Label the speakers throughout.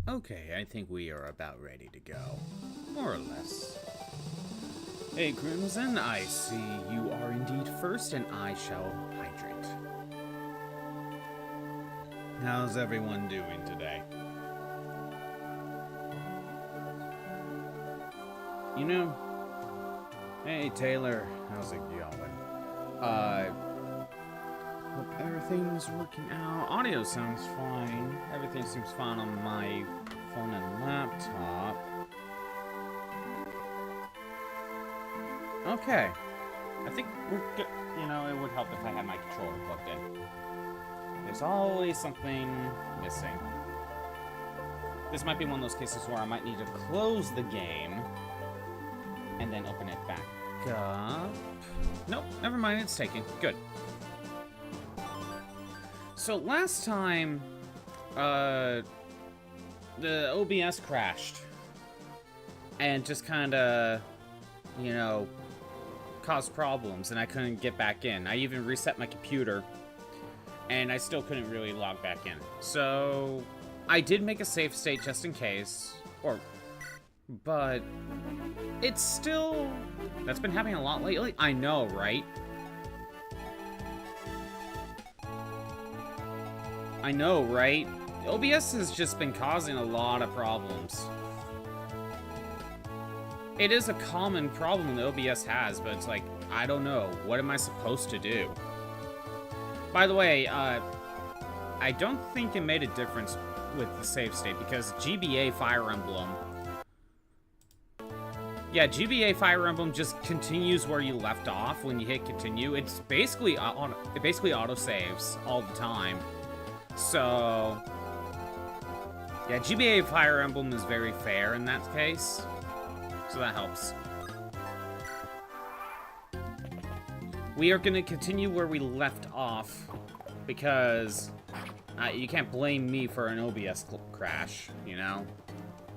Speaker 1: Okay, I think we are about ready to go. More or less. Hey, Crimson, I see you are indeed first, and I shall hydrate. How's everyone doing today? You know, hey, Taylor, how's it going? Hope everything's working out. Audio sounds fine. Everything seems fine on my phone and laptop. Okay. I think we're good. You know, it would help if I had my controller plugged in. There's always something missing. This might be one of those cases where I might need to close the game and then open it back up. Nope, never mind, it's taking. Good. So last time, the OBS crashed. And just kinda, you know, caused problems, and I couldn't get back in. I even reset my computer, and I still couldn't really log back in. So I did make a save state just in case, but it's still, that's been happening a lot lately. I know, right? I know, right? OBS has just been causing a lot of problems. It is a common problem that OBS has, but it's like, I don't know. What am I supposed to do? By the way, I don't think it made a difference with the save state, because GBA Fire Emblem... Yeah, GBA Fire Emblem just continues where you left off when you hit continue. It's basically, it basically auto-saves all the time. So... yeah, GBA Fire Emblem is very fair in that case. So that helps. We are going to continue where we left off, because you can't blame me for an OBS crash, you know?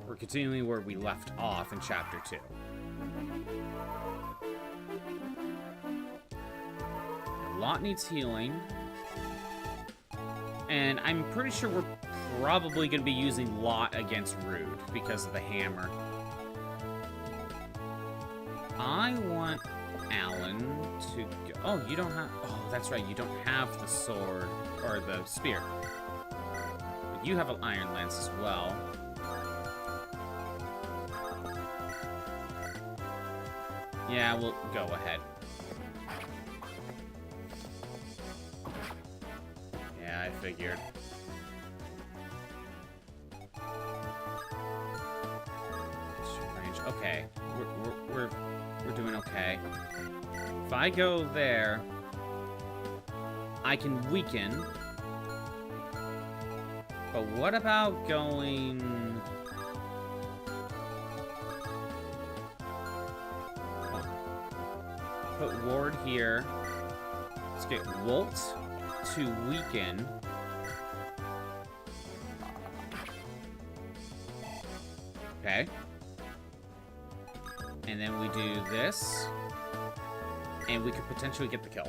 Speaker 1: We're continuing where we left off in Chapter 2. A lot needs healing. And I'm pretty sure we're probably going to be using Lot against Rude because of the hammer. I want Alan to go. Oh, you don't have... oh, that's right. You don't have the sword or the spear. But you have an iron lance as well. Yeah, we'll go ahead. Yeah, I figured. Range. Okay, we're doing okay. If I go there, I can weaken. But what about going... put ward here. Let's get Wolt to weaken. Okay. And then we do this. And we could potentially get the kill.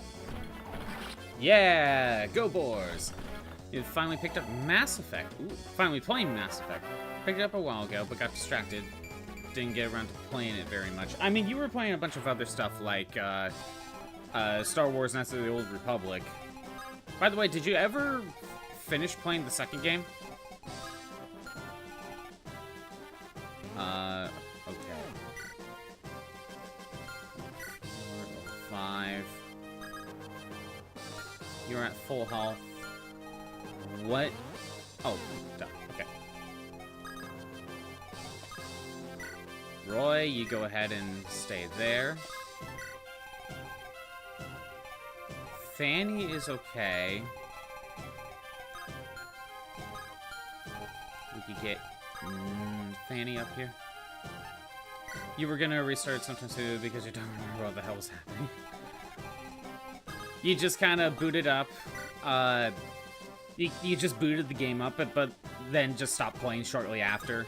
Speaker 1: Yeah! Go Boars! You finally picked up Mass Effect. Ooh, finally playing Mass Effect. Picked it up a while ago, but got distracted. Didn't get around to playing it very much. I mean, you were playing a bunch of other stuff like Star Wars Knights of the Old Republic. By the way, did you ever finish playing the second game? Okay. 4, 5. You're at full health. What? Oh, done. Okay. Roy, you go ahead and stay there. Fanny is okay. We could get Fanny up here. You were gonna restart sometime soon because you don't remember what the hell was happening. You just kind of booted up. You just booted the game up, but then just stopped playing shortly after.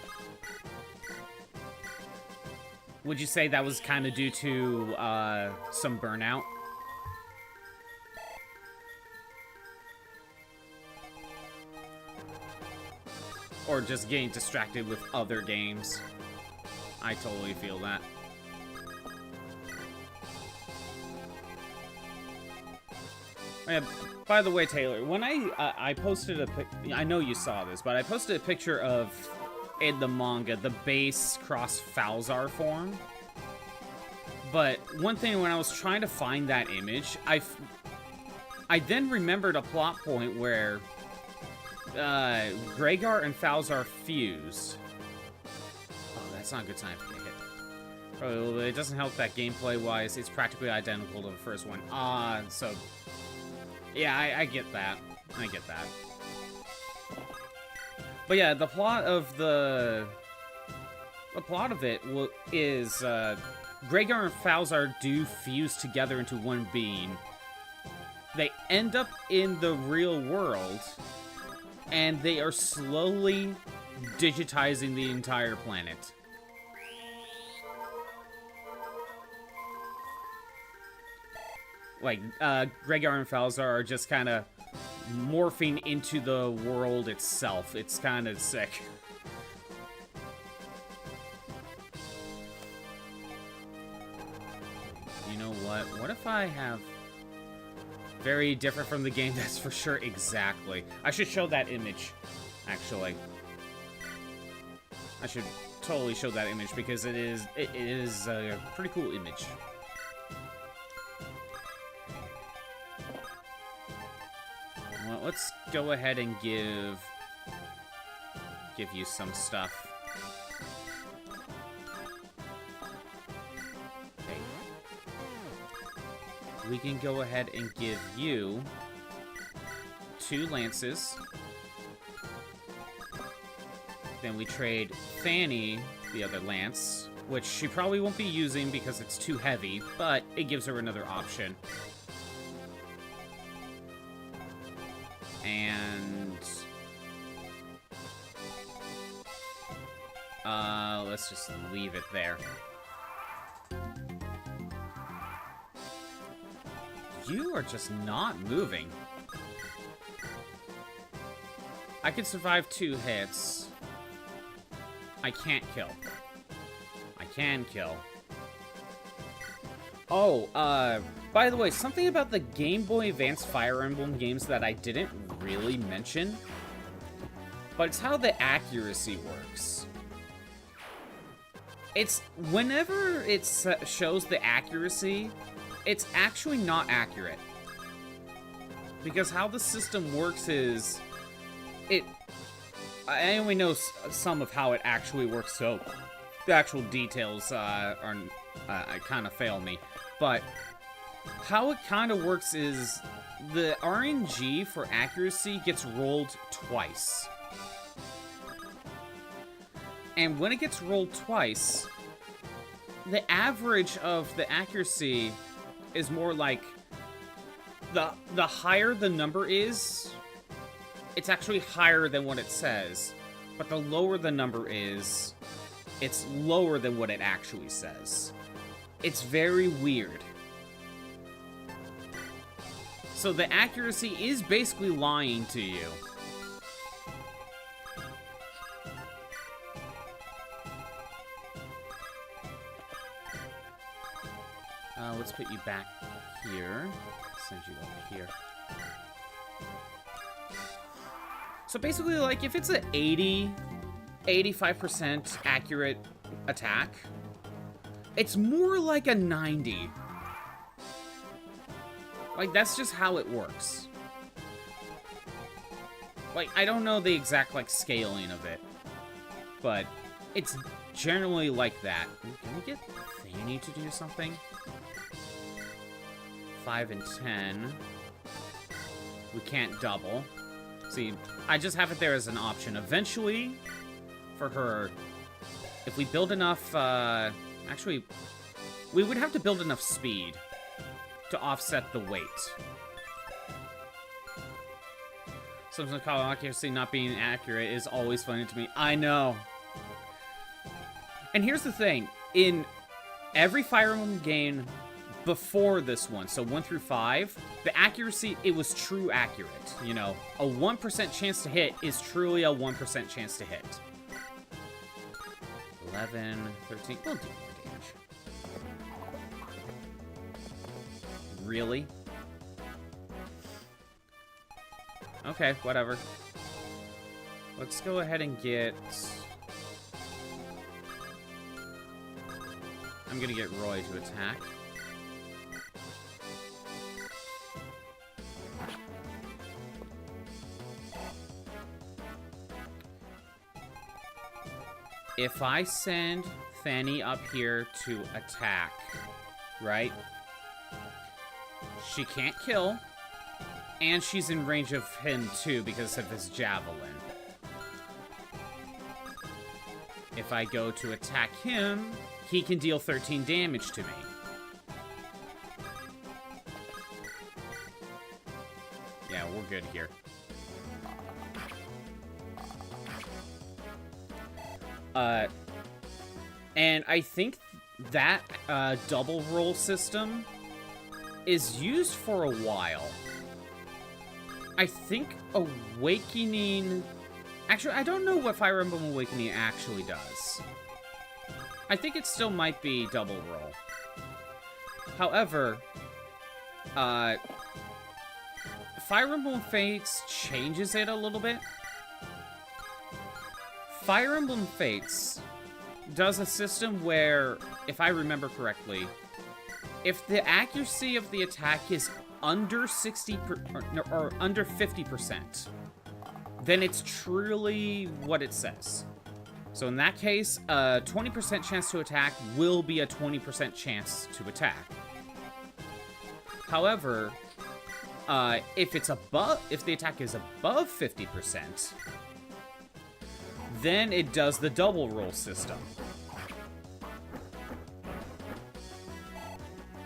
Speaker 1: Would you say that was kind of due to some burnout? Or just getting distracted with other games. I totally feel that. Oh, yeah, by the way, Taylor, when I posted a I know you saw this, but I posted a picture of, in the manga, the base cross Falzar form. But one thing, when I was trying to find that image, I then remembered a plot point where Gregar and Falzar fused. Oh, that's not a good time to get hit. Oh, it doesn't help that gameplay-wise, it's practically identical to the first one. So... yeah, I get that. I get that. But yeah, the plot of it is Gregar and Falzar do fuse together into one being. They end up in the real world, and they are slowly digitizing the entire planet. Like, Gregar and Falzar are just kind of morphing into the world itself. It's kind of sick. You know what? What if I have... very different from the game, that's for sure. Exactly. I should show that image, actually. I should totally show that image, because it is a pretty cool image. Well, let's go ahead and give you some stuff. Okay. We can go ahead and give you 2 lances. Then we trade Fanny the other lance, which she probably won't be using because it's too heavy, but it gives her another option. And let's just leave it there. You are just not moving. I could survive 2 hits. I can't kill. I can kill. Oh, by the way, something about the Game Boy Advance Fire Emblem games that I didn't really mention, but it's how the accuracy works. It's, whenever it shows the accuracy, it's actually not accurate. Because how the system works is, I only know some of how it actually works, so the actual details kind of fail me. But how it kind of works is the RNG for accuracy gets rolled twice. And when it gets rolled twice, the average of the accuracy is more like the higher the number is, it's actually higher than what it says. But the lower the number is, it's lower than what it actually says. It's very weird. So the accuracy is basically lying to you. Let's put you back here. Send you over here. So basically, like, if it's an 85% accurate attack, it's more like a 90. Like, that's just how it works. Like, I don't know the exact, like, scaling of it, but it's generally like that. Can we get Fanny to do something? 5 and 10. We can't double. See, I just have it there as an option. Eventually, for her, if we build enough, actually, we would have to build enough speed to offset the weight. Sometimes call accuracy not being accurate is always funny to me. I know. And here's the thing. In every Fire Emblem game, before this one, so 1 through 5, the accuracy, it was true accurate. You know, a 1% chance to hit is truly a 1% chance to hit. 11, 13, we'll do more damage. Really? Okay, whatever. Let's go ahead and get... I'm gonna get Roy to attack. If I send Fanny up here to attack, right? She can't kill, and she's in range of him too because of his javelin. If I go to attack him, he can deal 13 damage to me. Yeah, we're good here. And I think that double roll system is used for a while. I think Awakening... Actually, I don't know what Fire Emblem Awakening actually does. I think it still might be double roll. However, Fire Emblem Fates changes it a little bit. Fire Emblem Fates does a system where, if I remember correctly, if the accuracy of the attack is under 60 or under 50%, then it's truly what it says. So in that case, a 20% chance to attack will be a 20% chance to attack. However, if the attack is above 50%, then it does the double roll system.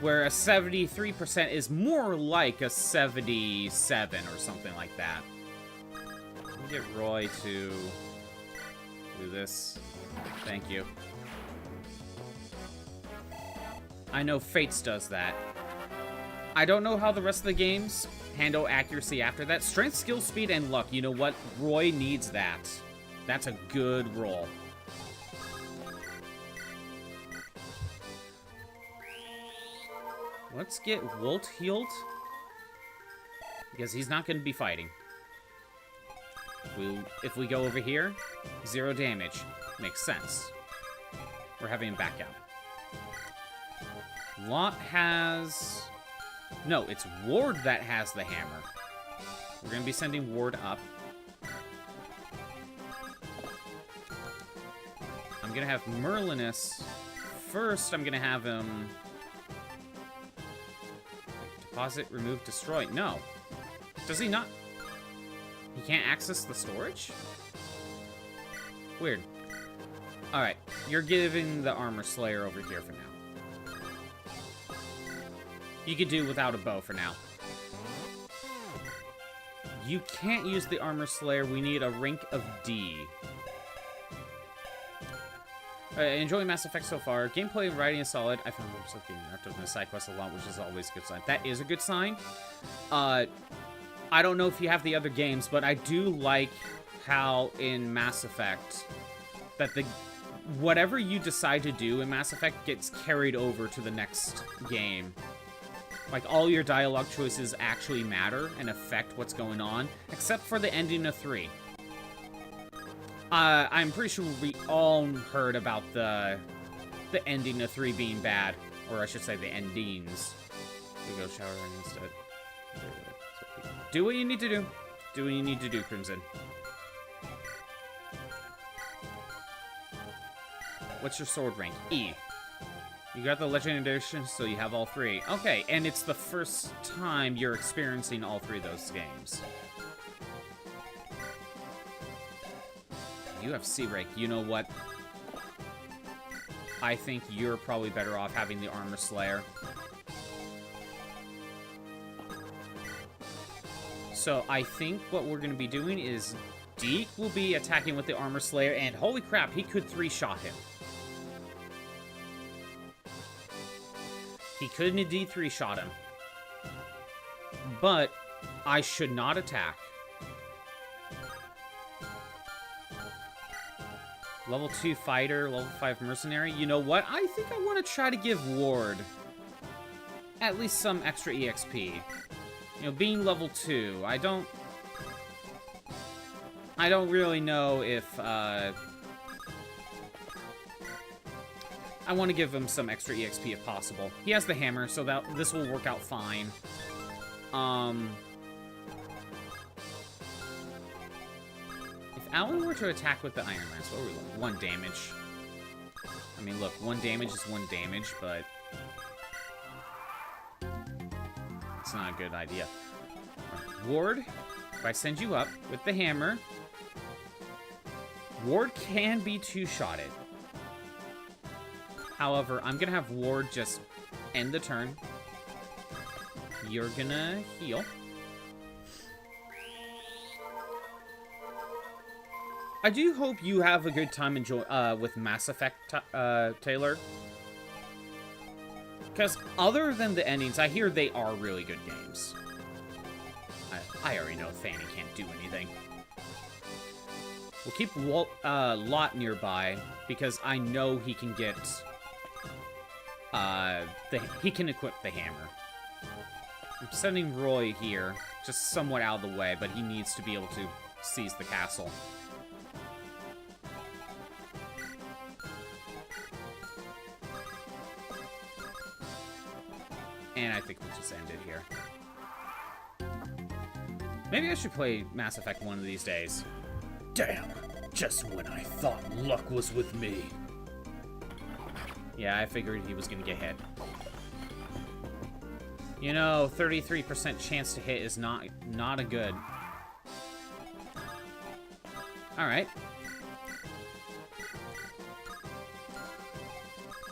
Speaker 1: Where a 73% is more like a 77 or something like that. Let me get Roy to do this. Thank you. I know Fates does that. I don't know how the rest of the games handle accuracy after that. Strength, skill, speed, and luck. You know what? Roy needs that. That's a good roll. Let's get Wolt healed. Because he's not going to be fighting. If we go over here, 0 damage. Makes sense. We're having him back out. Lot has... No, it's Ward that has the hammer. We're going to be sending Ward up. I'm going to have Merlinus. First, I'm going to have him... Deposit, remove, destroy. No. Does he not? He can't access the storage? Weird. Alright, you're giving the Armor Slayer over here for now. You could do without a bow for now. You can't use the Armor Slayer. We need a rank of D. Enjoying Mass Effect so far. Gameplay and writing is solid. I found myself getting wrapped up in the side quest a lot, which is always a good sign. That is a good sign. I don't know if you have the other games, but I do like how in Mass Effect that whatever you decide to do in Mass Effect gets carried over to the next game. Like, all your dialogue choices actually matter and affect what's going on, except for the ending of 3. I'm pretty sure we all heard about the ending of 3 being bad. Or I should say the endings. We go shower instead. Do what you need to do. Do what you need to do, Crimson. What's your sword rank? E. You got the Legendary Edition, so you have all 3. Okay, and it's the first time you're experiencing all 3 of those games. You have C-Rank. You know what? I think you're probably better off having the Armor Slayer. So I think what we're going to be doing is Deke will be attacking with the Armor Slayer, and holy crap, he could 3-shot him. He couldn't have D3 shot him. But I should not attack. Level 2 fighter, level 5 mercenary. You know what? I think I want to try to give Ward at least some extra EXP. You know, being level 2, I don't really know if, I want to give him some extra EXP if possible. He has the hammer, so this will work out fine. If Alan were to attack with the Iron Lance, what were we looking? 1 damage. I mean, look, 1 damage is 1 damage, but it's not a good idea. Right. Ward, if I send you up with the hammer, Ward can be 2-shotted. However, I'm gonna have Ward just end the turn. You're gonna heal. I do hope you have a good time with Mass Effect, Taylor. Because other than the endings, I hear they are really good games. I already know Fanny can't do anything. We'll keep Lot nearby, because I know he can get... he can equip the hammer. I'm sending Roy here, just somewhat out of the way, but he needs to be able to seize the castle. And I think we'll just end it here. Maybe I should play Mass Effect one of these days.
Speaker 2: Damn, just when I thought luck was with me.
Speaker 1: Yeah, I figured he was gonna get hit. You know, 33% chance to hit is not a good. Alright.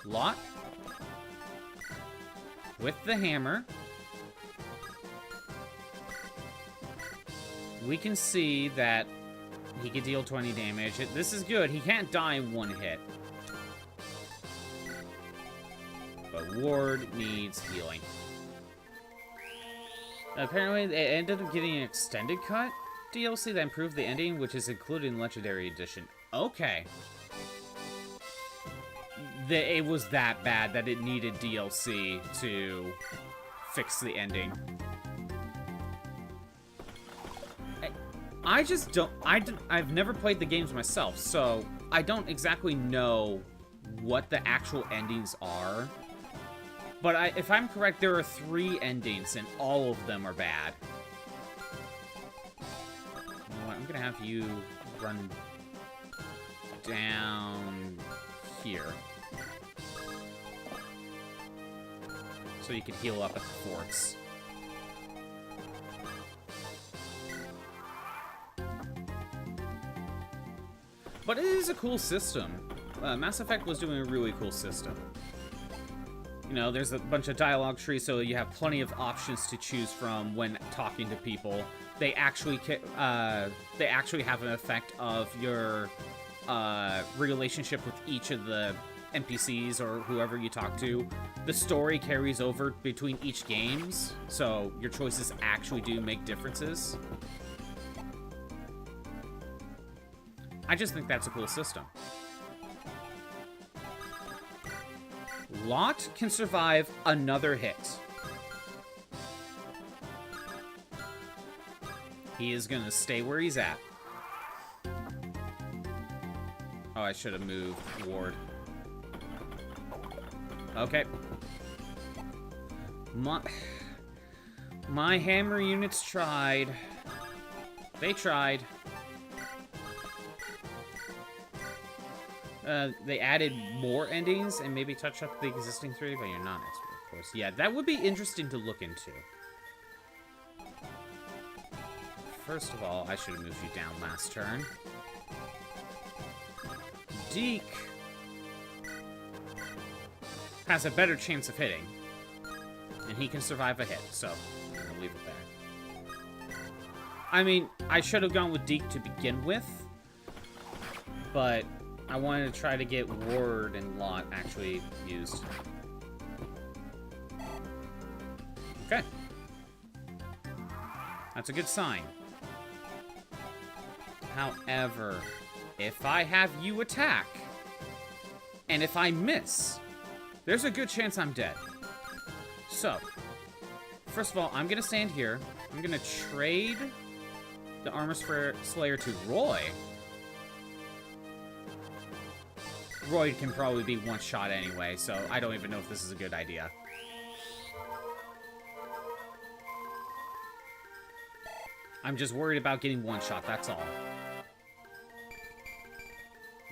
Speaker 1: Lot. With the hammer. We can see that he can deal 20 damage. This is good. He can't die in 1 hit. But Ward needs healing. Apparently, they ended up getting an extended cut DLC that improved the ending, which is included in Legendary Edition. Okay. It was that bad that it needed DLC to fix the ending. I just don't... I've never played the games myself, so I don't exactly know what the actual endings are. But if I'm correct, there are 3 endings, and all of them are bad. You know what? I'm gonna have you run down here. So you can heal up at the forts. But it is a cool system. Mass Effect was doing a really cool system. You know, there's a bunch of dialogue trees, so you have plenty of options to choose from when talking to people. They actually have an effect of your relationship with each of the NPCs or whoever you talk to. The story carries over between each games, so your choices actually do make differences. I just think that's a cool system. Lot can survive another hit. He is gonna stay where he's at. Oh, I should have moved Ward. Okay. My hammer units tried. They tried. They added more endings and maybe touch up the existing 3, but you're not expert, of course. Yeah, that would be interesting to look into. First of all, I should have moved you down last turn. Deke has a better chance of hitting, and he can survive a hit, so I'm gonna leave it there. I mean, I should have gone with Deke to begin with, but I wanted to try to get Ward and Lot actually used. That's a good sign. However, if I have you attack, and if I miss, there's a good chance I'm dead. So, first of all, I'm gonna stand here. I'm gonna trade the Armor Slayer to Roy. Roy can probably be one shot anyway, so I don't even know if this is a good idea. I'm just worried about getting one shot, that's all.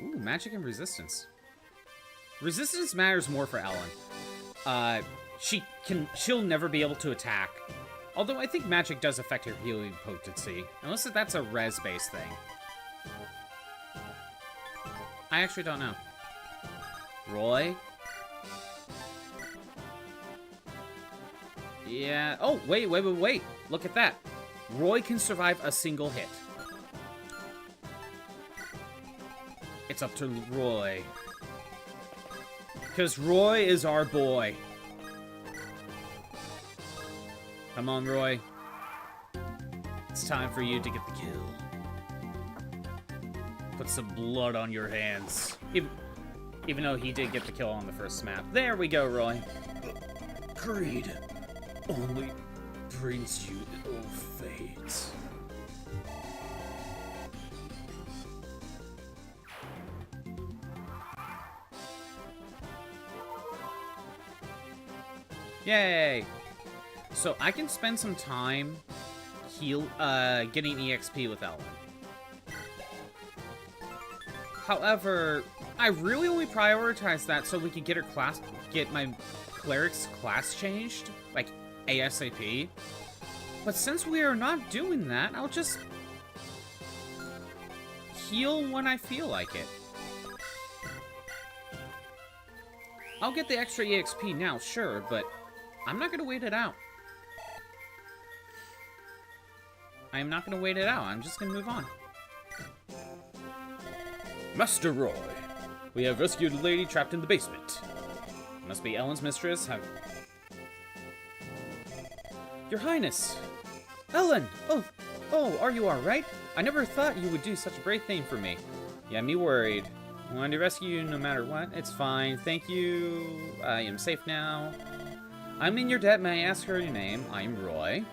Speaker 1: Ooh, magic and resistance. Resistance matters more for Ellen. She'll never be able to attack. Although I think magic does affect her healing potency. Unless that's a res-based thing. I actually don't know. Roy? Yeah. Oh, wait. Look at that. Roy can survive a single hit. It's up to Roy. Because Roy is our boy. Come on, Roy. It's time for you to get the kill. Put some blood on your hands. Even though he did get the kill on the first map. There we go, Roy.
Speaker 2: Greed only brings you ill fate.
Speaker 1: Yay! So I can spend some time getting EXP with Ellen. However, I really only prioritize that so we can get my cleric's class changed, like ASAP. But since we are not doing that, I'll just heal when I feel like it. I'll get the extra EXP now, sure, but I'm not gonna wait it out. I'm not gonna wait it out. I'm just gonna move on.
Speaker 2: Master Roy,
Speaker 1: We have rescued a lady trapped in the basement. Must be Ellen's mistress. Your Highness! Ellen! Oh, are you alright? I never thought you would do such a brave thing for me. Yeah, me worried. I wanted to rescue you no matter what. It's fine. Thank you. I am safe now. I'm in your debt. May I ask her your name? I'm Roy.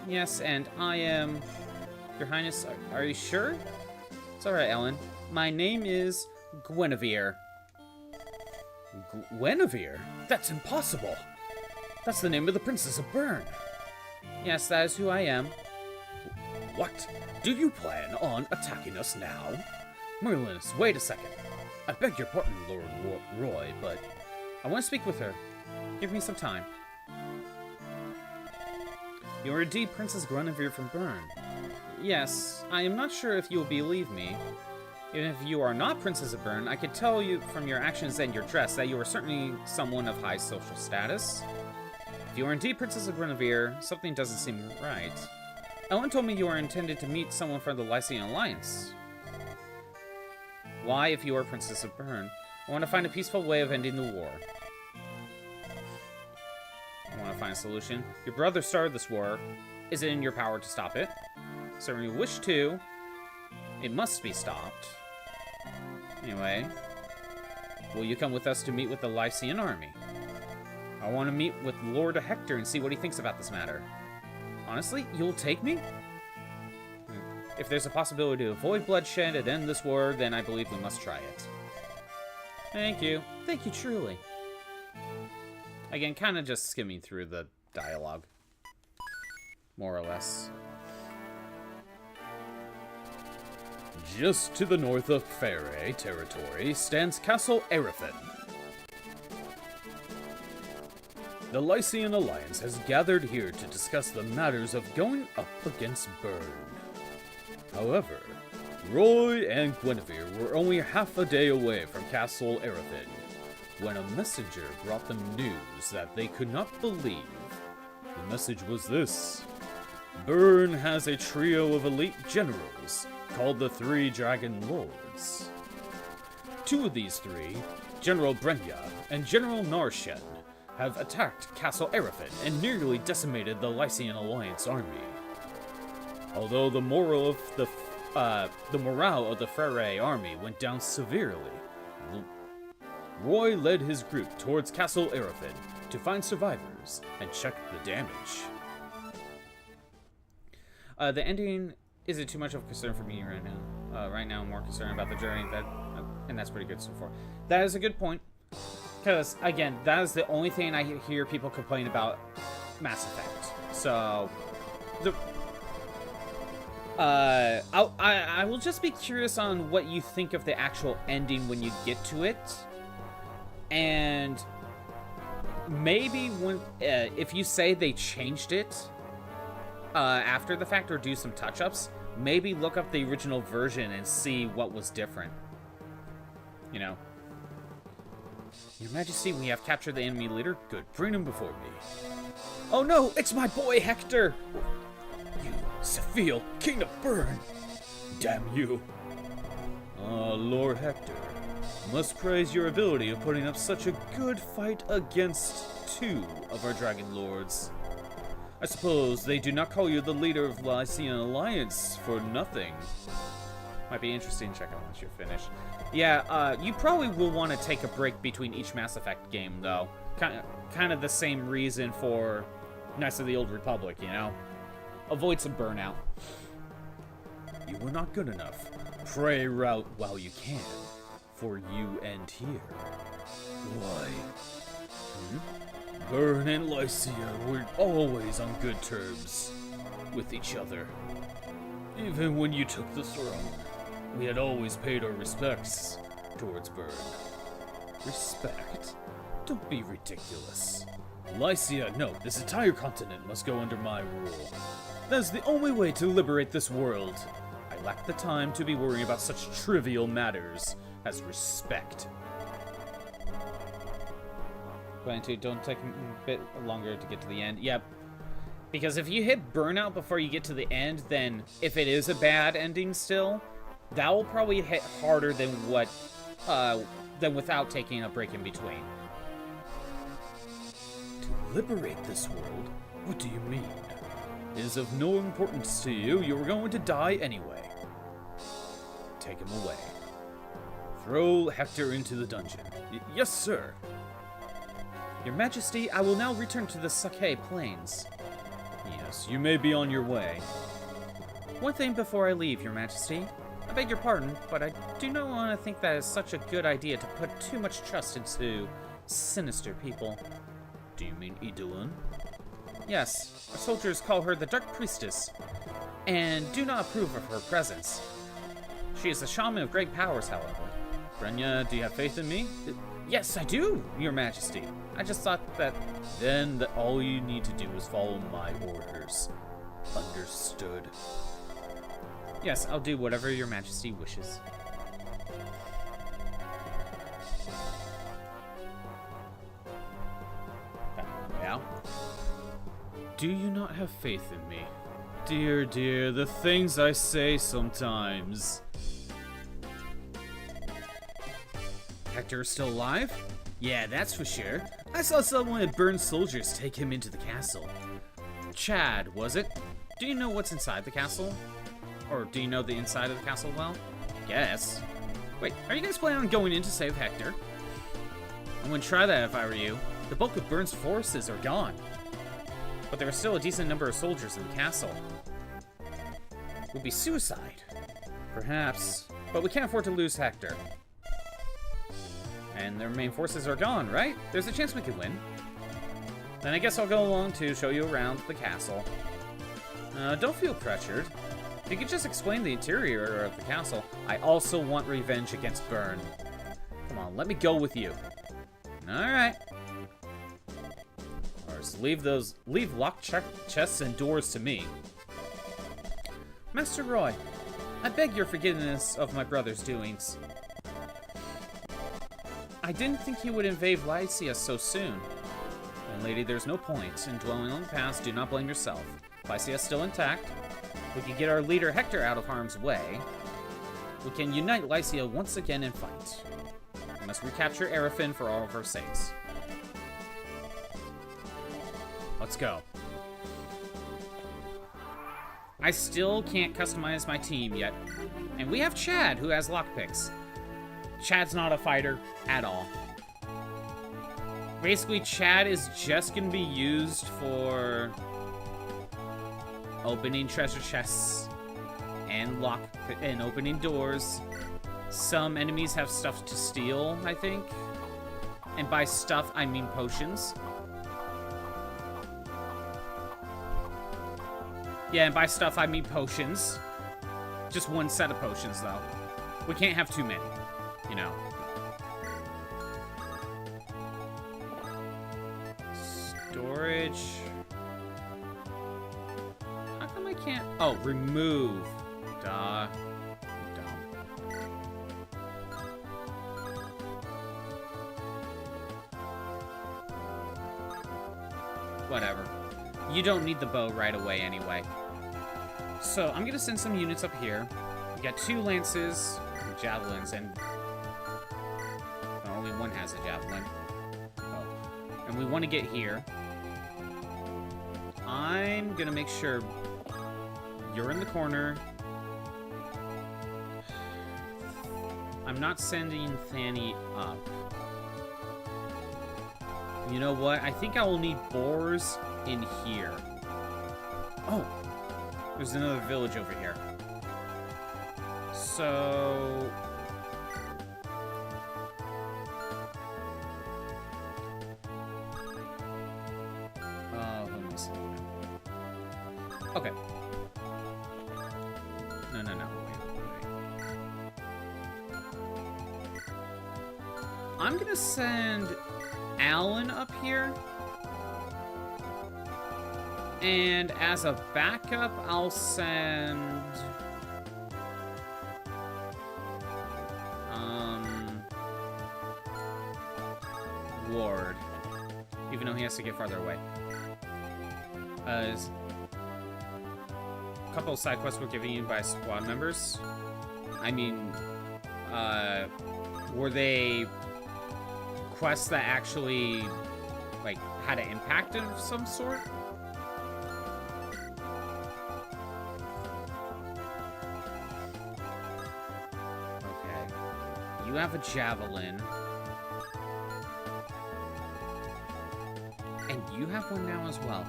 Speaker 1: Yes, and I am... Your Highness, are you sure? It's alright, Ellen. My name is Guinevere.
Speaker 2: Guinevere? That's impossible. That's the name of the Princess of Bern.
Speaker 1: Yes, that is who I am.
Speaker 2: What? Do you plan on attacking us now?
Speaker 1: Merlinus, wait a second. I beg your pardon, Lord Roy, but I want to speak with her. Give me some time. You are indeed Princess Guinevere from Bern. Yes, I am not sure if you will believe me. Even if you are not Princess of Bern, I could tell you from your actions and your dress that you are certainly someone of high social status. If you are indeed Princess of Guinevere, something doesn't seem right. Ellen told me you are intended to meet someone from the Lycian Alliance. Why, if you are Princess of Bern? I want to find a peaceful way of ending the war. I want to find a solution. Your brother started this war. Is it in your power to stop it? Certainly wish to. It must be stopped. Anyway, will you come with us to meet with the Lycian army? I want to meet with Lord Hector and see what he thinks about this matter. Honestly, you'll take me? If there's a possibility to avoid bloodshed and end this war, then I believe we must try it. Thank you. Thank you, truly. Again, kind of just skimming through the dialogue. More or less.
Speaker 2: Just to the north of Faerie territory stands Castle Erethin. The Lycian Alliance has gathered here to discuss the matters of going up against Bern. However, Roy and Guinevere were only half a day away from Castle Erethin when a messenger brought them news that they could not believe. The message was this: Bern has a trio of elite generals called the Three Dragon Lords. Two of these three, General Brenya and General Narshen, have attacked Castle Erethin and nearly decimated the Lycian Alliance army. Although the morale of the Frere army went down severely, Roy led his group towards Castle Arafin to find survivors and check the damage.
Speaker 1: The ending isn't too much of a concern for me right now. Right now, I'm more concerned about the journey, and that's pretty good so far. That is a good point, because again, that is the only thing I hear people complain about Mass Effect. So, I will just be curious on what you think of the actual ending when you get to it, and maybe when if you say they changed it after the fact or do some touch-ups, maybe look up the original version and see what was different. You know. Your Majesty, we have captured the enemy leader. Good, bring him before me. Oh no, it's my boy Hector! You, Sephiel, King of Bern! Damn you! Lord Hector, must praise your ability of putting up such a good fight against 2 of our Dragon Lords. I suppose they do not call you the leader of Lycian Alliance for nothing. Might be interesting to check out once you're finished. Yeah, you probably will want to take a break between each Mass Effect game, though. Kind of the same reason for Knights of the Old Republic, you know? Avoid some burnout.
Speaker 2: You were not good enough. Pray rout while you can, for you end here. Why? Bern and Lycia were always on good terms with each other. Even when you took the throne, we had always paid our respects towards Bern. Respect? Don't be ridiculous. Lycia, no, this entire continent must go under my rule. That's the only way to liberate this world. I lack the time to be worrying about such trivial matters as respect.
Speaker 1: Don't take a bit longer to get to the end. Yep. Because if you hit burnout before you get to the end, then if it is a bad ending still, that will probably hit harder than than without taking a break in between.
Speaker 2: To liberate this world? What do you mean? It is of no importance to you. You were going to die anyway. Take him away. Throw Hector into the dungeon. Yes, sir.
Speaker 1: Your Majesty, I will now return to the Sake Plains.
Speaker 2: Yes, you may be on your way.
Speaker 1: One thing before I leave, Your Majesty. I beg your pardon, but I do not want to think that is such a good idea to put too much trust into sinister people.
Speaker 2: Do you mean Idolin?
Speaker 1: Yes, our soldiers call her the Dark Priestess, and do not approve of her presence. She is a shaman of great powers, however.
Speaker 2: Brenya, do you have faith in me?
Speaker 1: Yes, I do, Your Majesty. I just thought that...
Speaker 2: Then all you need to do is follow my orders. Understood.
Speaker 1: Yes, I'll do whatever Your Majesty wishes.
Speaker 2: Now? Do you not have faith in me? Dear, dear, the things I say sometimes.
Speaker 1: Hector is still alive? Yeah, that's for sure. I saw someone of Bern's soldiers take him into the castle. Chad, was it? Do you know what's inside the castle? Or do you know the inside of the castle well? Guess. Wait, are you guys planning on going in to save Hector? I wouldn't try that if I were you. The bulk of Bern's forces are gone. But there are still a decent number of soldiers in the castle. It would be suicide. Perhaps. But we can't afford to lose Hector. And their main forces are gone, right? There's a chance we could win. Then I guess I'll go along to show you around the castle. Don't feel pressured. If you could just explain the interior of the castle. I also want revenge against Bern. Come on, let me go with you. Alright. Leave locked chests and doors to me. Master Roy, I beg your forgiveness of my brother's doings. I didn't think he would invade Lycia so soon. And lady, there's no point in dwelling on the past. Do not blame yourself. Lycia is still intact. We can get our leader Hector out of harm's way. We can unite Lycia once again and fight. We must recapture Arafin for all of our sakes. Let's go. I still can't customize my team yet. And we have Chad, who has lockpicks. Chad's not a fighter at all. Basically, Chad is just going to be used for opening treasure chests and opening doors. Some enemies have stuff to steal, I think. And by stuff, I mean potions. Yeah, and by stuff, I mean potions. Just one set of potions, though. We can't have too many, you know. Storage. How come I can't? Oh, remove. Duh. Dumb. Whatever. You don't need the bow right away anyway. So I'm gonna send some units up here. We got 2 lances, and javelins, and only one has a javelin. Oh. And we want to get here. I'm gonna make sure you're in the corner. I'm not sending Fanny up. You know what? I think I will need boars in here. Oh, there's another village over here. So... who am I sending now? Okay. No, wait. I'm gonna send Alan up here. And as a backup, I'll send... Ward. Even though he has to get farther away. A couple of side quests were given you by squad members. I mean, were they quests that actually, like, had an impact of some sort? Okay. You have a javelin. And you have one now as well.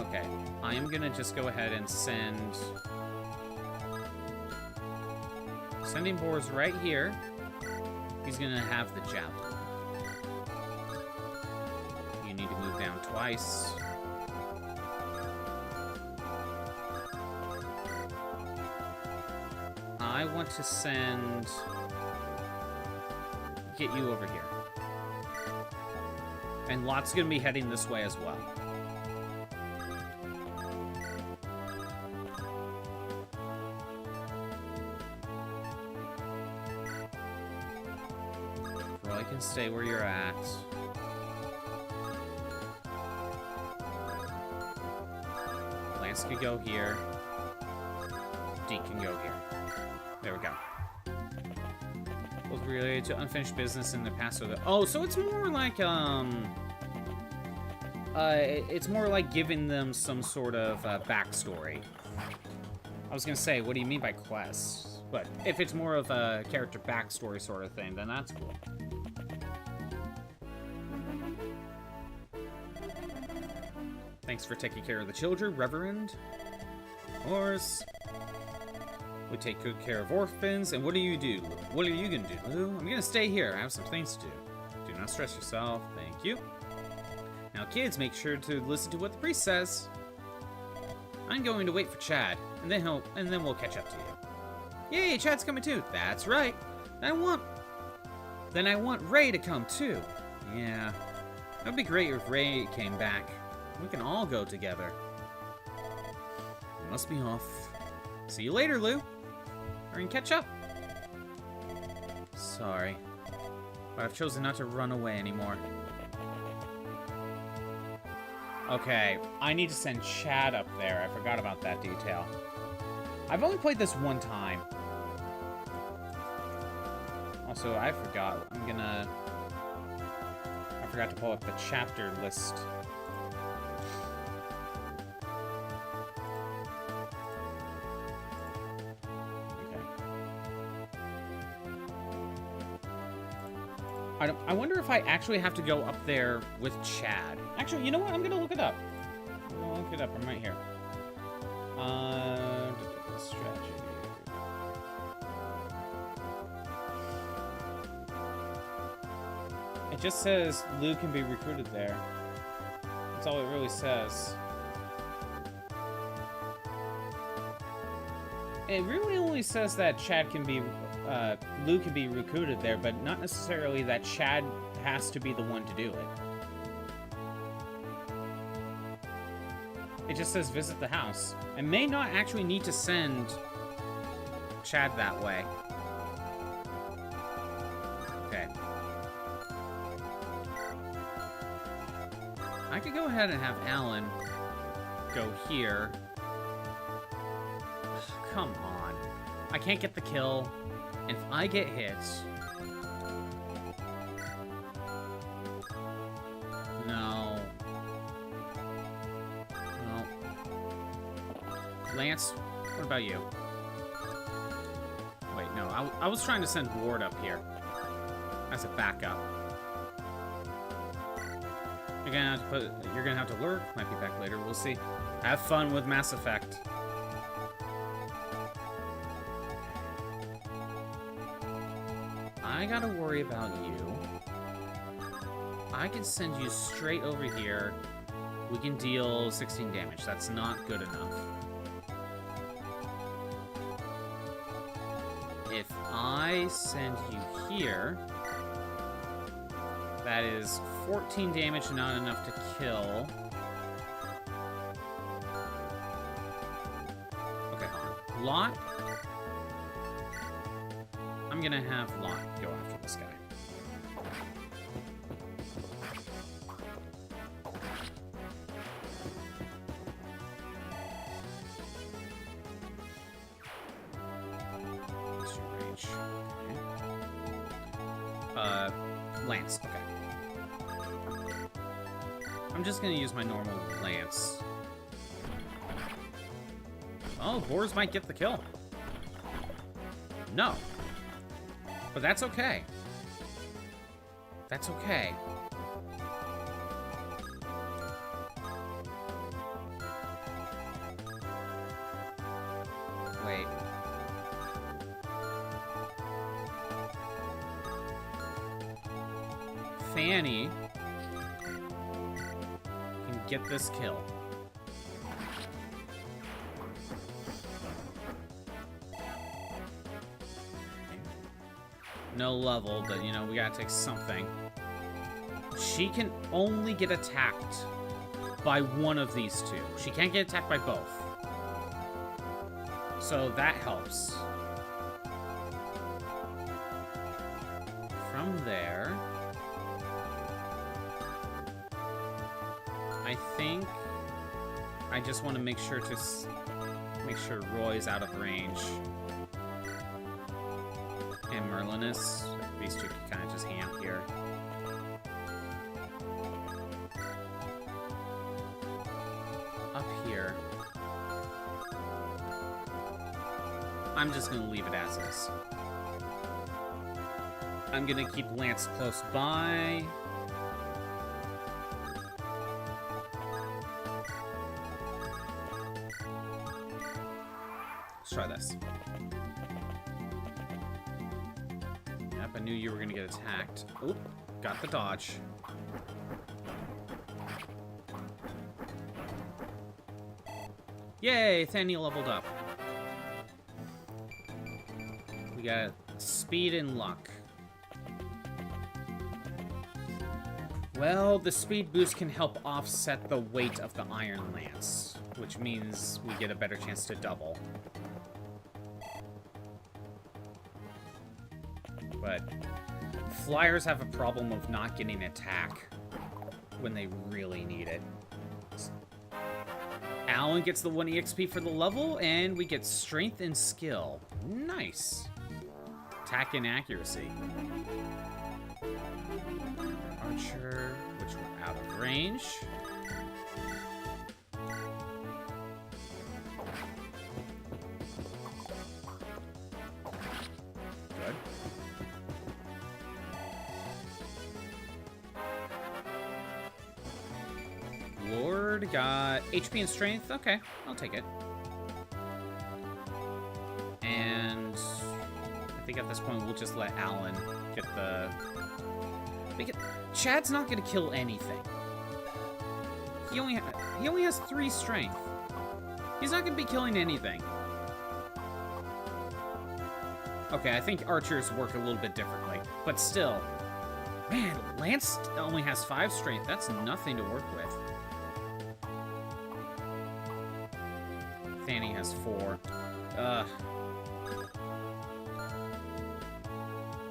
Speaker 1: Okay, I am gonna just go ahead and sending boars right here. He's gonna have the javelin. You need to move down twice. I want to get you over here. And Lot's gonna be heading this way as well. Roy can stay where you're at. Lance could go here. Deke can go here. There we go. Was related to unfinished business in the past. Oh, so it's more like, it's more like giving them some sort of backstory. I was gonna say, what do you mean by quests? But if it's more of a character backstory sort of thing, then that's cool. Thanks for taking care of the children, Reverend. Of course. We take good care of orphans, and what do you do? What are you gonna do, Lou? I'm gonna stay here. I have some things to do. Do not stress yourself. Thank you. Now, kids, make sure to listen to what the priest says. I'm going to wait for Chad, and then we'll catch up to you. Yay, Chad's coming too. That's right. Then I want Ray to come too. Yeah, that'd be great if Ray came back. We can all go together. We must be off. See you later, Lou. Or you can catch up. Sorry, but I've chosen not to run away anymore. Okay, I need to send Chad up there. I forgot about that detail. I've only played this one time. Also, I forgot. I forgot to pull up the chapter list. I wonder if I actually have to go up there with Chad. Actually, you know what? I'm gonna look it up. I'll look it up. I'm right here. Strategy. It just says Lou can be recruited there. That's all it really says. It really only says that Chad can be, Lou can be recruited there, but not necessarily that Chad has to be the one to do it. It just says visit the house. I may not actually need to send Chad that way. Okay. I could go ahead and have Alan go here. Come on. I can't get the kill. And if I get hit... No. No. Lance, what about you? Wait, no. I was trying to send Ward up here. As a backup. You're gonna have to lurk. Might be back later. We'll see. Have fun with Mass Effect. I gotta worry about you. I can send you straight over here. We can deal 16 damage. That's not good enough. If I send you here, that is 14 damage, not enough to kill. Okay, hold on. Lot. I'm gonna have Lot go after this guy. What's your range? Okay. Lance. Okay. I'm just gonna use my normal Lance. Oh, Boars might get the kill. No. But that's okay. That's okay. Wait. Fanny can get this kill. No level, but, you know, we gotta take something. She can only get attacked by one of these two. She can't get attacked by both. So that helps. From there... I think I just want to make sure Roy's out of range. And Merlinus. These two can kind of just hang out here. Up here. I'm just going to leave it as is. I'm going to keep Lance close by. Let's try this. Yep, I knew you were gonna get attacked. Oop, got the dodge. Yay, Thany leveled up. We got speed and luck. Well, the speed boost can help offset the weight of the Iron Lance, which means we get a better chance to double. But flyers have a problem of not getting attack when they really need it. Alan gets the 1 EXP for the level, and we get strength and skill. Nice. Attack and accuracy. Archer, which we're out of range. Good. bird got HP and strength. Okay, I'll take it. And I think at this point we'll just let Alan get the... Chad's not gonna kill anything. He only has 3 strength. He's not gonna be killing anything. Okay, I think archers work a little bit differently, but still. Man, Lance only has 5 strength. That's nothing to work with. Fanny has 4. I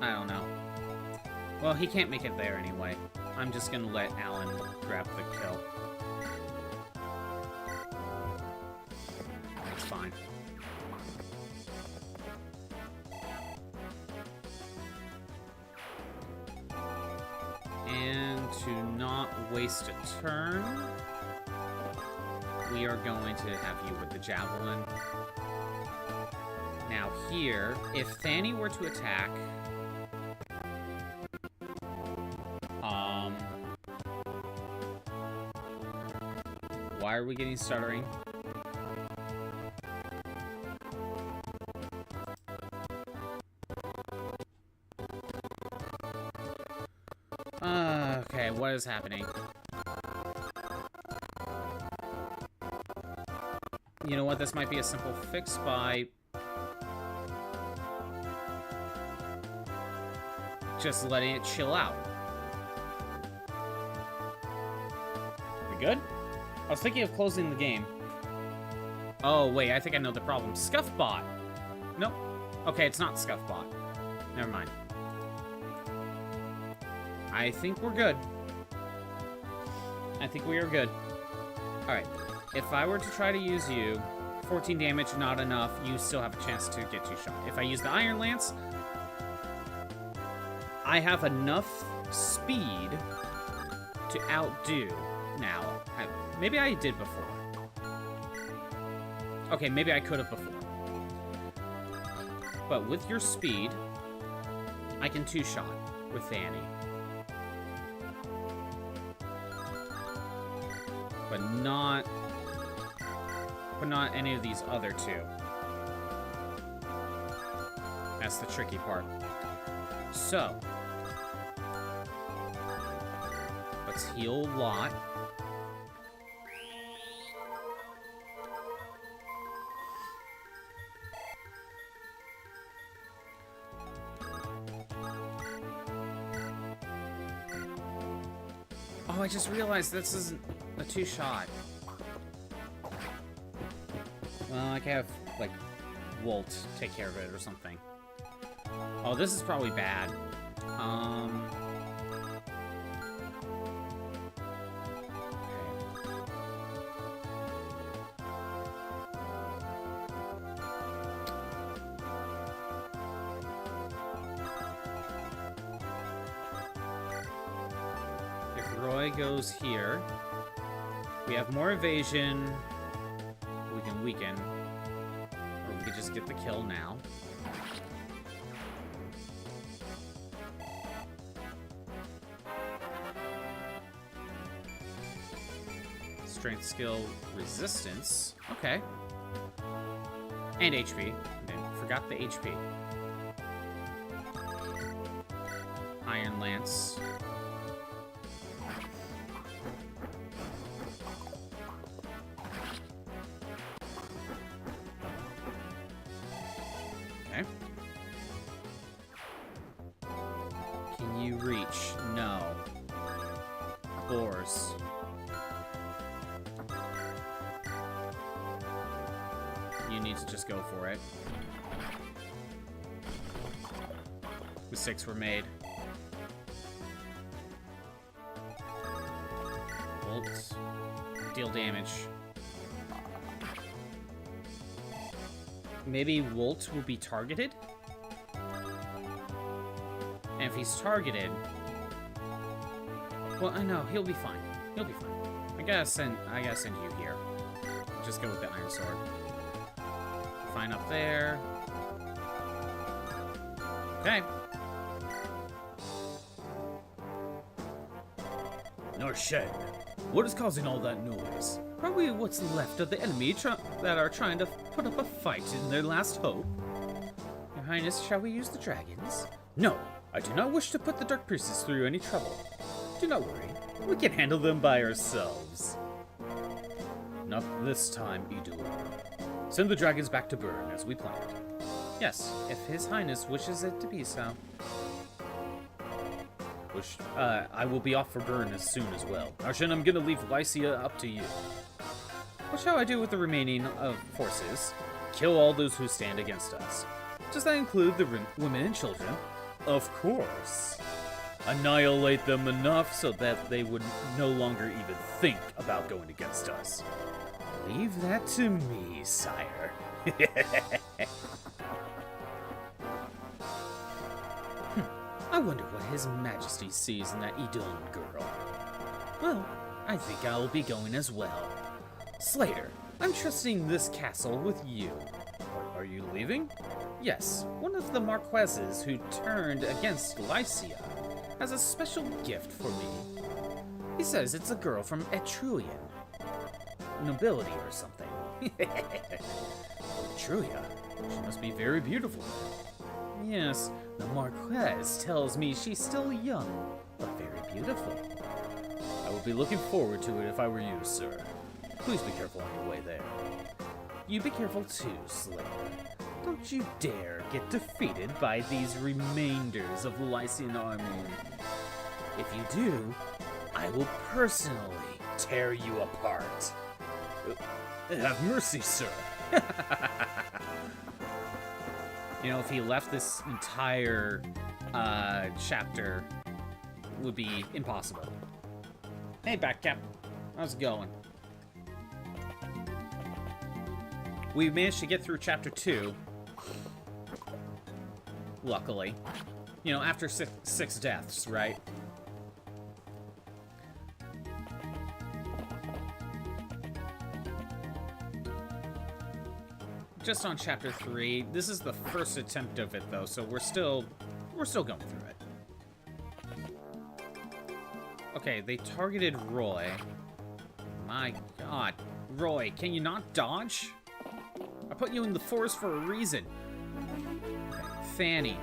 Speaker 1: don't know. Well, he can't make it there anyway. I'm just gonna let Alan grab the kill. That's fine. And to not waste a turn, we are going to have you with the javelin. Now here, if Fanny were to attack, why are we getting stuttering? Okay, what is happening? You know what? This might be a simple fix by just letting it chill out. We good? I was thinking of closing the game. Oh, wait, I think I know the problem. Scuffbot! Nope. Okay, it's not Scuffbot. Never mind. I think we're good. I think we are good. Alright. If I were to try to use you, 14 damage, not enough, you still have a chance to get 2 shot. If I use the Iron Lance, I have enough speed to outdo. Now, maybe I did before. Okay, maybe I could have before. But with your speed, I can 2-shot with Fanny. But not any of these other 2. That's the tricky part. So, let's heal a lot. Oh, I just realized this isn't a 2-shot. Well, I can have, like, Wolt take care of it or something. Oh, this is probably bad. Roy goes here. We have more evasion. We can weaken. Or we could just get the kill now. Strength, skill, resistance. Okay. And HP. I forgot the HP. Iron Lance. Can you reach? No. Boars. You need to just go for it. The 6 were made. Bolt. Deal damage. Maybe Wolt will be targeted? And if he's targeted... Well, I know, he'll be fine. He'll be fine. I gotta send you here. Just go with the Iron Sword. Fine up there. Okay.
Speaker 2: Nor shed. What is causing all that noise? Probably what's left of the enemy that are trying to put up a fight in their last hope.
Speaker 1: Your Highness, shall we use the dragons?
Speaker 2: No, I do not wish to put the Dark Priestess through any trouble. Do not worry, we can handle them by ourselves. Not this time, Idul. Send the dragons back to Burn as we planned.
Speaker 1: Yes, if His Highness wishes it to be so.
Speaker 2: Which, I will be off for Burn as soon as well. Arshan, I'm gonna leave Lycia up to you.
Speaker 1: What shall I do with the remaining of forces?
Speaker 2: Kill all those who stand against us.
Speaker 1: Does that include the women and children?
Speaker 2: Of course. Annihilate them enough so that they would no longer even think about going against us.
Speaker 1: Leave that to me, sire. I wonder what His Majesty sees in that Idun girl. Well, I think I'll be going as well. Slater, I'm trusting this castle with you.
Speaker 2: Are you leaving?
Speaker 1: Yes, one of the Marquesses who turned against Lycia has a special gift for me. He says it's a girl from Etruian nobility or something.
Speaker 2: Etruria? She must be very beautiful.
Speaker 1: Yes, the Marquess tells me she's still young, but very beautiful.
Speaker 2: I would be looking forward to it if I were you, sir. Please be careful on your way there.
Speaker 1: You be careful too, Slayer. Don't you dare get defeated by these remainders of Lycian army. If you do, I will personally tear you apart.
Speaker 2: Have mercy, sir.
Speaker 1: You know, if he left this entire chapter, would be impossible. Hey, Backcap. How's it going? We managed to get through chapter 2. Luckily. You know, after six deaths, right? Just on chapter 3. This is the first attempt of it, though, so we're still going through it. Okay, they targeted Roy. My God, Roy, can you not dodge? I put you in the forest for a reason. Okay, Fanny,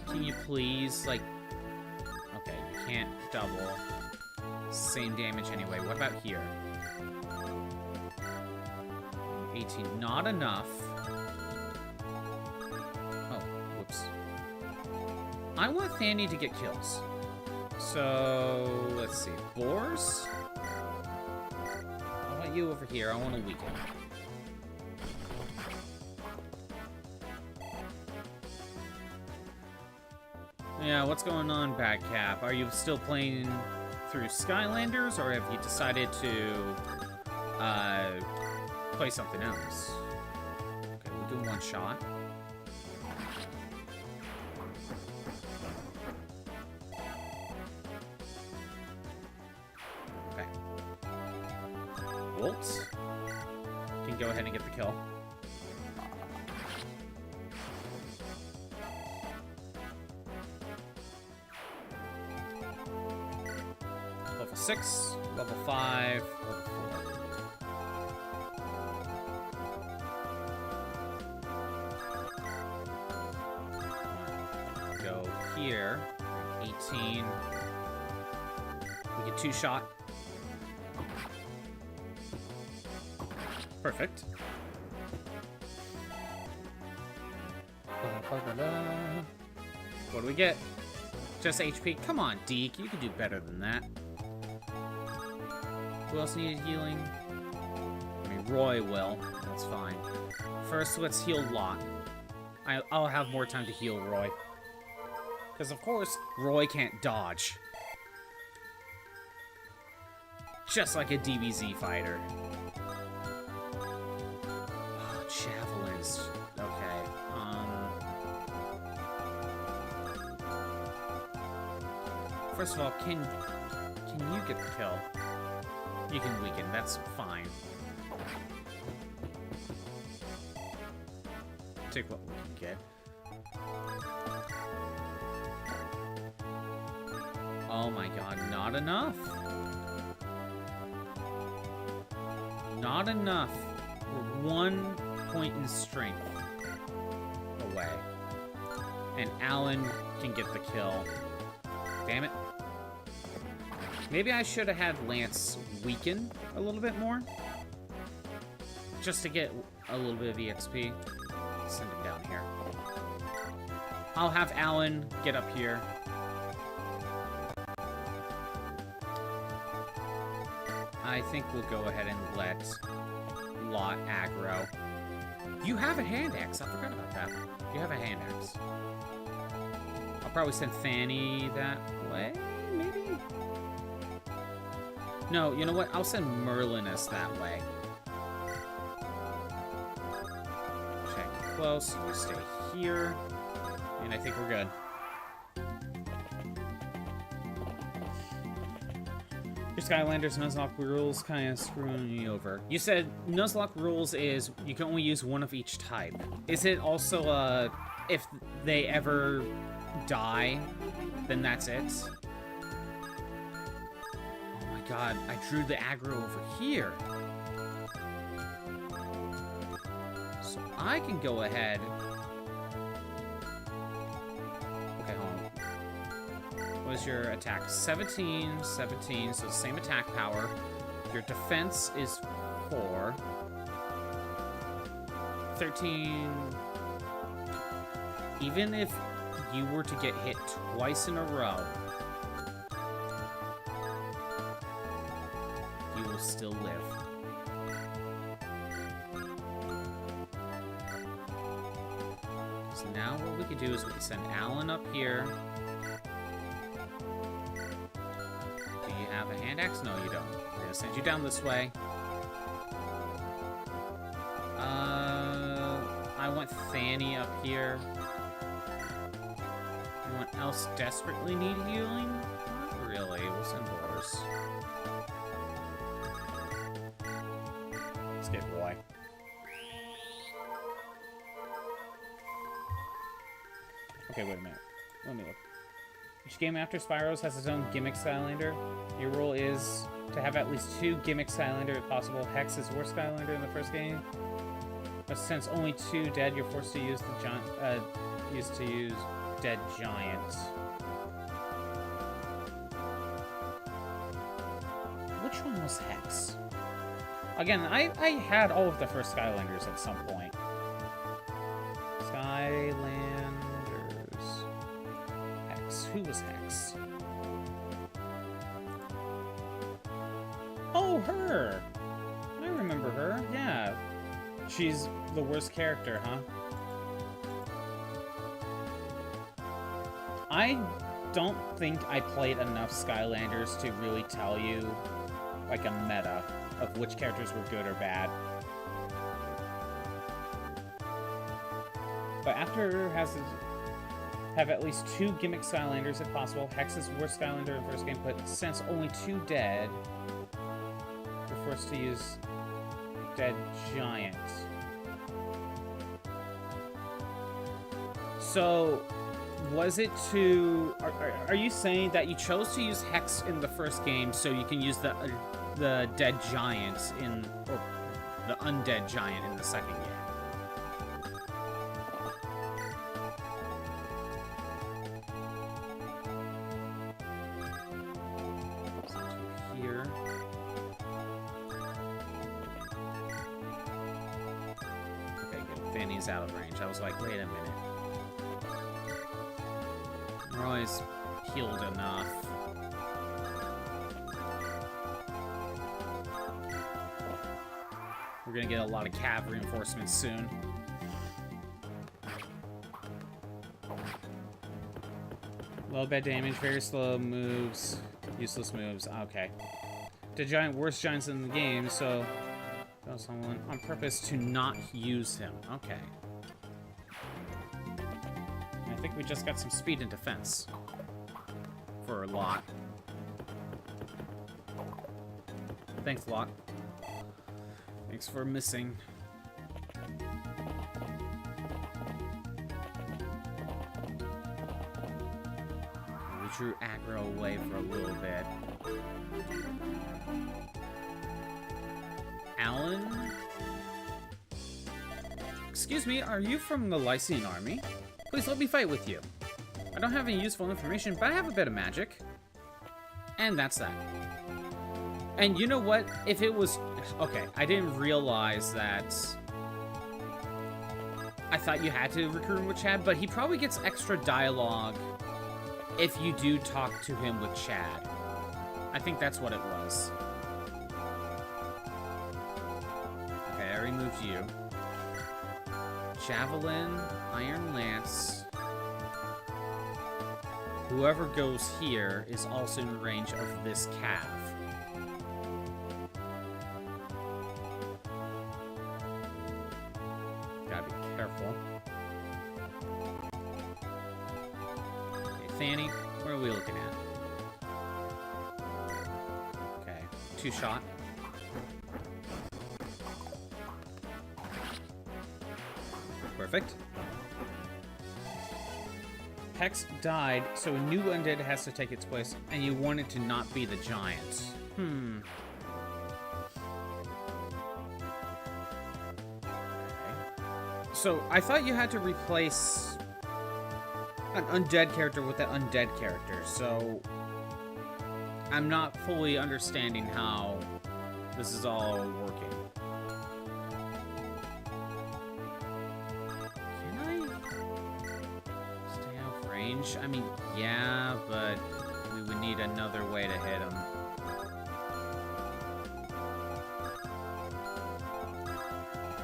Speaker 1: can you please, like... Okay, you can't double. Same damage anyway. What about here? 18, not enough. Oh, whoops. I want Fanny to get kills. So, let's see. Boars? I want you over here. I want to weaken. Yeah, what's going on, Badcap? Are you still playing through Skylanders, or have you decided to play something else? Okay, we'll do one shot. Okay. Walt can go ahead and get the kill. Level 6, level 5, level 4. Go here. 18. We get 2-shot. Perfect. What do we get? Just HP? Come on, Deke. You can do better than that. Who else needed healing? I mean, Roy will. That's fine. First, let's heal Lot. I'll have more time to heal Roy. Because, of course, Roy can't dodge. Just like a DBZ fighter. Oh, javelins. Okay. First of all, can you get the kill? You can weaken, that's fine. Take what we can get. Oh my god, not enough. not enough. We're 1 point in strength away. And Alan can get the kill. Damn it. Maybe I should have had Lance weaken a little bit more. Just to get a little bit of EXP. Send him down here. I'll have Alan get up here. I think we'll go ahead and let Lot aggro. You have a hand axe. I forgot about that. You have a hand axe. I'll probably send Fanny that way, maybe? No, you know what? I'll send Merlinus that way. Check close. We stay here. And I think we're good. Your Skylanders Nuzlocke rules kind of screwing me over. You said Nuzlocke rules is you can only use one of each type. Is it also, if they ever die, then that's it? Oh my god, I drew the aggro over here. So I can go ahead. Okay, hold on. What is your attack? 17, 17, so the same attack power. Your defense is 4. 13. Even if you were to get hit twice in a row, you will still live. So now what we can do is we can send Alan up here. Have a hand axe? No, you don't. I'm gonna send you down this way. I want Fanny up here. Anyone else desperately need healing? Not really. We'll send Boris. Escape boy. Okay, wait a minute. Let me look. Each game after Spyros has its own gimmick Skylander. Your rule is to have at least 2 gimmick Skylander if possible. Hex is worst Skylander in the first game. But since only 2 dead, you're forced to use the Dead Giant. Which one was Hex? Again, I had all of the first Skylanders at some point. Skylanders. Hex. Who was Hex? Oh, her! I remember her, yeah. She's the worst character, huh? I don't think I played enough Skylanders to really tell you, like, a meta of which characters were good or bad. But after have at least 2 gimmick Skylanders if possible. Hex is worst Skylander in first game, but since only 2 dead, you're forced to use Dead Giant. So, was it to... Are you saying that you chose to use Hex in the first game so you can use the Dead Giant in... or the Undead Giant in the second game? Here. Okay, good. Fanny's out of range. I was like, wait a minute. Roy's healed enough. We're gonna get a lot of cav reinforcements soon. Low bed damage, very slow moves, useless moves. Okay. The giant, worst giants in the game, so tell someone on purpose to not use him. Okay. I think we just got some speed and defense for a lot. Thanks, Lot. Thanks for missing. We drew aggro away for a little bit. Alan? Excuse me, are you from the Lycian army? Please let me fight with you. I don't have any useful information, but I have a bit of magic. And that's that. And you know what? If it was... Okay, I didn't realize that... I thought you had to recruit him with Chad, but he probably gets extra dialogue if you do talk to him with Chad. I think that's what it was. Okay, I removed you. Javelin, Iron Lance. Whoever goes here is also in range of this calf. Gotta be careful. Okay, Fanny, where are we looking at? Okay, 2-shot. Perfect. Hex died, so a new undead has to take its place, and you want it to not be the giant. Okay. So, I thought you had to replace an undead character with an undead character, so I'm not fully understanding how this is all working. I mean, yeah, but we would need another way to hit him.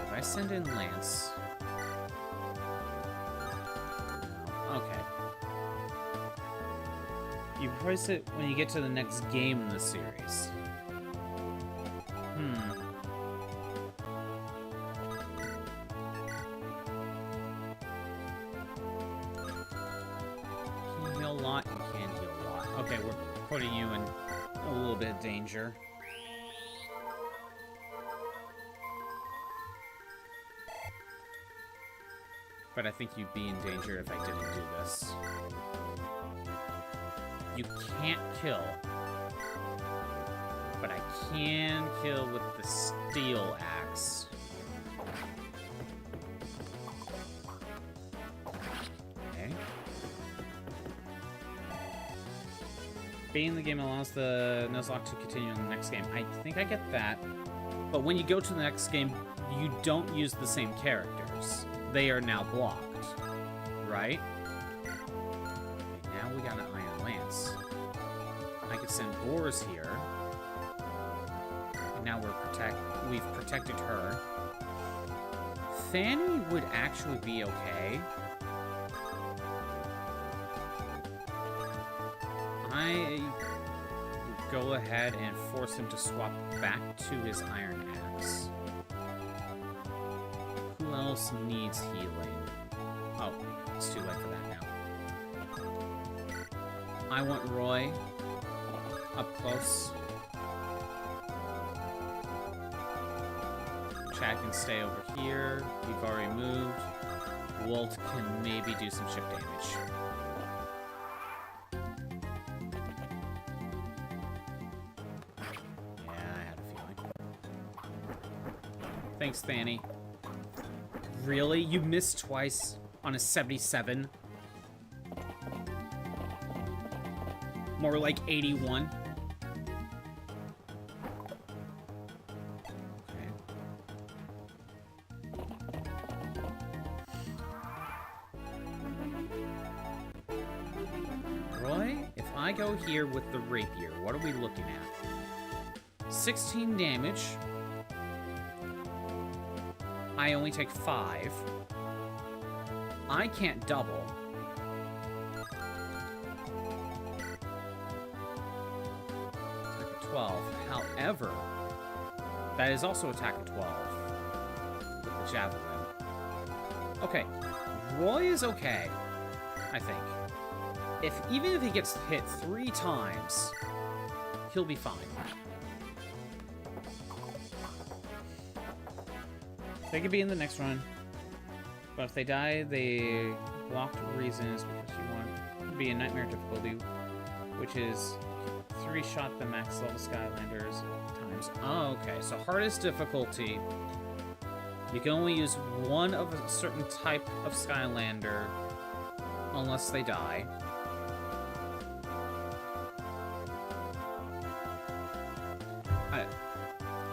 Speaker 1: If I send in Lance... Okay. You price it when you get to the next game in the series. Putting you in a little bit of danger. But I think you'd be in danger if I didn't do this. You can't kill. But I can kill with the steel axe. Being the game allows the Nuzlocke to continue in the next game. I think I get that. But when you go to the next game, you don't use the same characters. They are now blocked. Right? Okay, now we got an Iron Lance. I could send Boars here. And now we've protected her. Fanny would actually be okay. I go ahead and force him to swap back to his Iron Axe. Who else needs healing? Oh, it's too late for that now. I want Roy up close. Chad can stay over here. We've already moved. Walt can maybe do some chip damage. Thanks, Fanny. Really? You missed twice on a 77? More like 81? Okay. Roy, if I go here with the rapier, what are we looking at? 16 damage. I only take 5. I can't double. Attack at 12. However, that is also attack at 12 with the javelin. Okay, Roy is okay, I think. Even if he gets hit 3 times, he'll be fine. They could be in the next run, but if they die, they blocked reasons because you want to be in nightmare difficulty, which is 3-shot the max level Skylanders times. Oh, okay. So hardest difficulty. You can only use one of a certain type of Skylander unless they die.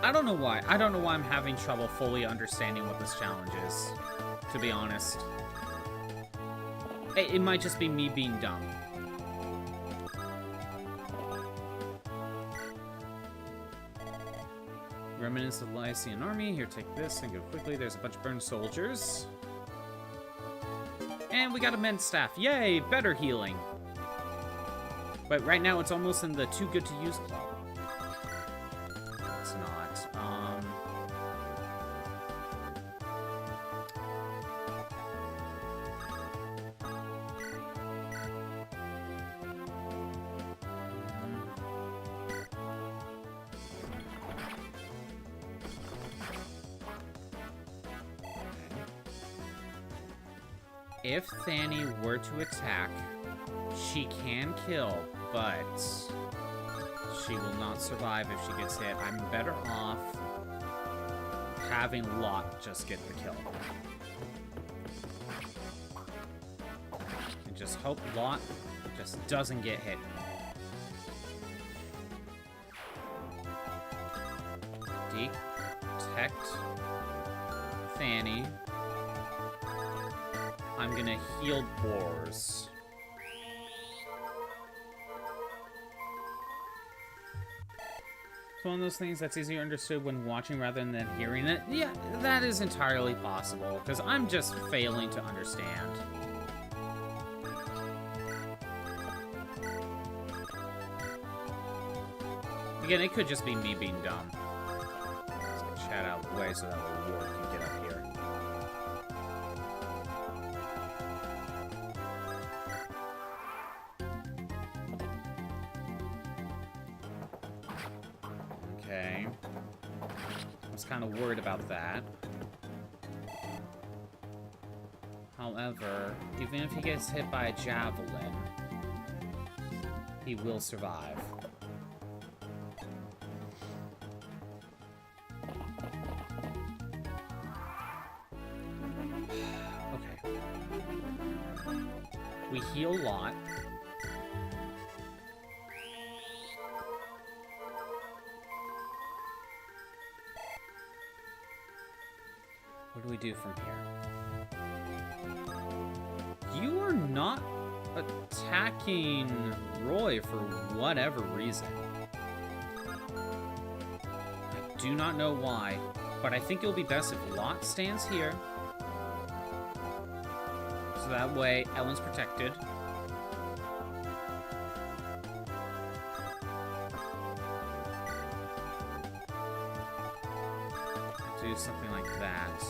Speaker 1: I don't know why. I don't know why I'm having trouble fully understanding what this challenge is, to be honest. It might just be me being dumb. Remnants of the Lycian army. Here, take this and go quickly. There's a bunch of burned soldiers. And we got a men's staff. Yay! Better healing. But right now it's almost in the too good to use club. It's not. If Fanny were to attack, she can kill, but she will not survive if she gets hit. I'm better off having Lot just get the kill. And just hope Lot just doesn't get hit. Detect Fanny. I'm gonna heal boars. It's one of those things that's easier understood when watching rather than hearing it. Yeah, that is entirely possible, because I'm just failing to understand. Again, it could just be me being dumb. Let's get chat out of the way so that way Ward can get up here. Okay. I was kind of worried about that. However, even if he gets hit by a javelin, he will survive. Okay. We heal a lot. What do we do from here? You are not attacking Roy for whatever reason. I do not know why, but I think it'll be best if Lot stands here. So that way, Ellen's protected. Do something like that.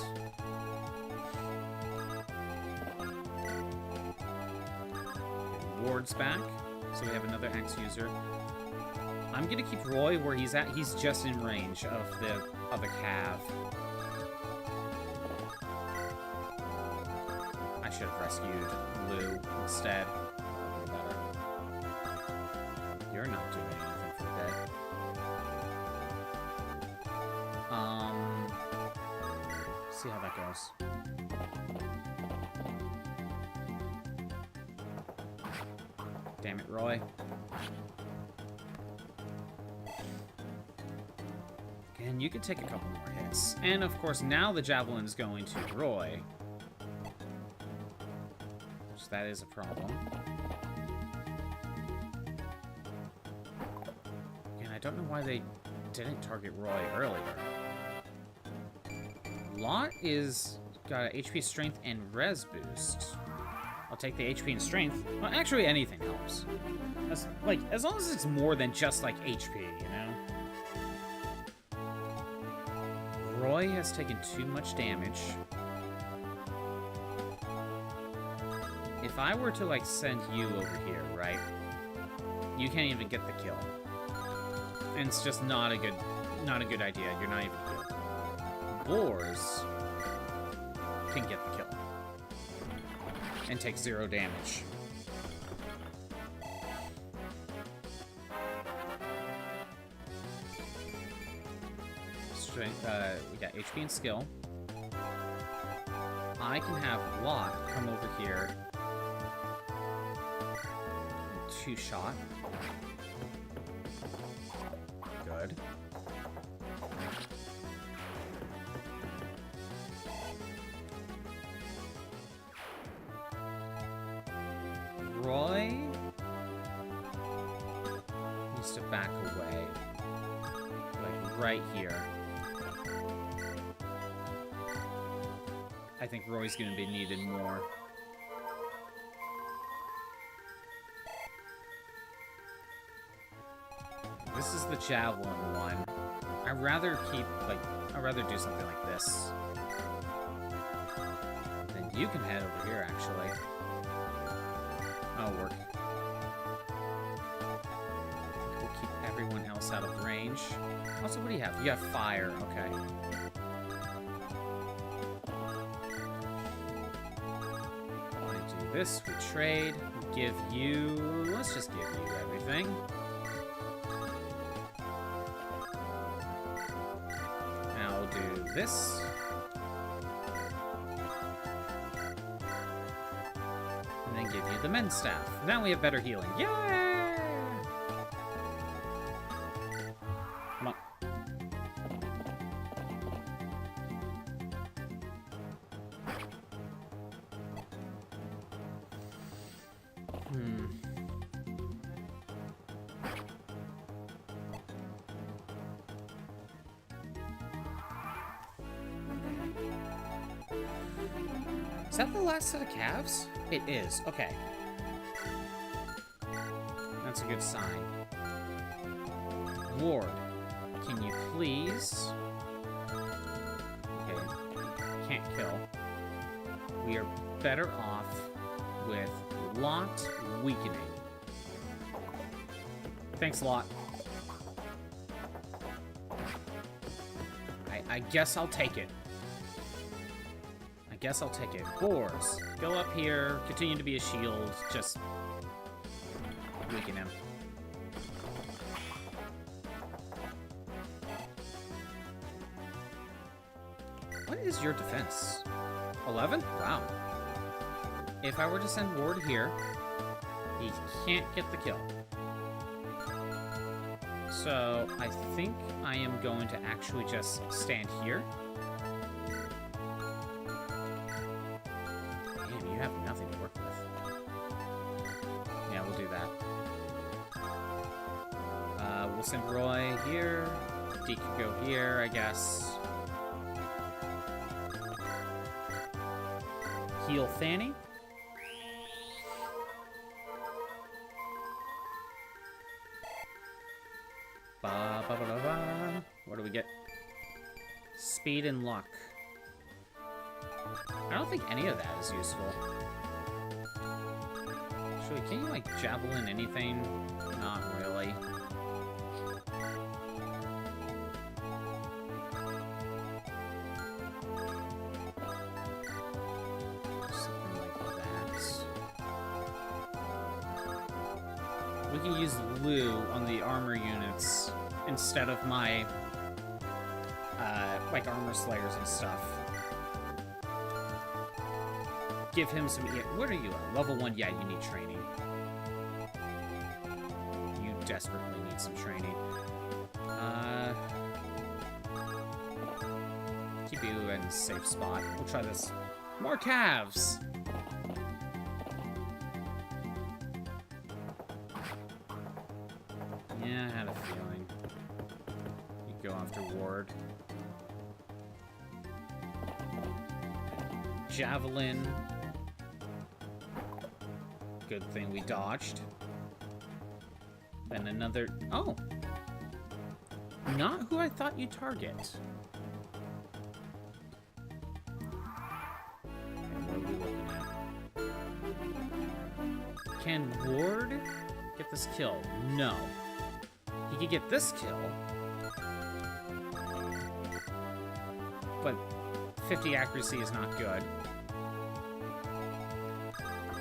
Speaker 1: Ward's back, so we have another axe user. I'm gonna keep Roy where he's at. He's just in range of the cav. I should have rescued Lou instead. Better. You're not doing anything for the dead. See how that goes. Damn it, Roy. And you could take a couple more hits. And of course, now the javelin is going to Roy. So that is a problem. And I don't know why they didn't target Roy earlier. Lot is got an HP strength and res boost. I'll take the HP and strength. Well, actually, anything helps. As long as it's more than just like HP, you know. Roy has taken too much damage. If I were to like send you over here, right? You can't even get the kill, and it's just not a good idea. You're not even healed. Boars can get the kill and take 0 damage. So we got HP and skill. I can have Lot come over here. Two-shot. Good. Roy needs to back away. Like right here. I think Roy's gonna be needed more. This is the javelin one. I'd rather do something like this. Then you can head over here, actually. That'll work. We'll keep everyone else out of range. Also, what do you have? You have fire. Okay. This, we trade, give you, let's just give you everything. Now I'll do this. And then give you the men's staff. Now we have better healing. Yay! Come on. Is that the last set of calves? It is. Okay. That's a good sign. Ward, can you please... Okay. Can't kill. We are better off with Lot weakening. Thanks a lot. I guess I'll take it. I guess I'll take it. Boars, go up here, continue to be a shield, just weaken him. What is your defense? 11? Wow. If I were to send Ward here, he can't get the kill. So I think I am going to actually just stand here. Damn, you have nothing to work with. Yeah, we'll do that. We'll send Roy here. Deke can go here, I guess. Heal Fanny. What do we get? Speed and luck. I don't think any of that is useful. Actually, can you, like, javelin anything? Not really. Something like that. We can use Lou on the armor units instead of my, like, armor slayers and stuff. Give him some... What are you at? Level 1? Yeah, you need training. You desperately need some training. Keep you in a safe spot. We'll try this. More calves! Yeah, I had a feeling. You go after Ward. Javelin. Good thing we dodged. Then another... Oh! Not who I thought you'd target. Okay, what are we looking at? Can Ward get this kill? No. He could get this kill. But 50 accuracy is not good.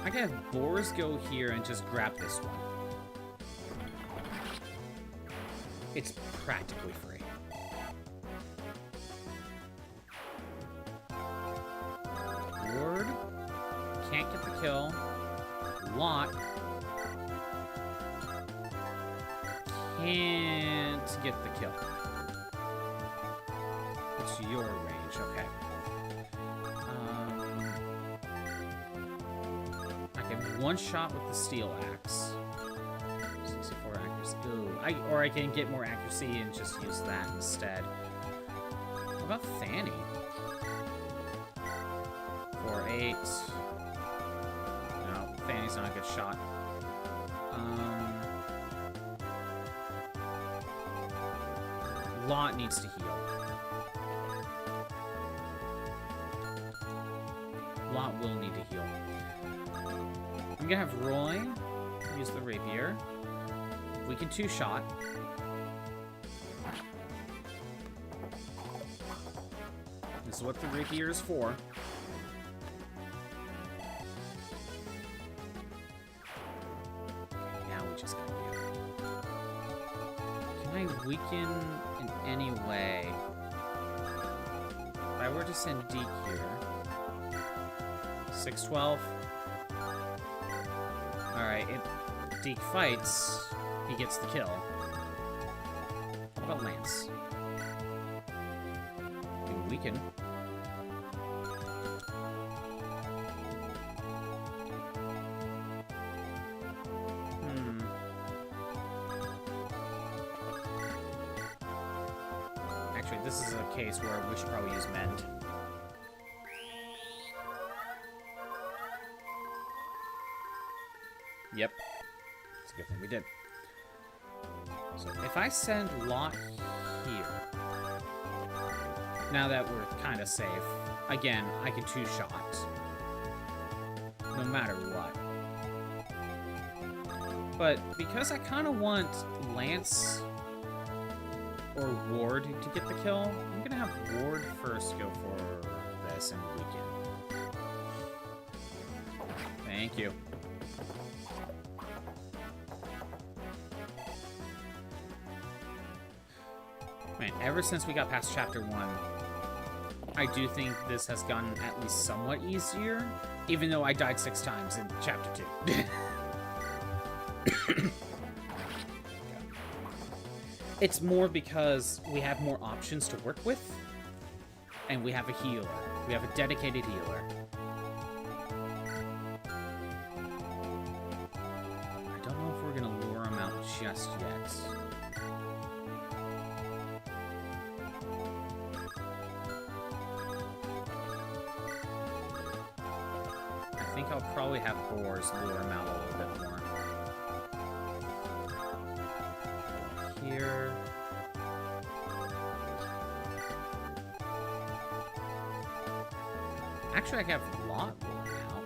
Speaker 1: I can have Boars go here and just grab this one. It's practically free. kill. Lot can't get the kill. It's your range, okay. I can one shot with the steel axe. 64 accuracy. Ooh, or I can get more accuracy and just use that instead. What about Fanny? 4-8. No, Fanny's not a good shot. Lot needs to heal. Lot will need to heal. I'm gonna have Roy use the rapier. We can two-shot. This is what the rapier is for. Now we just got here. Can I weaken in any way? If I were to send Deke here. 6-12. Alright, if Deke fights, he gets the kill. What about Lance? Can weaken. Actually, this is a case where we should probably use Mend. Yep. It's a good thing we did. So if I send Lot here, now that we're kind of safe, again, I can two-shot. No matter what. But because I kind of want Lance or Ward to get the kill, I'm going to have Ward first go for this and weaken. Thank you. Man, ever since we got past Chapter 1, I do think this has gotten at least somewhat easier, even though I died 6 times in Chapter 2. It's more because we have more options to work with, and we have a healer. We have a dedicated healer. I don't know if we're going to lure him out just yet. I think I'll probably have Boars lure him out a little bit more. Here. Actually, I have Lot lure out.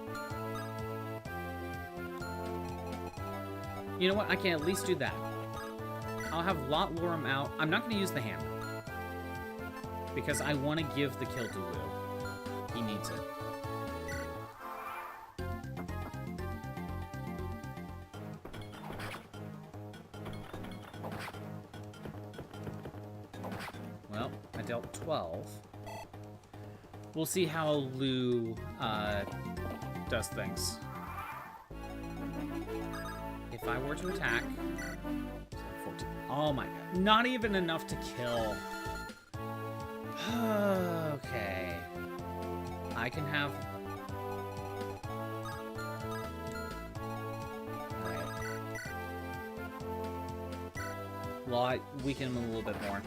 Speaker 1: You know what? I can at least do that. I'll have Lot lure him out. I'm not going to use the hammer. Because I want to give the kill to Lou. He needs it. Well, I dealt 12. We'll see how Lou does things. If I were to attack... 14. Oh my god. Not even enough to kill. Okay. I can have... Alright. Well, I weaken him a little bit more.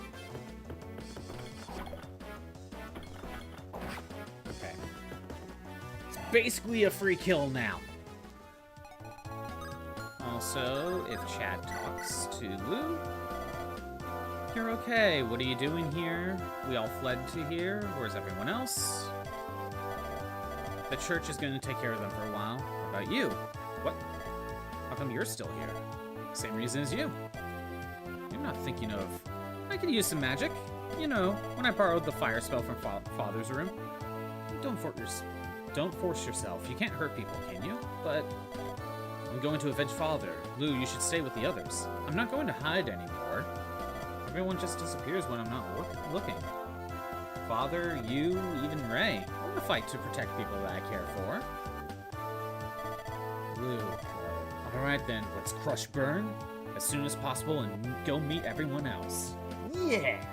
Speaker 1: Okay. It's basically a free kill now. Also, if Chad talks to Lou, you're okay. What are you doing here? We all fled to here. Where's everyone else? The church is going to take care of them for a while. What about you? What? How come you're still here? Same reason as you. You're not thinking of... I could use some magic. You know, when I borrowed the fire spell from Father's room. Don't force yourself. You can't hurt people, can you? But... I'm going to avenge Father. Lou, you should stay with the others. I'm not going to hide anymore. Everyone just disappears when I'm not looking. Father, you, even Ray. I want to fight to protect people that I care for. Lou. Alright then, let's crush Burn as soon as possible and go meet everyone else. Yeah!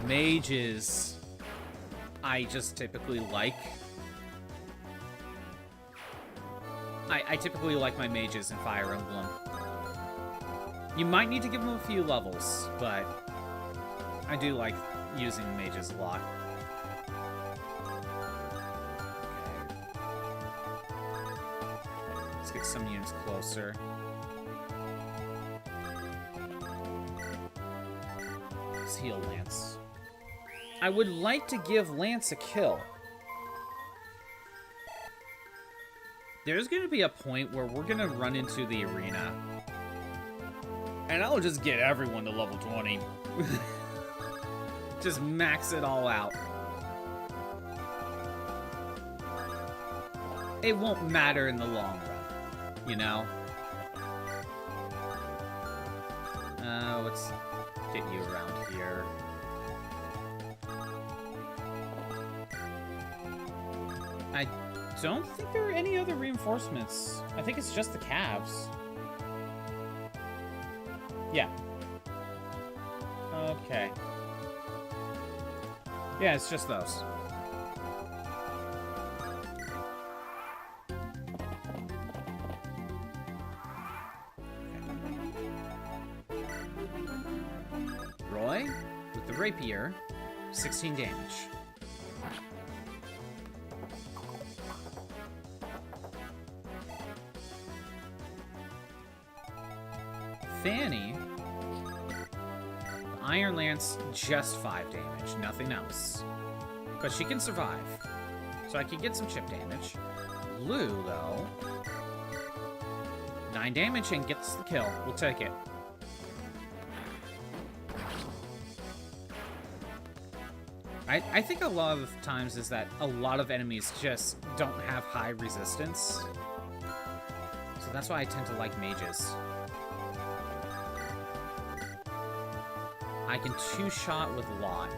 Speaker 1: Mages, I just typically like. I typically like my mages in Fire Emblem. You might need to give them a few levels, but I do like using mages a lot. Okay. Let's get some units closer. Let's heal Lance. I would like to give Lance a kill. There's going to be a point where we're going to run into the arena. And I'll just get everyone to level 20. Just max it all out. It won't matter in the long run, you know? Let's get you around here. I don't think there are any other reinforcements. I think it's just the calves. Yeah. Okay. Yeah, it's just those. Roy, with the rapier, 16 damage. Fanny, Iron Lance, just 5 damage, nothing else. But she can survive, so I can get some chip damage. Lou, though, 9 damage and gets the kill. We'll take it. I think a lot of times is that a lot of enemies just don't have high resistance. So that's why I tend to like mages. I can two-shot with Lot.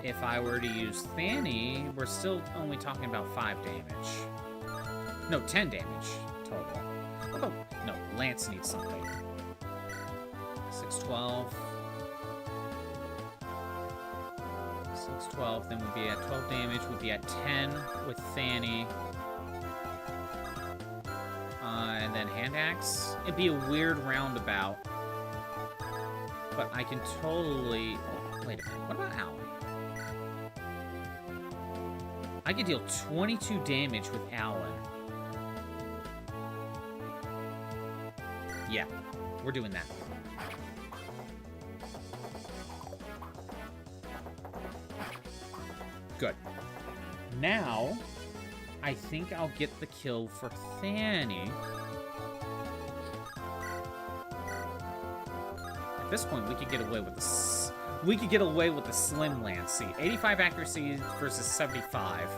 Speaker 1: If I were to use Fanny, we're still only talking about 5 damage. No, 10 damage total. Oh, no, Lance needs something. 612. 612, then we'd be at 12 damage. We'd be at 10 with Fanny. And then Hand Axe. It'd be a weird roundabout. But I can totally... Wait a minute, what about Alan? I could deal 22 damage with Alan. Yeah, we're doing that. Good. Now, I think I'll get the kill for Fanny. At this point, we could get away with the slim lance. See, 85 accuracy versus 75.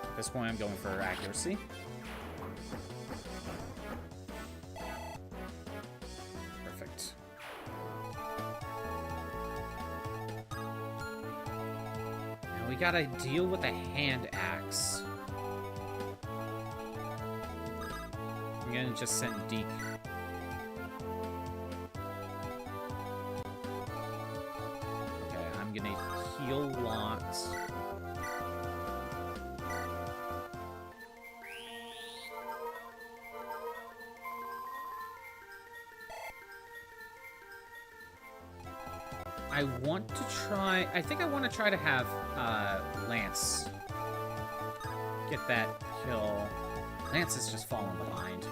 Speaker 1: At this point, I'm going for accuracy. Perfect. Now we gotta deal with a hand axe. I'm gonna just send Deke. I'm gonna heal lots. I want to try... I think I want to try to have Lance get that kill. Lance is just falling behind.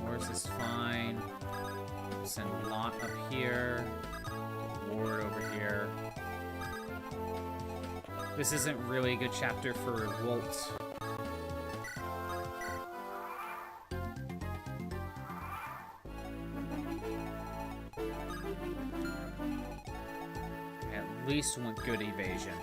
Speaker 1: Horse is fine. Send Lot up here. Ward over here. This isn't really a good chapter for Walt. At least want good evasion.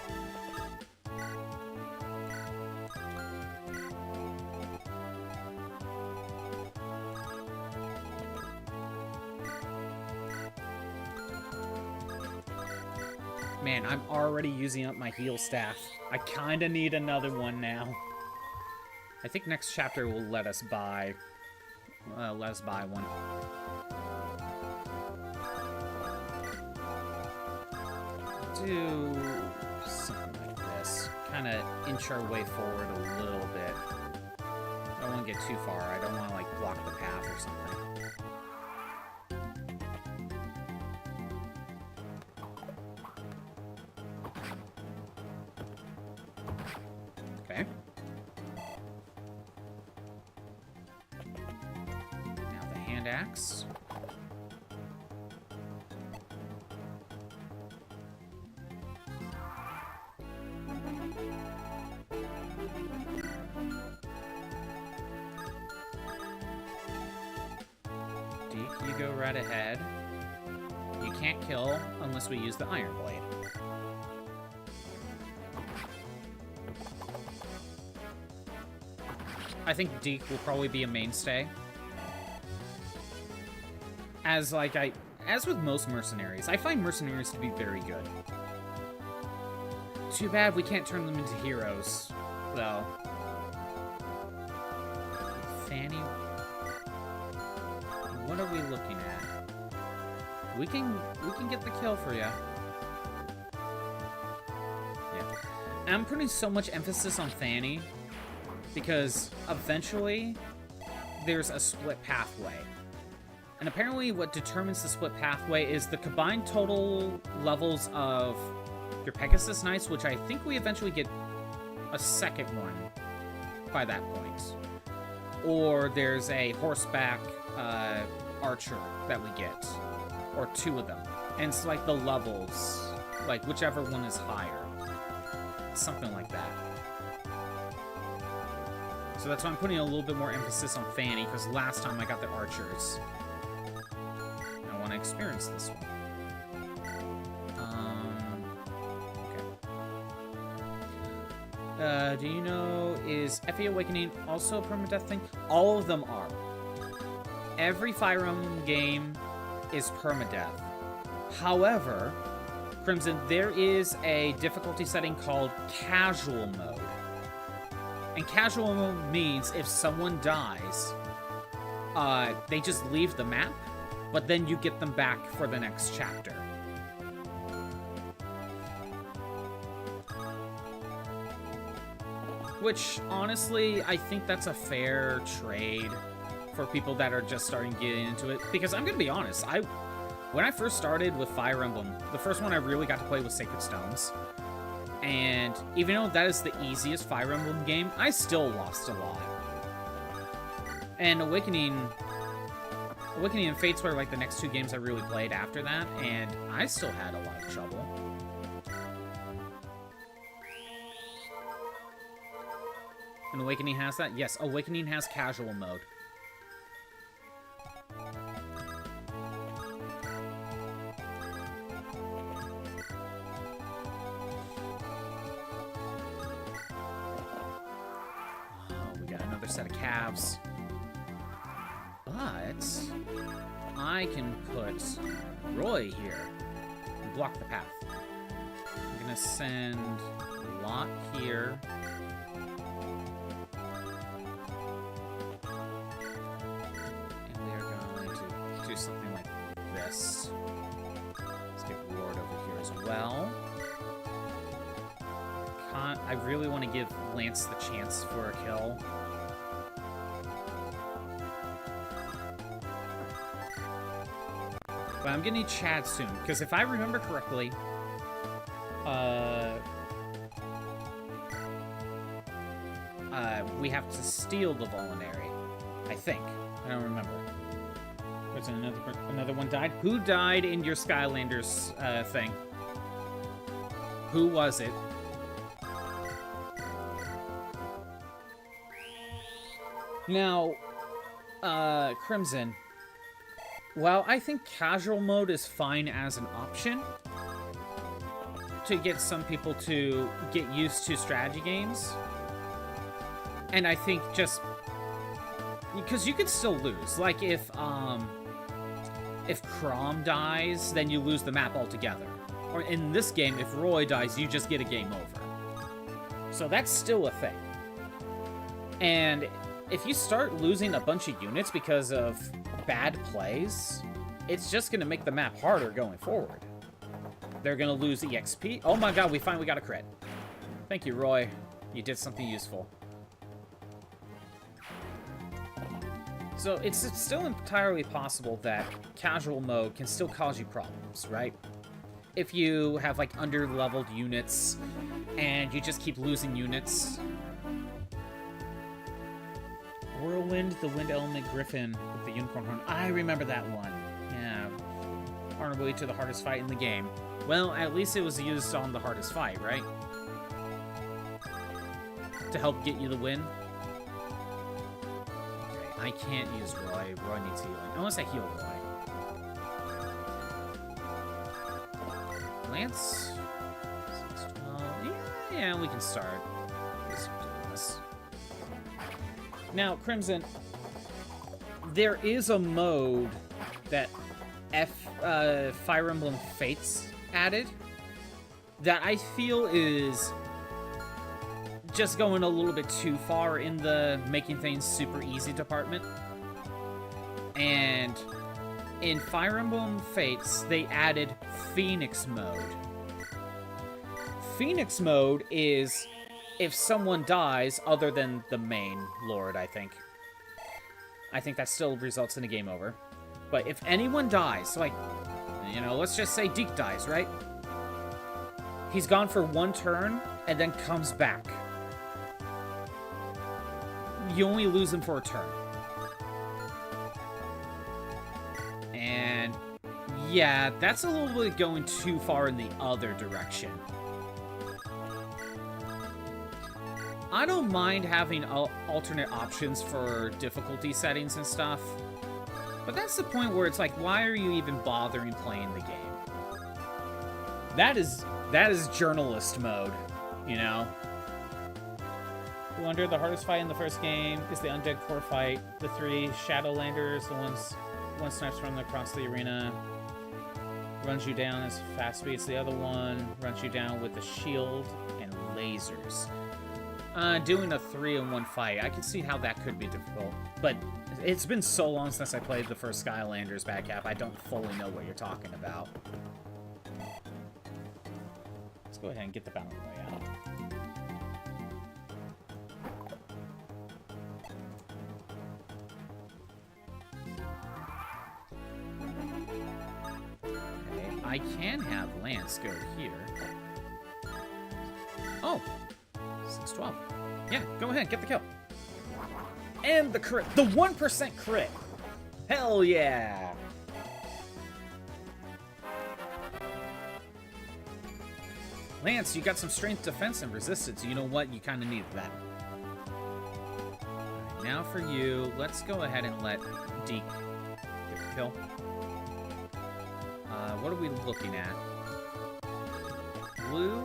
Speaker 1: Man, I'm already using up my heal staff. I kinda need another one now. I think next chapter will let us buy one. Do something like this. Kinda inch our way forward a little bit. I don't want to get too far. I don't want to, like, block the path or something. Okay. Now the hand axe. Deke, you go right ahead. You can't kill unless we use the Iron Blade. I think Deke will probably be a mainstay. As with most mercenaries, I find mercenaries to be very good. Too bad we can't turn them into heroes, though. Fanny, what are we looking at? We can get the kill for you. Yeah, I'm putting so much emphasis on Fanny because eventually there's a split pathway. And apparently what determines the split pathway is the combined total levels of your Pegasus Knights, which I think we eventually get a second one by that point. Or there's a horseback archer that we get. Or two of them. And it's like the levels, like whichever one is higher. Something like that. So that's why I'm putting a little bit more emphasis on Fanny, because last time I got the archers. I want to experience this one. Okay. Do you know, is FE Awakening also a permadeath thing? All of them are. Every Fire Emblem game is permadeath. However, Crimson, there is a difficulty setting called casual mode. And casual mode means if someone dies, they just leave the map, but then you get them back for the next chapter. Which, honestly, I think that's a fair trade for people that are just starting to get into it. Because I'm gonna be honest, when I first started with Fire Emblem, the first one I really got to play was Sacred Stones. And even though that is the easiest Fire Emblem game, I still lost a lot. And Awakening and Fates were like the next two games I really played after that, and I still had a lot of trouble. And Awakening has that? Yes, Awakening has casual mode. Set of calves. But I can put Roy here and block the path. I'm gonna send Locke here. And we are going to do something like this. Let's get Ward over here as well. I really want to give Lance the chance for a kill. But I'm gonna need Chad soon, because if I remember correctly, we have to steal the Volinary. I think. I don't remember. Was another one died? Who died in your Skylanders thing? Who was it? Now, Crimson. Well, I think casual mode is fine as an option to get some people to get used to strategy games. And I think just because you could still lose. Like if Crom dies, then you lose the map altogether. Or in this game, if Roy dies, you just get a game over. So that's still a thing. And if you start losing a bunch of units because of bad plays, it's just going to make the map harder going forward. They're going to lose EXP. Oh my god, we finally got a crit. Thank you, Roy. You did something useful. So it's still entirely possible that casual mode can still cause you problems, right? If you have, like, under-leveled units and you just keep losing units. Whirlwind, the Wind Element Griffin with the Unicorn Horn. I remember that one. Yeah. Honorably to the hardest fight in the game. Well, at least it was used on the hardest fight, right? To help get you the win. Okay, I can't use Roy. Roy needs healing. Unless I heal Roy. Lance? 612. Yeah, we can start. Let's do this. Now, Crimson, there is a mode that Fire Emblem Fates added that I feel is just going a little bit too far in the making things super easy department. And in Fire Emblem Fates, they added Phoenix mode. Phoenix mode is if someone dies other than the main lord, I think. I think that still results in a game over. But if anyone dies, so like, you know, let's just say Deke dies, right? He's gone for one turn and then comes back. You only lose him for a turn. And yeah, that's a little bit going too far in the other direction. I don't mind having alternate options for difficulty settings and stuff. But that's the point where it's like, why are you even bothering playing the game? That is journalist mode, you know? Who under the hardest fight in the first game is the Undead Core fight. The 3 Shadowlanders, the one snipes from across the arena, runs you down as fast speeds. The other one runs you down with the shield and lasers. Doing a 3-in-1 fight, I can see how that could be difficult. But it's been so long since I played the first Skylanders back half, I don't fully know what you're talking about. Let's go ahead and get the Battle Royale. Okay, I can have Lance go here. Oh! 612. Yeah, go ahead, get the kill. And the crit. The 1% crit. Hell yeah. Lance, you got some strength, defense, and resistance. You know what? You kind of needed that. Right, now for you, let's go ahead and let Deke get the kill. What are we looking at? Blue?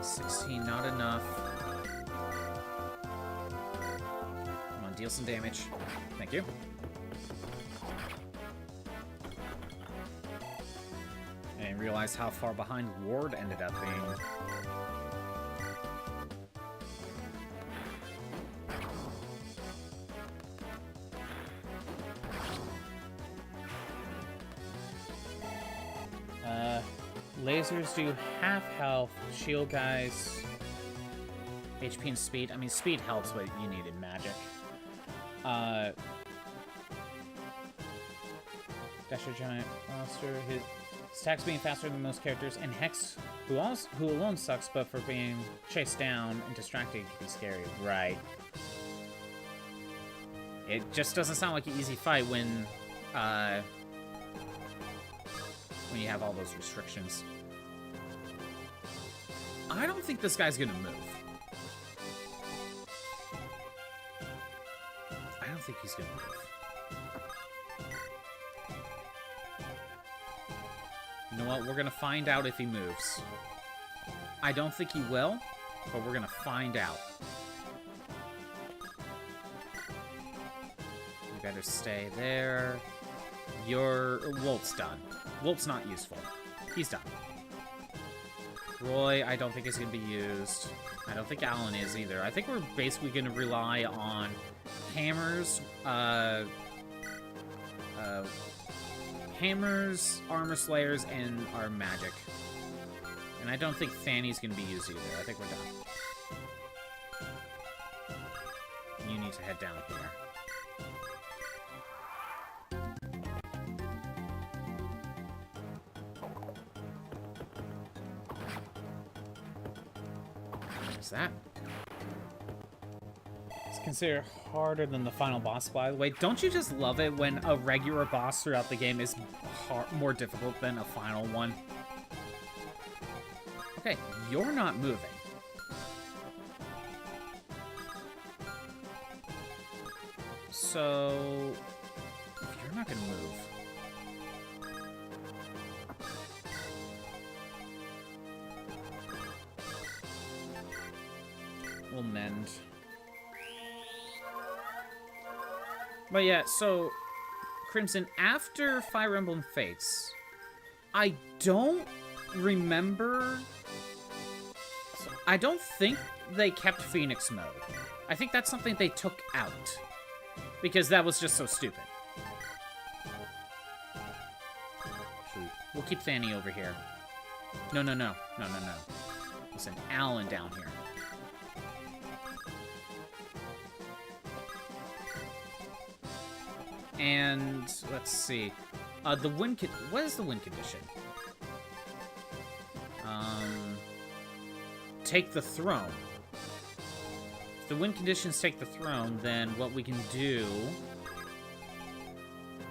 Speaker 1: 16, not enough. Come on, deal some damage. Thank you. I didn't realize how far behind Ward ended up being. Lasers do half health. Shield guys, HP and speed. I mean, speed helps, but you needed magic. Dasher Giant Monster. His attacks being faster than most characters. And Hex, who alone sucks, but for being chased down and distracted can be scary. Right. It just doesn't sound like an easy fight when you have all those restrictions. I don't think this guy's gonna move. I don't think he's gonna move. You know what? We're gonna find out if he moves. I don't think he will, but we're gonna find out. You better stay there. Wolt's done. Wolt's not useful. He's done. Roy, I don't think is going to be used. I don't think Alan is either. I think we're basically going to rely on hammers, hammers, armor slayers, and our magic. And I don't think Fanny's going to be used either. I think we're done. You need to head down here. What's that? It's considered harder than the final boss, by the way. Don't you just love it when a regular boss throughout the game is more difficult than a final one? Okay, you're not moving. So, if you're not gonna move, we'll mend. But yeah, so, Crimson, after Fire Emblem Fates, I don't remember... I don't think they kept Phoenix mode. I think that's something they took out. Because that was just so stupid. We'll keep Fanny over here. No. We'll send Alan down here. And let's see. The win what is the win condition? Take the throne. If the win conditions take the throne, then what we can do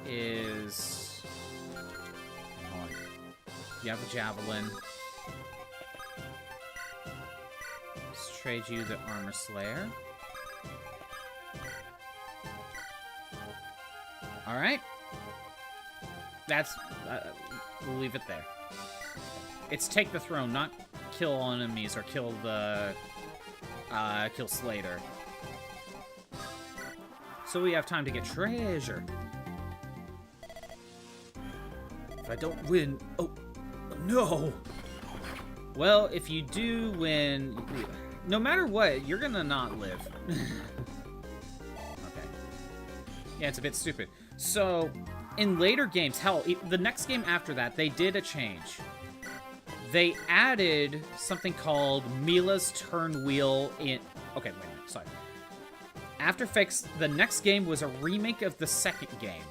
Speaker 1: is... Hold on. You have a javelin. Let's trade you the armor slayer. Alright. That's... we'll leave it there. It's take the throne, not kill all enemies or kill the... kill Slater. So we have time to get treasure. If I don't win... Oh, no! Well, if you do win... No matter what, you're gonna not live. Okay. Yeah, it's a bit stupid. So, in later games, hell, the next game after that, they did a change. They added something called Mila's Turn Wheel in... Okay, wait a minute, sorry. After Fix, the next game was a remake of the second game,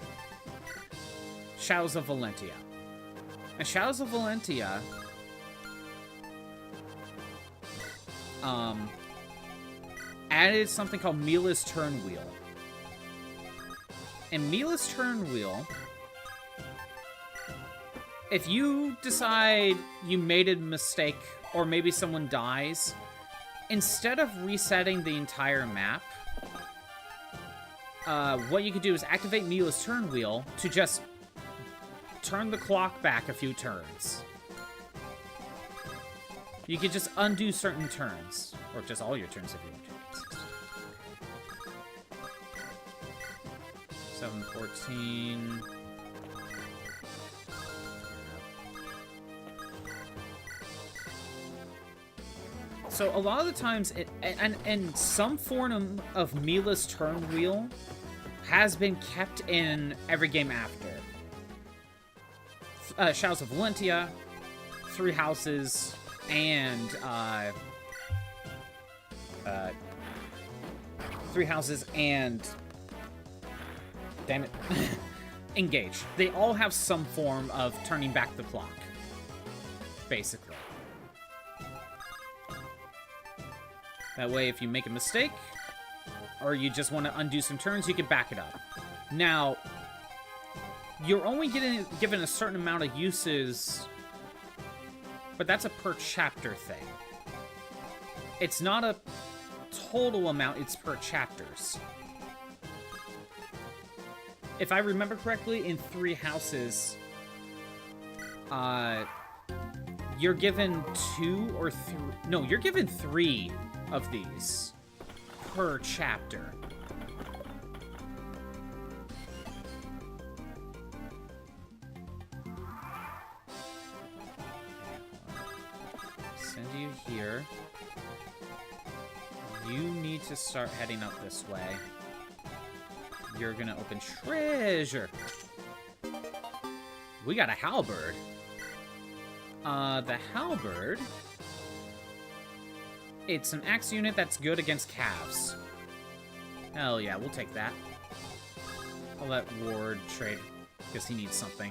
Speaker 1: Shadows of Valentia. And Shadows of Valentia... added something called Mila's Turn Wheel. And Mila's Turn Wheel... If you decide you made a mistake, or maybe someone dies, instead of resetting the entire map, what you could do is activate Mila's Turn Wheel to just turn the clock back a few turns. You could just undo certain turns, or just all your turns if you want to. 714... So a lot of the times, and some form of Mila's Turn Wheel has been kept in every game after. Shadows of Valentia, Three Houses, and damn it, Engage. They all have some form of turning back the clock, basically. That way, if you make a mistake, or you just want to undo some turns, you can back it up. Now, you're only given a certain amount of uses, but that's a per chapter thing. It's not a total amount, it's per chapters. If I remember correctly, in Three Houses, you're given 2 or 3... No, you're given 3 of these per chapter. send you here. You need to start heading up this way. You're gonna open treasure. We got a halberd. The halberd... It's an axe unit that's good against calves. Hell yeah, we'll take that. I'll let Ward trade, because he needs something.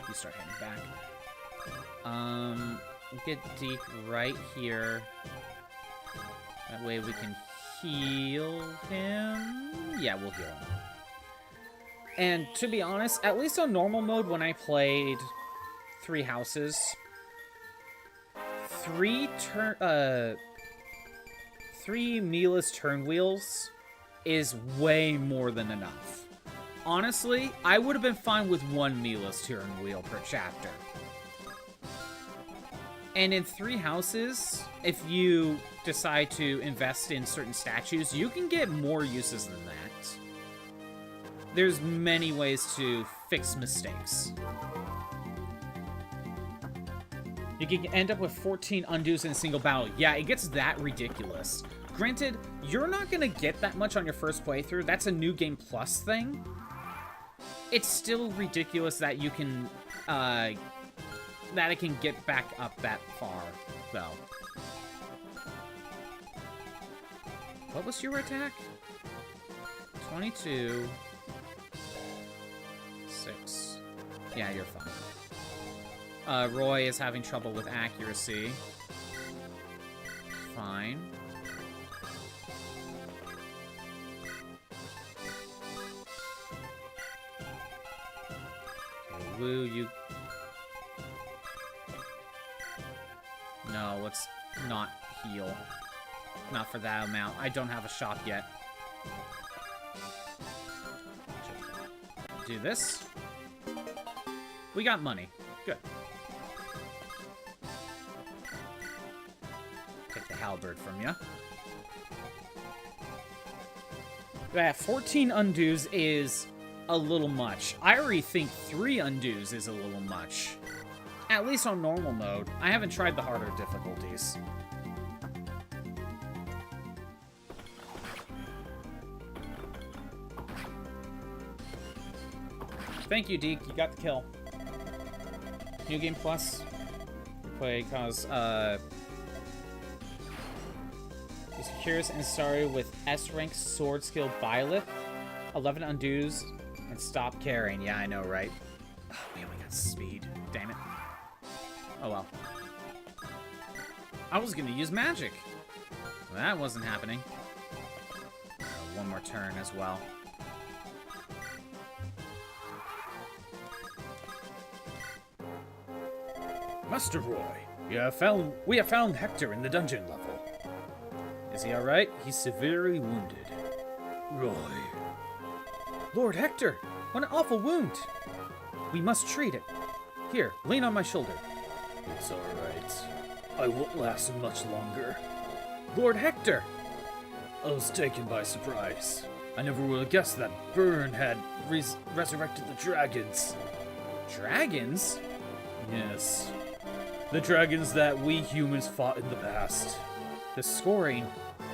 Speaker 1: You start heading back. We'll get Deke right here. That way we can heal him. Yeah, we'll heal him. And to be honest, at least on normal mode when I played 3 houses, 3 meatless turn wheels is way more than enough. Honestly, I would have been fine with 1 meatless turn wheel per chapter. And in 3 houses, if you decide to invest in certain statues, you can get more uses than that. There's many ways to fix mistakes. You can end up with 14 undos in a single battle. Yeah, it gets that ridiculous. Granted, you're not going to get that much on your first playthrough. That's a New Game Plus thing. It's still ridiculous that you can, that it can get back up that far, though. What was your attack? 22. 6. Yeah, you're fine. Roy is having trouble with accuracy. Fine. Okay, Woo, you... No, let's not heal. Not for that amount. I don't have a shop yet. Do this. We got money. Good. Take the halberd from you. Yeah, 14 undos is a little much. I already think 3 undos is a little much. At least on normal mode. I haven't tried the harder difficulties. Thank you, Deke. You got the kill. New Game Plus. You play cause, was curious and started with S-rank sword skill Byleth, 11 undos, and stop carrying. Yeah, I know, right? Oh, we only got speed. Damn it. Oh well. I was gonna use magic. Well, that wasn't happening. One more turn as well.
Speaker 2: Master Roy, we have found Hector in the dungeon level.
Speaker 1: Is he alright?
Speaker 2: He's severely wounded. Roy.
Speaker 1: Lord Hector! What an awful wound! We must treat it. Here, lean on my shoulder.
Speaker 2: It's alright. I won't last much longer.
Speaker 1: Lord Hector!
Speaker 2: I was taken by surprise. I never would have guessed that Byrne had resurrected the dragons.
Speaker 1: Dragons?
Speaker 2: Yes. The dragons that we humans fought in the past.
Speaker 1: The scoring.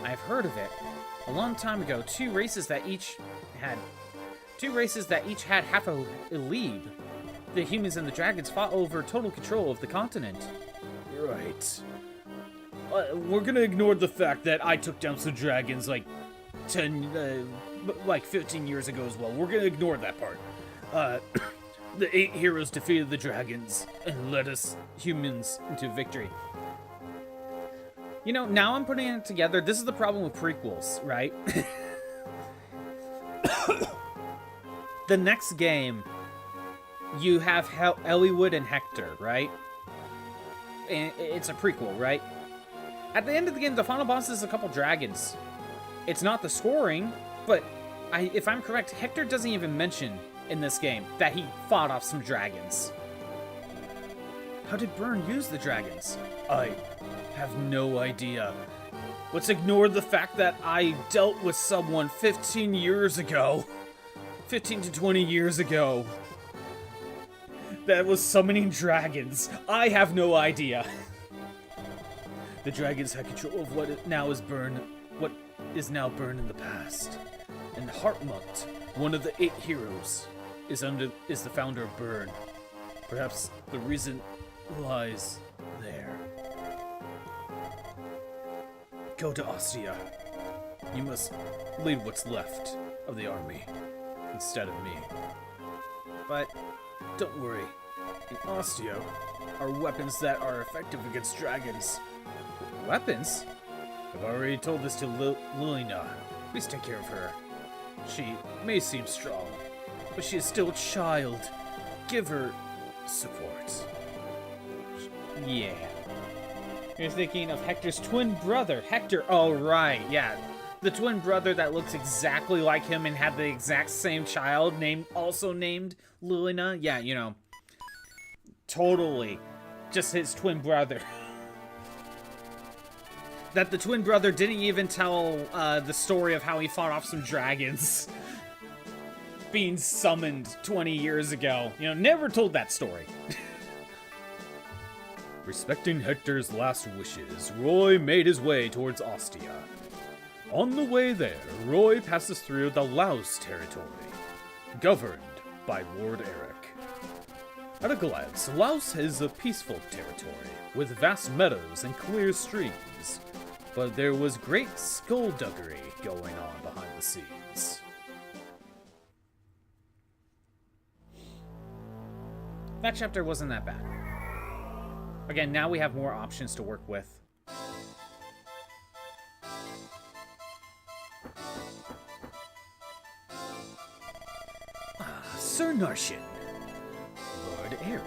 Speaker 1: I've heard of it. A long time ago, two races that each had half a lead. The humans and the dragons fought over total control of the continent.
Speaker 2: Right. We're gonna ignore the fact that I took down some dragons like 15 years ago as well. We're gonna ignore that part. The 8 heroes defeated the dragons and led us humans into victory.
Speaker 1: You know, now I'm putting it together. This is the problem with prequels, right? The next game, you have Eliwood and Hector, right? And it's a prequel, right? At the end of the game, the final boss is a couple dragons. It's not the scoring, but if I'm correct, Hector doesn't even mention in this game that he fought off some dragons. How did Byrne use the dragons?
Speaker 2: I have no idea. Let's ignore the fact that I dealt with someone 15 years ago. 15 to 20 years ago. That was summoning dragons. I have no idea. The dragons had control of what is now burned in the past. And Heartmont, one of the 8 heroes, is the founder of Burn. Perhaps the reason lies there. Go to Ostia. You must lead what's left of the army instead of me. But don't worry. In Ostia are weapons that are effective against dragons.
Speaker 1: Weapons?
Speaker 2: I've already told this to Lilina. Please take care of her. She may seem strong, but she is still a child. Give her support.
Speaker 1: Yeah. You're thinking of Hector's twin brother. Hector, oh right, yeah. The twin brother that looks exactly like him and had the exact same child, also named Lilina. Yeah, you know. Totally. Just his twin brother. That the twin brother didn't even tell the story of how he fought off some dragons. Being summoned 20 years ago. You know, never told that story.
Speaker 2: Respecting Hector's last wishes, Roy made his way towards Ostia. On the way there, Roy passes through the Laos territory, governed by Lord Eric. At a glance, Laos is a peaceful territory, with vast meadows and clear streams, but there was great skullduggery going on behind the scenes.
Speaker 1: That chapter wasn't that bad. Again, now we have more options to work with.
Speaker 2: Sir Narshin.
Speaker 1: Lord Eric,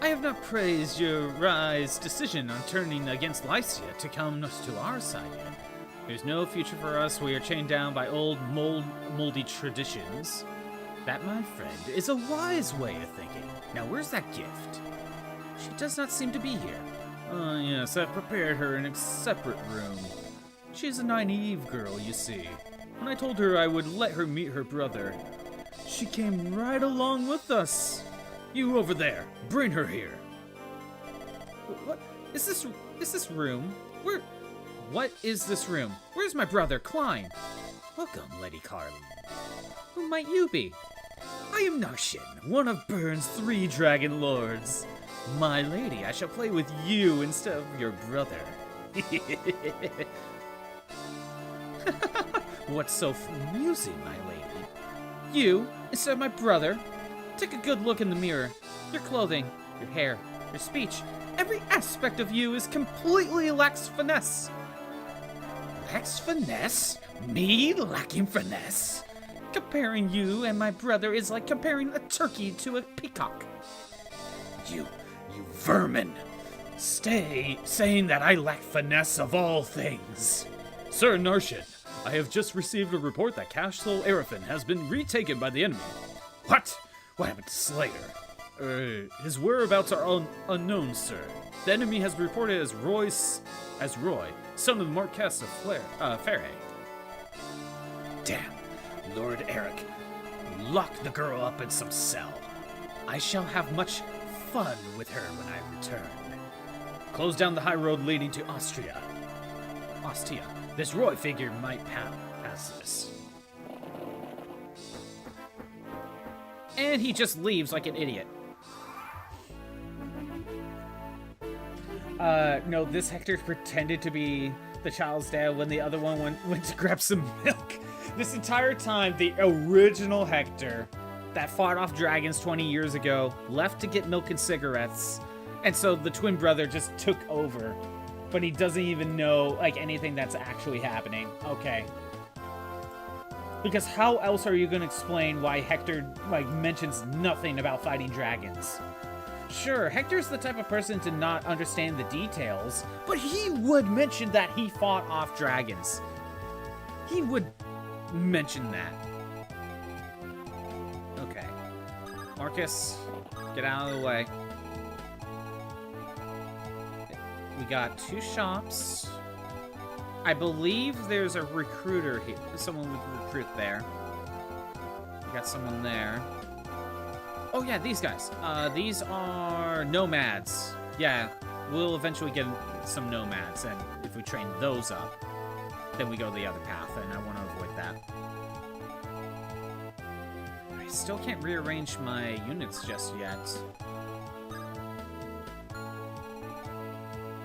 Speaker 1: I have not praised your wise decision on turning against Lycia to come to our side yet. There's no future for us. We are chained down by old moldy traditions. That, my friend, is a wise way of thinking. Now, where's that gift? She does not seem to be here. Oh, yes, I've prepared her in a separate room. She's a naive girl, you see. When I told her I would let her meet her brother, she came right along with us. You over there, bring her here. What is this room? What is this room? Where's my brother, Klein? Welcome, Lady Carlin. Who might you be? I am Narshin, one of Burn's 3 dragon lords. My lady, I shall play with you instead of your brother. What's so amusing, my lady? You, instead of my brother? Take a good look in the mirror. Your clothing, your hair, your speech, every aspect of you is completely lacks finesse. Lacks finesse? Me lacking finesse? Comparing you and my brother is like comparing a turkey to a peacock. You vermin! Stay saying that I lack finesse of all things.
Speaker 2: Sir Narshin, I have just received a report that Castle Arafin has been retaken by the enemy.
Speaker 1: What? What happened to Slayer?
Speaker 2: His whereabouts are unknown, sir. The enemy has reported as Roy, son of the Marquess of Fairhay.
Speaker 1: Damn, Lord Eric, lock the girl up in some cell. I shall have much fun with her when I return. Close down the high road leading to Ostia. This Roy figure might pass this. And he just leaves like an idiot. No, this Hector pretended to be the child's dad when the other one went to grab some milk. This entire time, the original Hector that fought off dragons 20 years ago left to get milk and cigarettes, and so the twin brother just took over, but he doesn't even know like anything that's actually happening. Okay. Because how else are you going to explain why Hector like mentions nothing about fighting dragons? Sure, Hector's the type of person to not understand the details, but he would mention that he fought off dragons. He would mention that. Okay. Marcus, get out of the way. We got 2 shops. I believe there's a recruiter here. Someone we can recruit there. We got someone there. Oh yeah, these guys. These are nomads. Yeah, we'll eventually get some nomads, and if we train those up, then we go the other path, and I want to avoid that. I still can't rearrange my units just yet.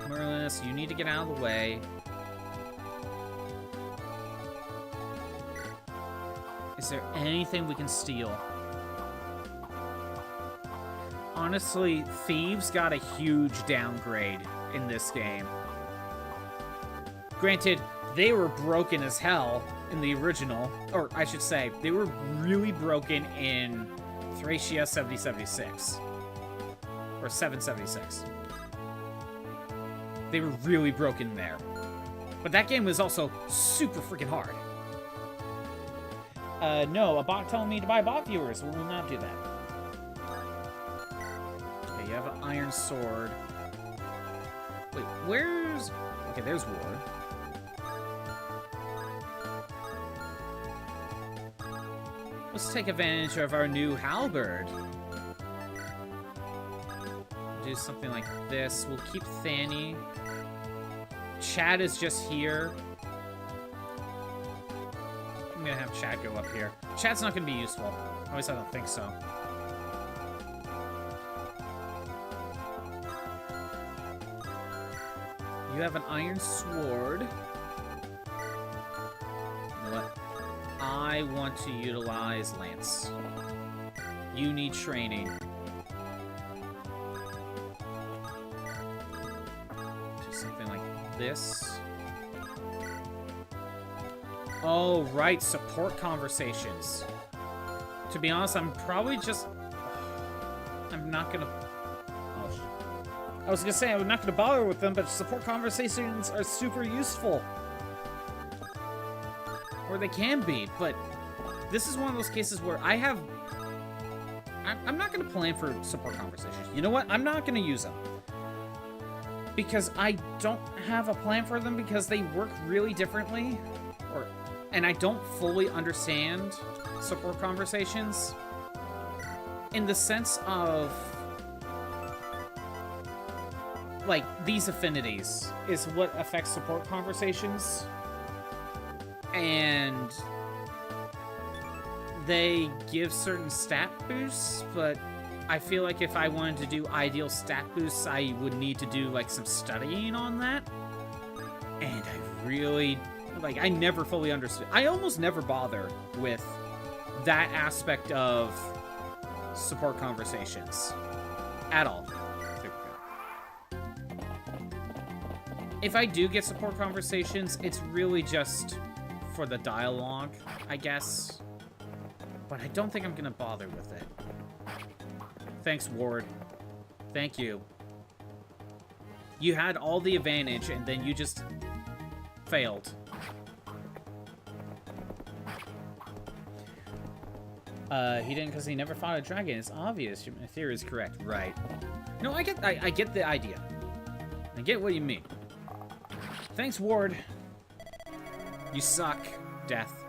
Speaker 1: Merlinus, you need to get out of the way. Is there anything we can steal? Honestly, Thieves got a huge downgrade in this game. Granted, they were broken as hell in the original, or I should say, they were really broken in Thracia 7076. Or 776. They were really broken there. But that game was also super freaking hard. No, a bot telling me to buy bot viewers. We will not do that. Okay, you have an iron sword. Wait, where's... Okay, there's Ward. Let's take advantage of our new halberd. Do something like this. We'll keep Thani. Chad is just here. I'm gonna have Chad go up here. Chad's not gonna be useful. At least I don't think so. You have an iron sword. You know what? I want to utilize Lance. You need training. Do something like this. Oh, right, support conversations. To be honest, I'm probably just... I'm not gonna... Oh, I was gonna say I'm not gonna bother with them, but support conversations are super useful. Or they can be, but this is one of those cases where I have... I'm not gonna plan for support conversations. You know what? I'm not gonna use them. Because I don't have a plan for them because they work really differently. And I don't fully understand support conversations in the sense of, like, these affinities is what affects support conversations. And they give certain stat boosts, but I feel like if I wanted to do ideal stat boosts, I would need to do, like, some studying on that. And I really... Like, I never fully understood. I almost never bother with that aspect of support conversations. At all. There we go. If I do get support conversations, it's really just for the dialogue, I guess. But I don't think I'm gonna bother with it. Thanks, Ward. Thank you. You had all the advantage, and then you just failed. He didn't because he never fought a dragon. It's obvious. Your theory is correct. Right. No, I get the idea. I get what you mean. Thanks, Ward. You suck, Death.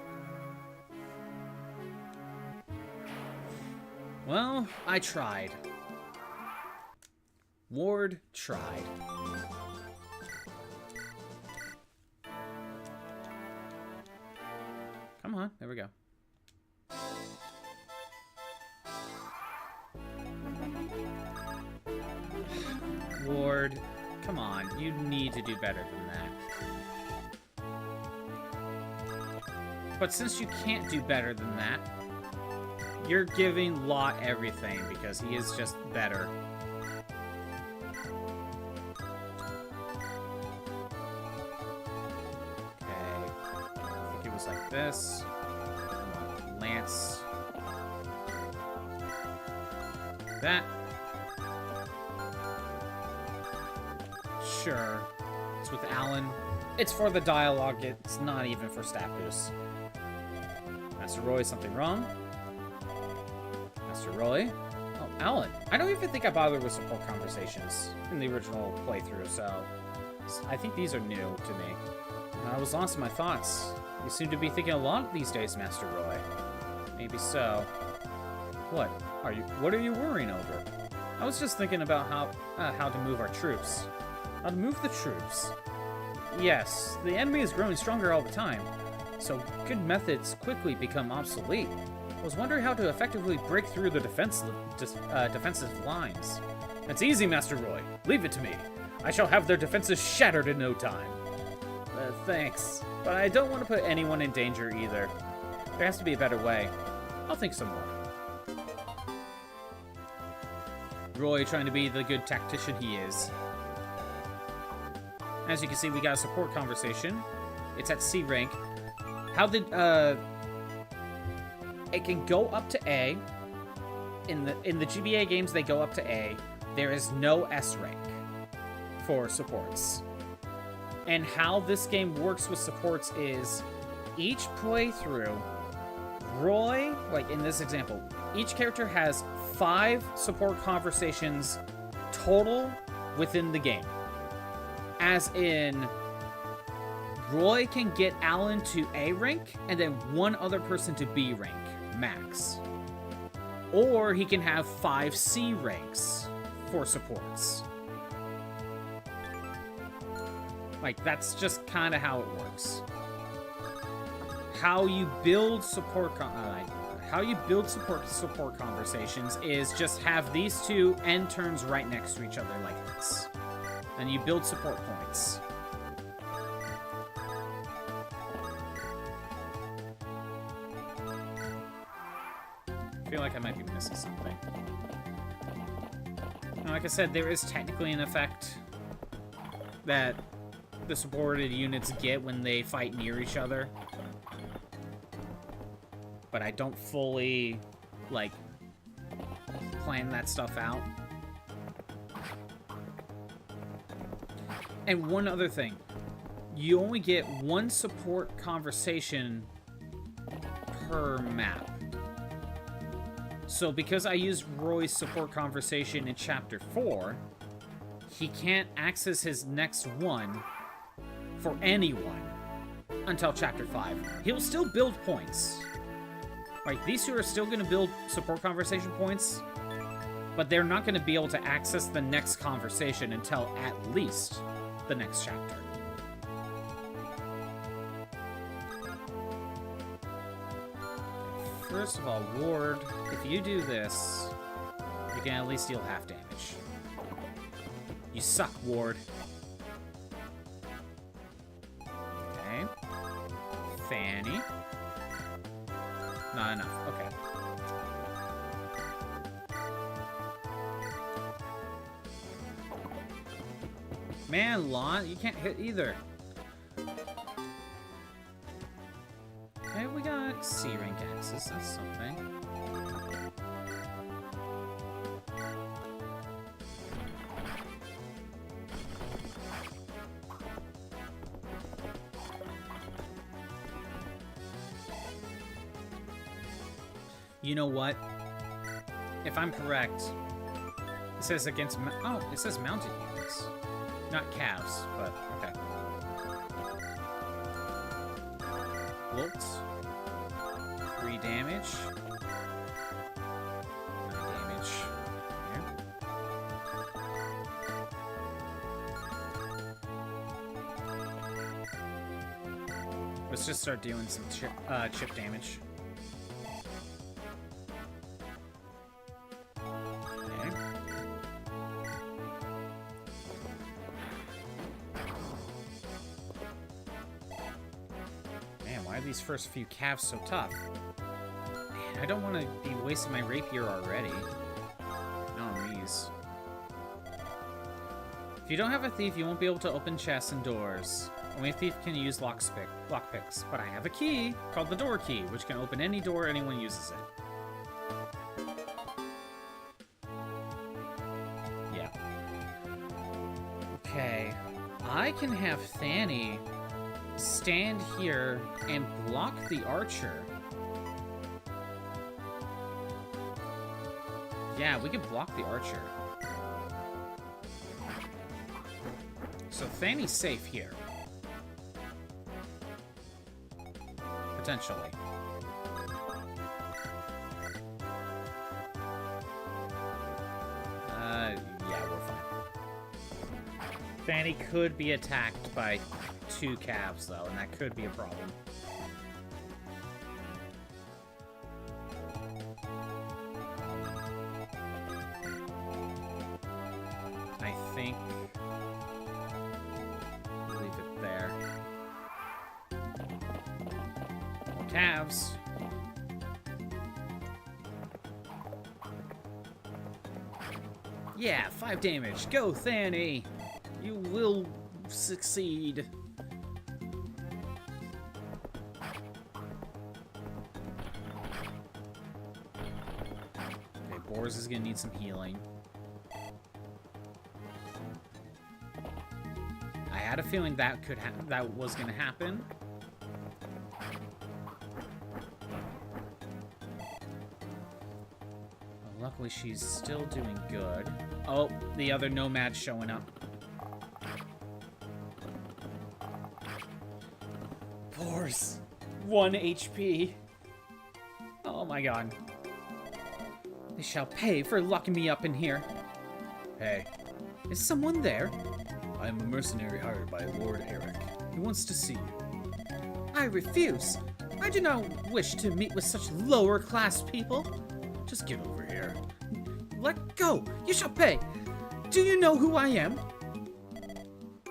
Speaker 1: Well, I tried. Ward tried. Come on, there we go. Ward, come on, you need to do better than that. But since you can't do better than that, you're giving Lot everything because he is just better. Okay, I think it was like this. Come on, Lance. That. Sure. It's with Alan. It's for the dialogue. It's not even for stat boosts. Master Roy, something wrong? Master Roy? Oh, Alan. I don't even think I bothered with support conversations in the original playthrough, so I think these are new to me. I was lost in my thoughts. You seem to be thinking a lot these days, Master Roy. Maybe so. What are you worrying over? I was just thinking about how to move our troops. how to move the troops. Yes, the enemy is growing stronger all the time, so good methods quickly become obsolete. I was wondering how to effectively break through the defensive lines. That's easy, Master Roy. Leave it to me. I shall have their defenses shattered in no time. Thanks, but I don't want to put anyone in danger either. There has to be a better way. I'll think some more. Roy trying to be the good tactician he is. As you can see, we got a support conversation. It's at C rank. How did, it can go up to A. In the GBA games, they go up to A. There is no S rank for supports. And how this game works with supports is each playthrough, Roy, like in this example, each character has 5 support conversations total within the game. As in, Roy can get Alan to A rank and then one other person to B rank, max. Or he can have 5 C ranks for supports. Like, that's just kind of how it works. How you build support support conversations is just have these two end turns right next to each other like this. And you build support points. I feel like I might be missing something. And like I said, there is technically an effect that the supported units get when they fight near each other. But I don't fully, like, plan that stuff out. And one other thing. You only get 1 support conversation per map. So because I used Roy's support conversation in Chapter 4, he can't access his next one for anyone until Chapter 5. He'll still build points. Like, these two are still going to build support conversation points, but they're not going to be able to access the next conversation until at least the next chapter. First of all, Ward, if you do this, you can at least deal half damage. You suck, Ward. Okay. Fanny. Not enough. Okay. Man, Lon, you can't hit either. Okay, we got C rank axes. That's something. You know what? If I'm correct, it says against... Oh, it says mounted units. Not calves, but okay. Bolt. 3 damage. 9 damage. Okay. Let's just start doing some chip damage. These first few calves so tough. Man, I don't want to be wasting my rapier already. Not on these. If you don't have a thief, you won't be able to open chests and doors. Only a thief can use lockpicks, but I have a key called the door key, which can open any door anyone uses it. Yeah. Okay. I can have Fanny stand here and block the archer. Yeah, we can block the archer. So Fanny's safe here. Potentially. Yeah, we're fine. Fanny could be attacked by 2 calves, though, and that could be a problem. I think... leave it there. Calves. Yeah, 5 damage. Go, Fanny! You will succeed. Okay, Boris is gonna need some healing. I had a feeling that that was gonna happen. Well, luckily, she's still doing good. Oh, the other nomad's showing up. Boris, 1 HP. Oh my god. They shall pay for locking me up in here. Hey, is someone there?
Speaker 2: I am a mercenary hired by Lord Eric. He wants to see you.
Speaker 1: I refuse. I do not wish to meet with such lower class people.
Speaker 2: Just get over here.
Speaker 1: Let go! You shall pay! Do you know who I am?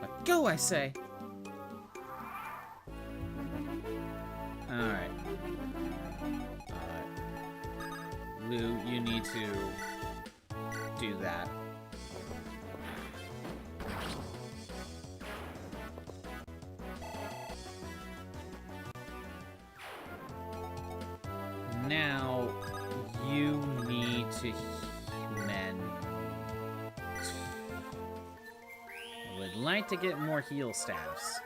Speaker 1: Let go, I say. Alright. Lou, you need to do that. Now, you need to mend. Would like to get more heal staffs.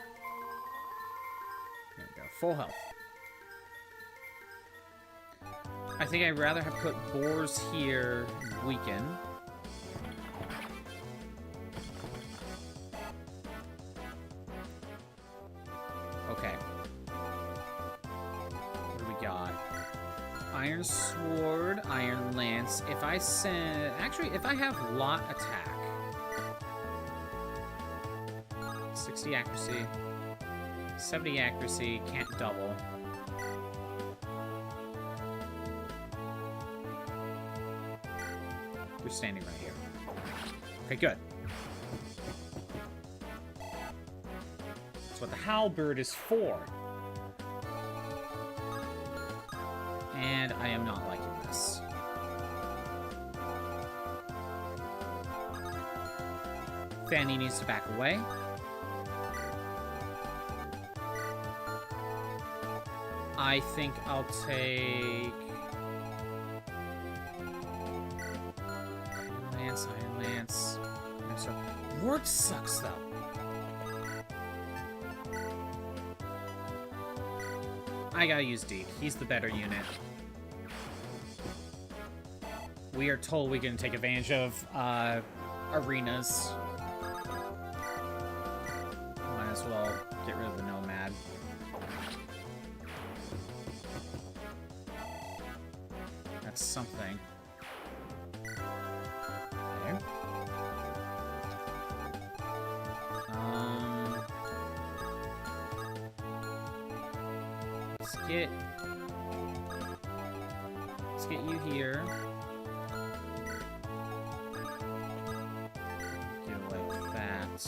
Speaker 1: There we go. Full health. I think I'd rather have put boars here, weaken. Okay. What do we got? Iron Sword, Iron Lance. If I send... Actually, if I have Lot Attack. 60 accuracy. 70 accuracy, can't double. You're standing right here. Okay, good. That's what the halberd is for. And I am not liking this. Fanny needs to back away. I think I'll take... Iron Lance. Ward sucks, though. I gotta use Deke. He's the better unit. We are told we can take advantage of arenas. Might as well get rid of the Nomad. That's something. Okay. Let's get you here. Get away with that.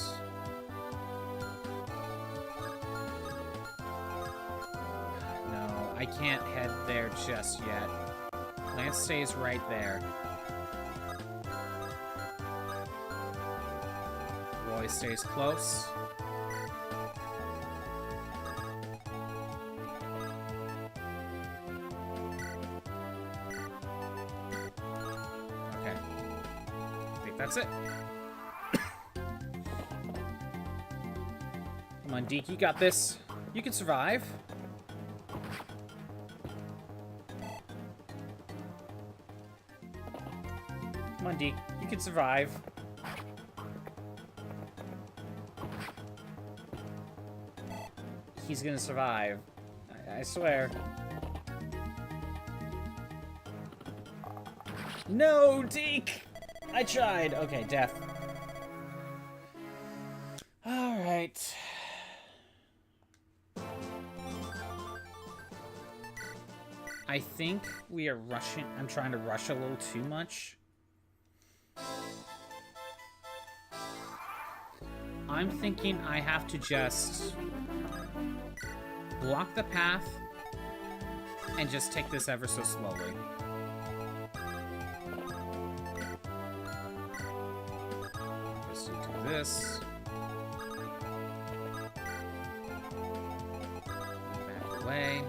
Speaker 1: No, I can't head there just yet. Lance stays right there. Roy stays close. Okay. I think that's it. Come on, Deke, you got this. You can survive. Come on, Deke. You can survive. He's gonna survive. I swear. No, Deke! I tried. Okay, death. I think we are rushing. I'm trying to rush a little too much. I'm thinking I have to just block the path and just take this ever so slowly. Just do this. Back away.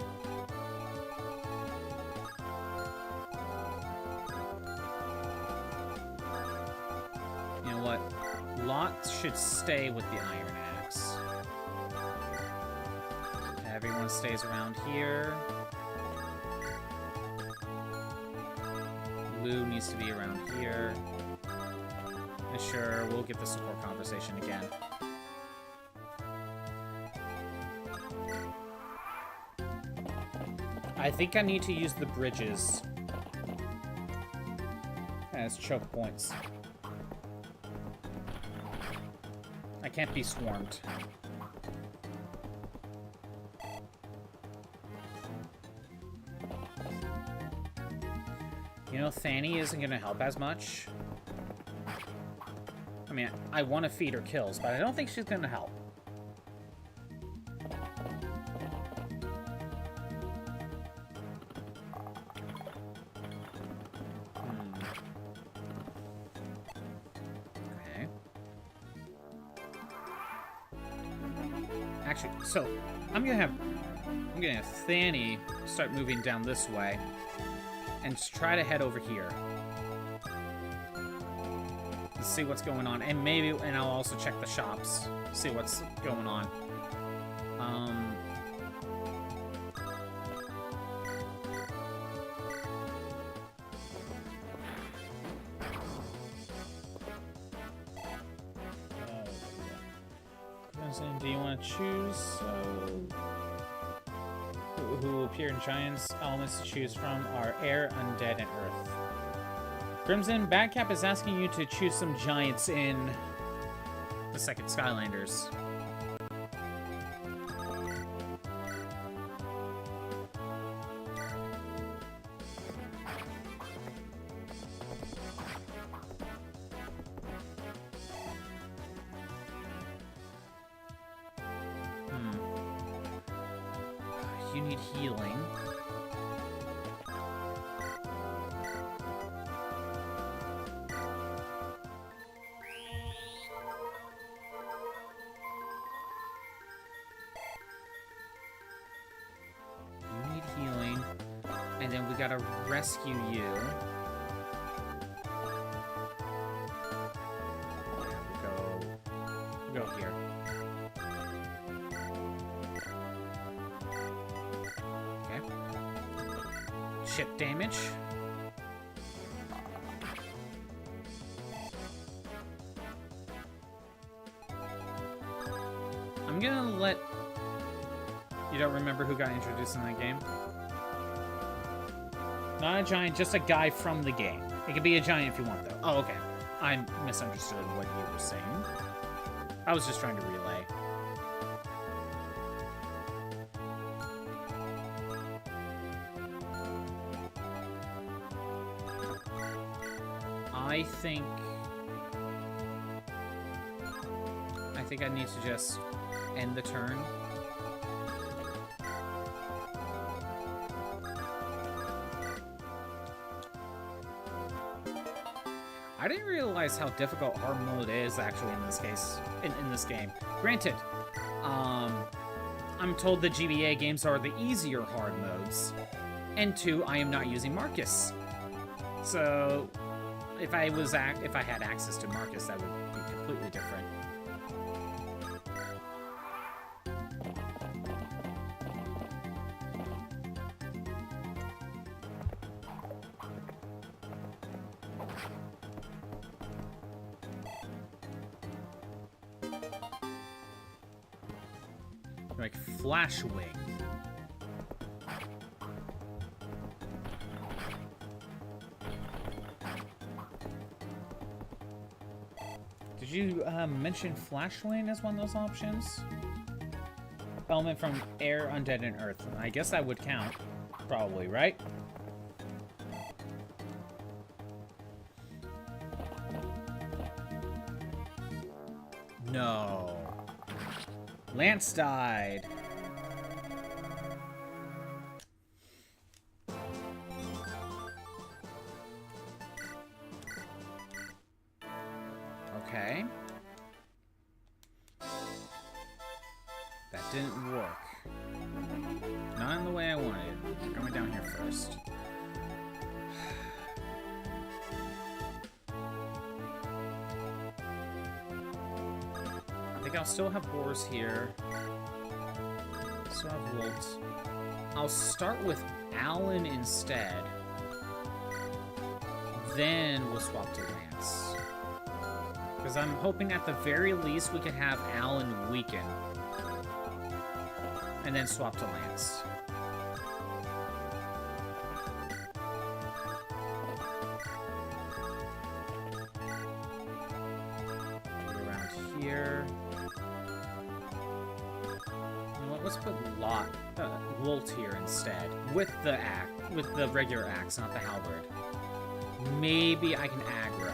Speaker 1: You know what? Lot should stay with the iron axe. Everyone stays around here. Lou needs to be around here. And sure, we'll get the support conversation again. I think I need to use the bridges as choke points. I can't be swarmed. You know, Fanny isn't gonna help as much. I mean, I want to feed her kills, but I don't think she's gonna help. Okay. Actually, so I'm gonna have Fanny start moving down this way. And just try to head over here. And see what's going on. And I'll also check the shops. See what's going on. Do you want to choose? Who appear in Giants. Elements to choose from are air, undead, and earth. Crimson, Badcap is asking you to choose some giants in the second Skylanders. You need healing. You need healing. And then we gotta rescue you. Go here. Ship damage. I'm gonna let... You don't remember who got introduced in that game? Not a giant, just a guy from the game. It could be a giant if you want, though. Oh, okay. I misunderstood what you were saying. I was just trying to relay. I think I need to just end the turn. I didn't realize how difficult hard mode is actually in this case, in this game. Granted, I'm told the GBA games are the easier hard modes, and 2, I am not using Marcus. So if I had access to Marcus, that would be completely different. Like Flash Wing. Did you mention Flash Wing as one of those options? Element from air, undead, and earth. I guess that would count. probably, right? No. Lance died. Okay. That didn't work. Not in the way I wanted. We're going down here first. I think I'll still have boars here. Still have wolves. I'll start with Alan instead. Then we'll swap to Lance. Because I'm hoping at the very least we can have Alan weaken. And then swap to Lance. Around here. You know what? Let's put Wolt here instead, with the regular axe, not the halberd. Maybe I can aggro.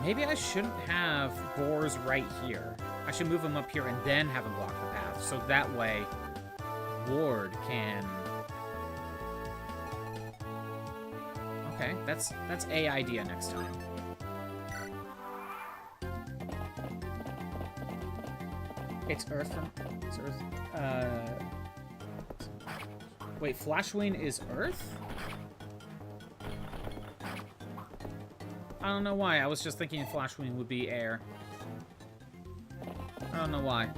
Speaker 1: Maybe I shouldn't have boars right here. I should move them up here and then have them block the path, so that way Ward can... Okay, that's a idea next time. It's Earth from... It's Earth... Wait, Flashwing is Earth? I don't know why. I was just thinking Flashwing would be air. I don't know why.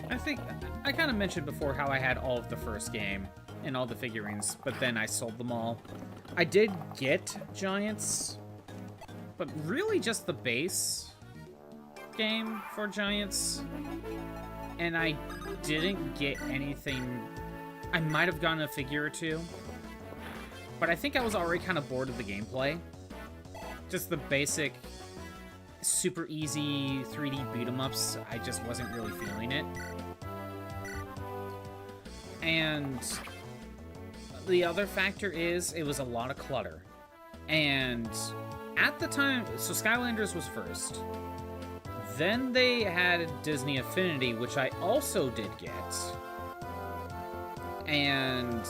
Speaker 1: I think I kind of mentioned before how I had all of the first game and all the figurines, but then I sold them all. I did get Giants, but really just the base game for Giants. And I didn't get anything. I might have gotten a figure or two, but I think I was already kind of bored of the gameplay. Just the basic, super easy 3D beat-em-ups, I just wasn't really feeling it. And the other factor is, it was a lot of clutter. And at the time, so Skylanders was first. Then they had Disney Infinity, which I also did get. And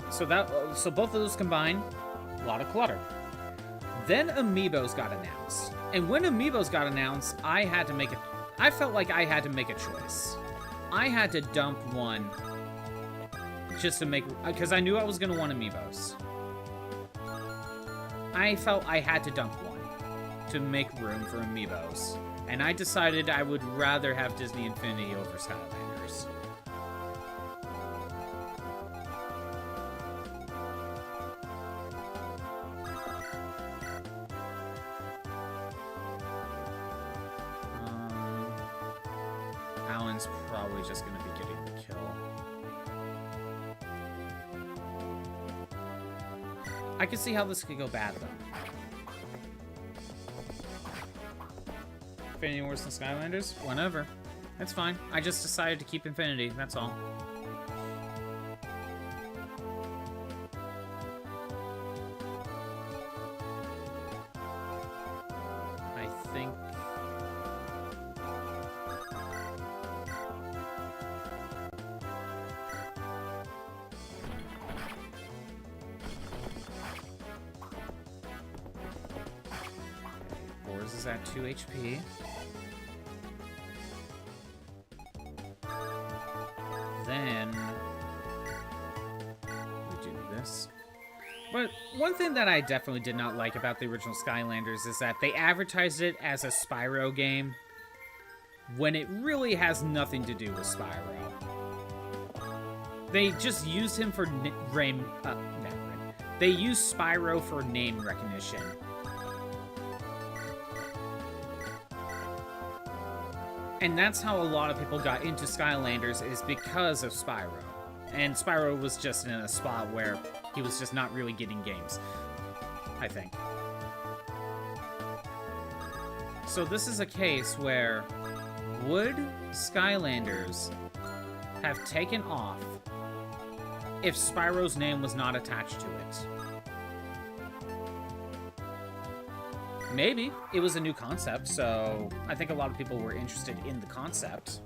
Speaker 1: so both of those combined, a lot of clutter. Then Amiibos got announced. And when Amiibos got announced, I felt like I had to make a choice. I had to dump one just to make, because I knew I was going to want Amiibos. I felt I had to dump one to make room for Amiibos. And I decided I would rather have Disney Infinity over Skylanders. Alan's probably just going to be getting the kill. I can see how this could go bad, though. Infinity worse than Skylanders? Whatever. That's fine. I just decided to keep Infinity, that's all. I think... Boars is at 2 HP. Then we do this. But one thing that I definitely did not like about the original Skylanders is that they advertised it as a Spyro game when it really has nothing to do with Spyro. They just used him for they used Spyro for name recognition. And that's how a lot of people got into Skylanders, is because of Spyro. And Spyro was just in a spot where He was just not really getting games, I think. So this is a case where would Skylanders have taken off if Spyro's name was not attached to it? Maybe. It was a new concept, so I think a lot of people were interested in the concept.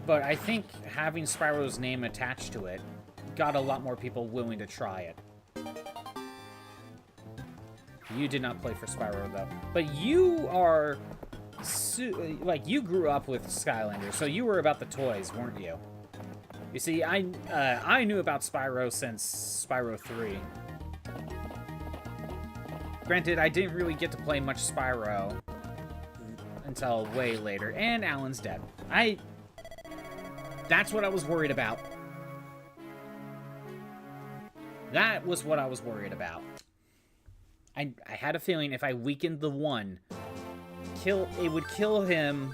Speaker 1: But I think having Spyro's name attached to it got a lot more people willing to try it. You did not play for Spyro, though. But you are... like, you grew up with Skylanders, so you were about the toys, weren't you? You see, I knew about Spyro since Spyro 3. Granted, I didn't really get to play much Spyro until way later, and Alan's dead. That's what I was worried about. That was what I was worried about. I had a feeling if I weakened the one, it would kill him,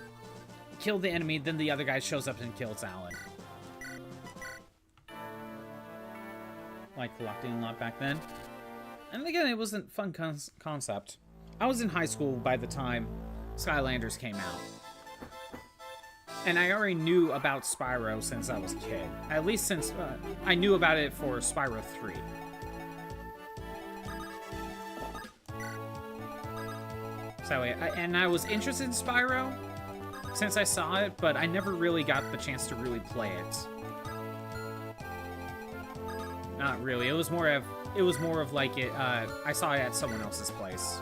Speaker 1: kill the enemy, then the other guy shows up and kills Alan. Like locked in a lot back then. And again, it wasn't a fun concept. I was in high school by the time Skylanders came out. And I already knew about Spyro since I was a kid. At least since I knew about it for Spyro 3. So and I was interested in Spyro since I saw it, but I never really got the chance to really play it. Not really. It was more of like it. I saw it at someone else's place.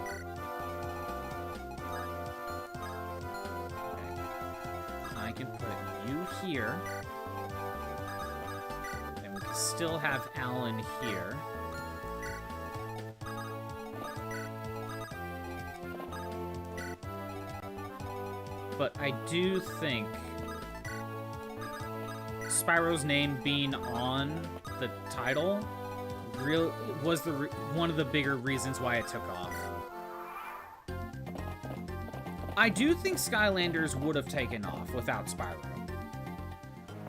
Speaker 1: Okay. I can put you here, and we can still have Alan here. But I do think Spyro's name being on the title was one of the bigger reasons why it took off. I do think Skylanders would have taken off without Spyro.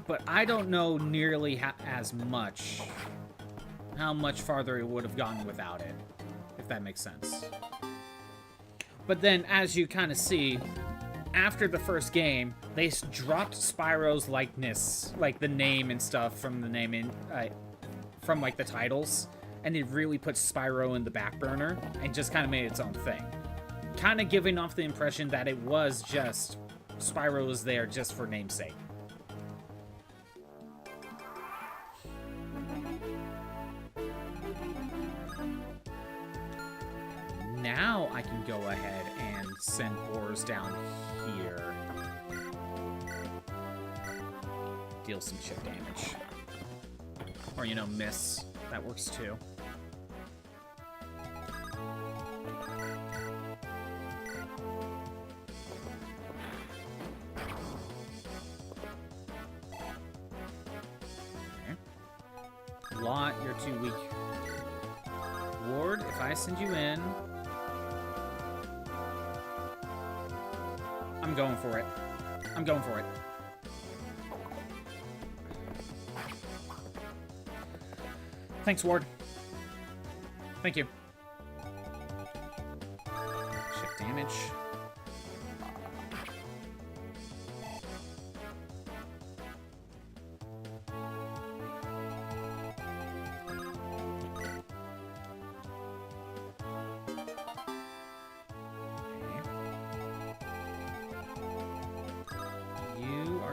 Speaker 1: But I don't know nearly as much how much farther it would have gone without it, if that makes sense. But then, as you kind of see, after the first game, they dropped Spyro's likeness, like the name and stuff from the name in, from like the titles, and it really put Spyro in the back burner and just kind of made its own thing. Kind of giving off the impression that it was just Spyro was there just for namesake. Now I can go ahead and send ores down here. Deal some chip damage. Or, you know, miss. That works too. Okay. Lot, you're too weak. Ward, if I send you in... I'm going for it. I'm going for it. Thanks, Ward. Thank you. Shift damage.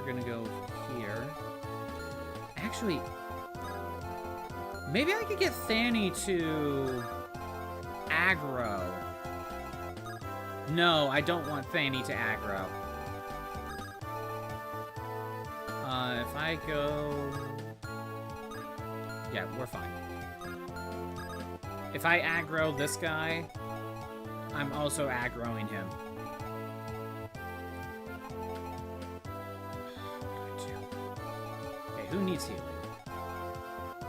Speaker 1: Gonna go here. Actually, maybe I could get Fanny to aggro. No, I don't want Fanny to aggro. If I go... Yeah, we're fine. If I aggro this guy, I'm also aggroing him. Who needs healing?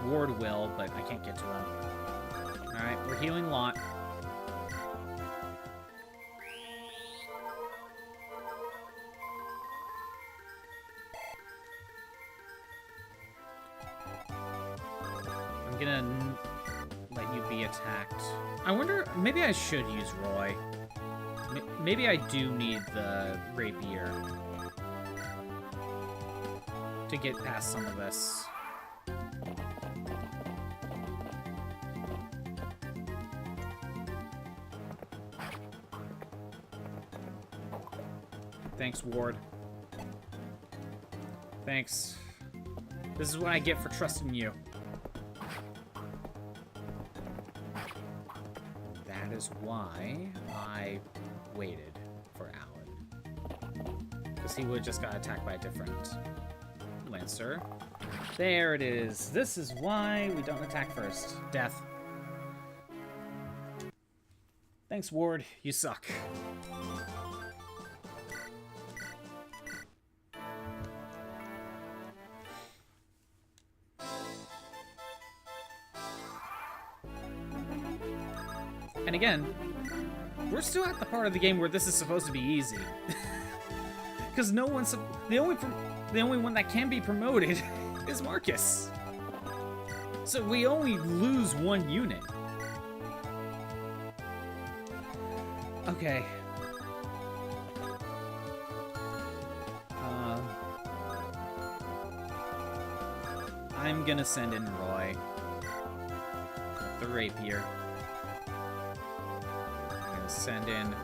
Speaker 1: Ward will, but I can't get to him. Alright, we're healing Lot. gonna let you be attacked. I wonder, maybe I should use Roy. Maybe I do need the rapier to get past some of this. Thanks, Ward. Thanks. This is what I get for trusting you. That is why I waited for Alan. Because he would have just got attacked by a different Lancer. There it is. This is why we don't attack first. Death. Thanks, Ward. You suck. And again, we're still at the part of the game where this is supposed to be easy. Because no one's... The only one that can be promoted is Marcus. So we only lose one unit. Okay. I'm gonna send in Roy. The rapier. Send in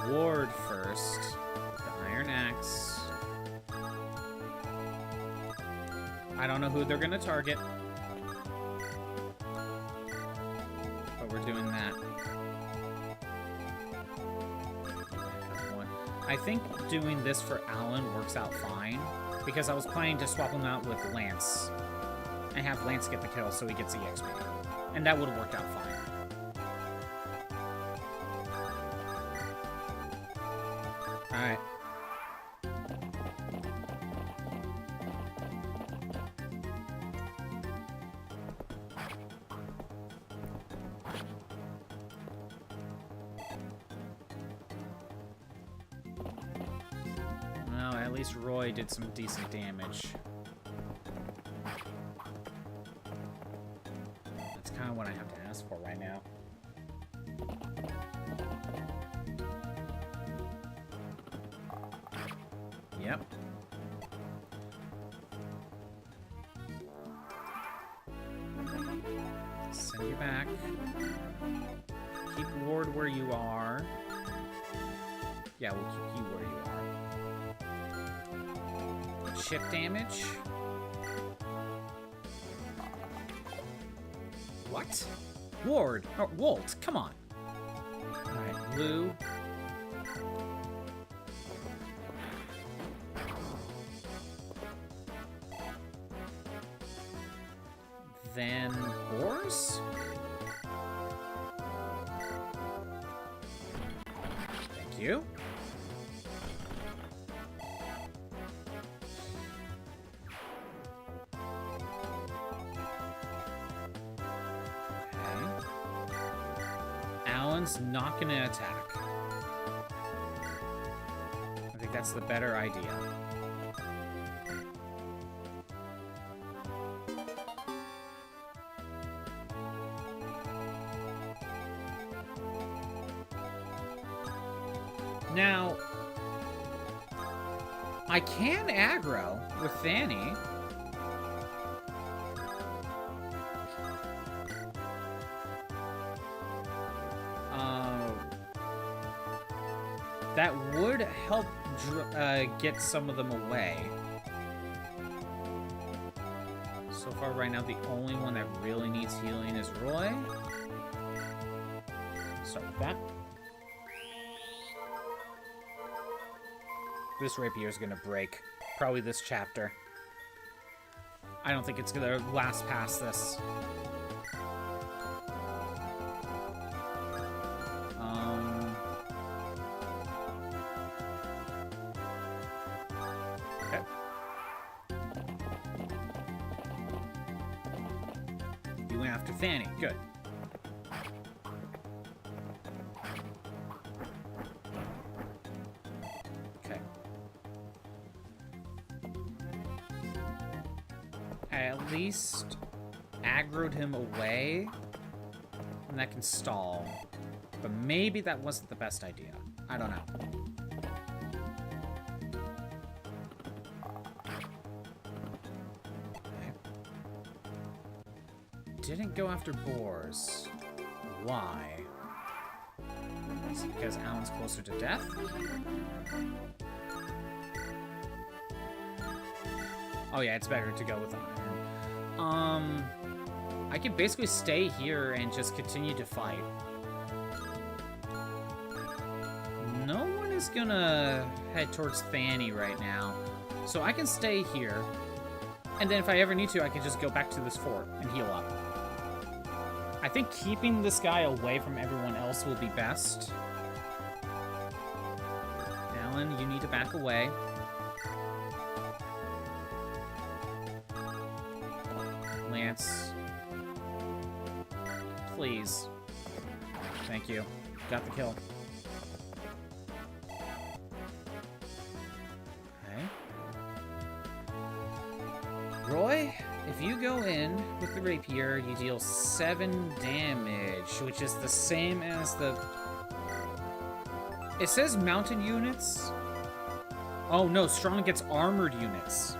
Speaker 1: Ward first, the Iron Axe. I don't know who they're gonna target, but we're doing that. I think doing this for Alan works out fine, because I was planning to swap him out with Lance and have Lance get the kill so he gets the XP, and that would have worked out fine. Alright. Well, at least Roy did some decent damage. That's kind of what I have to ask for right now. Yep. Send you back. Keep Ward where you are. Yeah, we'll keep you where you are. Chip damage. What? Ward! Oh, Walt, come on! Alright, blue. Then Horse? Thank you. Okay. Alan's not gonna attack. I think that's the better idea. Now, I can aggro with Fanny. That would help get some of them away. So far, right now, the only one that really needs healing is Roy. Start with that. This rapier is gonna break. Probably this chapter. I don't think it's gonna last past this. Okay. You went after Fanny. Good. At least aggroed him away, and that can stall. But maybe that wasn't the best idea. I don't know. Okay. Didn't go after boars. Why? Is it because Alan's closer to death? Oh yeah, it's better to go with iron. I could basically stay here and just continue to fight. No one is gonna head towards Fanny right now. So I can stay here. And then if I ever need to, I can just go back to this fort and heal up. I think keeping this guy away from everyone else will be best. Alan, you need to back away. Lance. Please. Thank you. Got the kill. Okay. Roy, if you go in with the rapier, you deal 7 damage, which is the same as the... It says mounted units. Oh no, Strong gets armored units.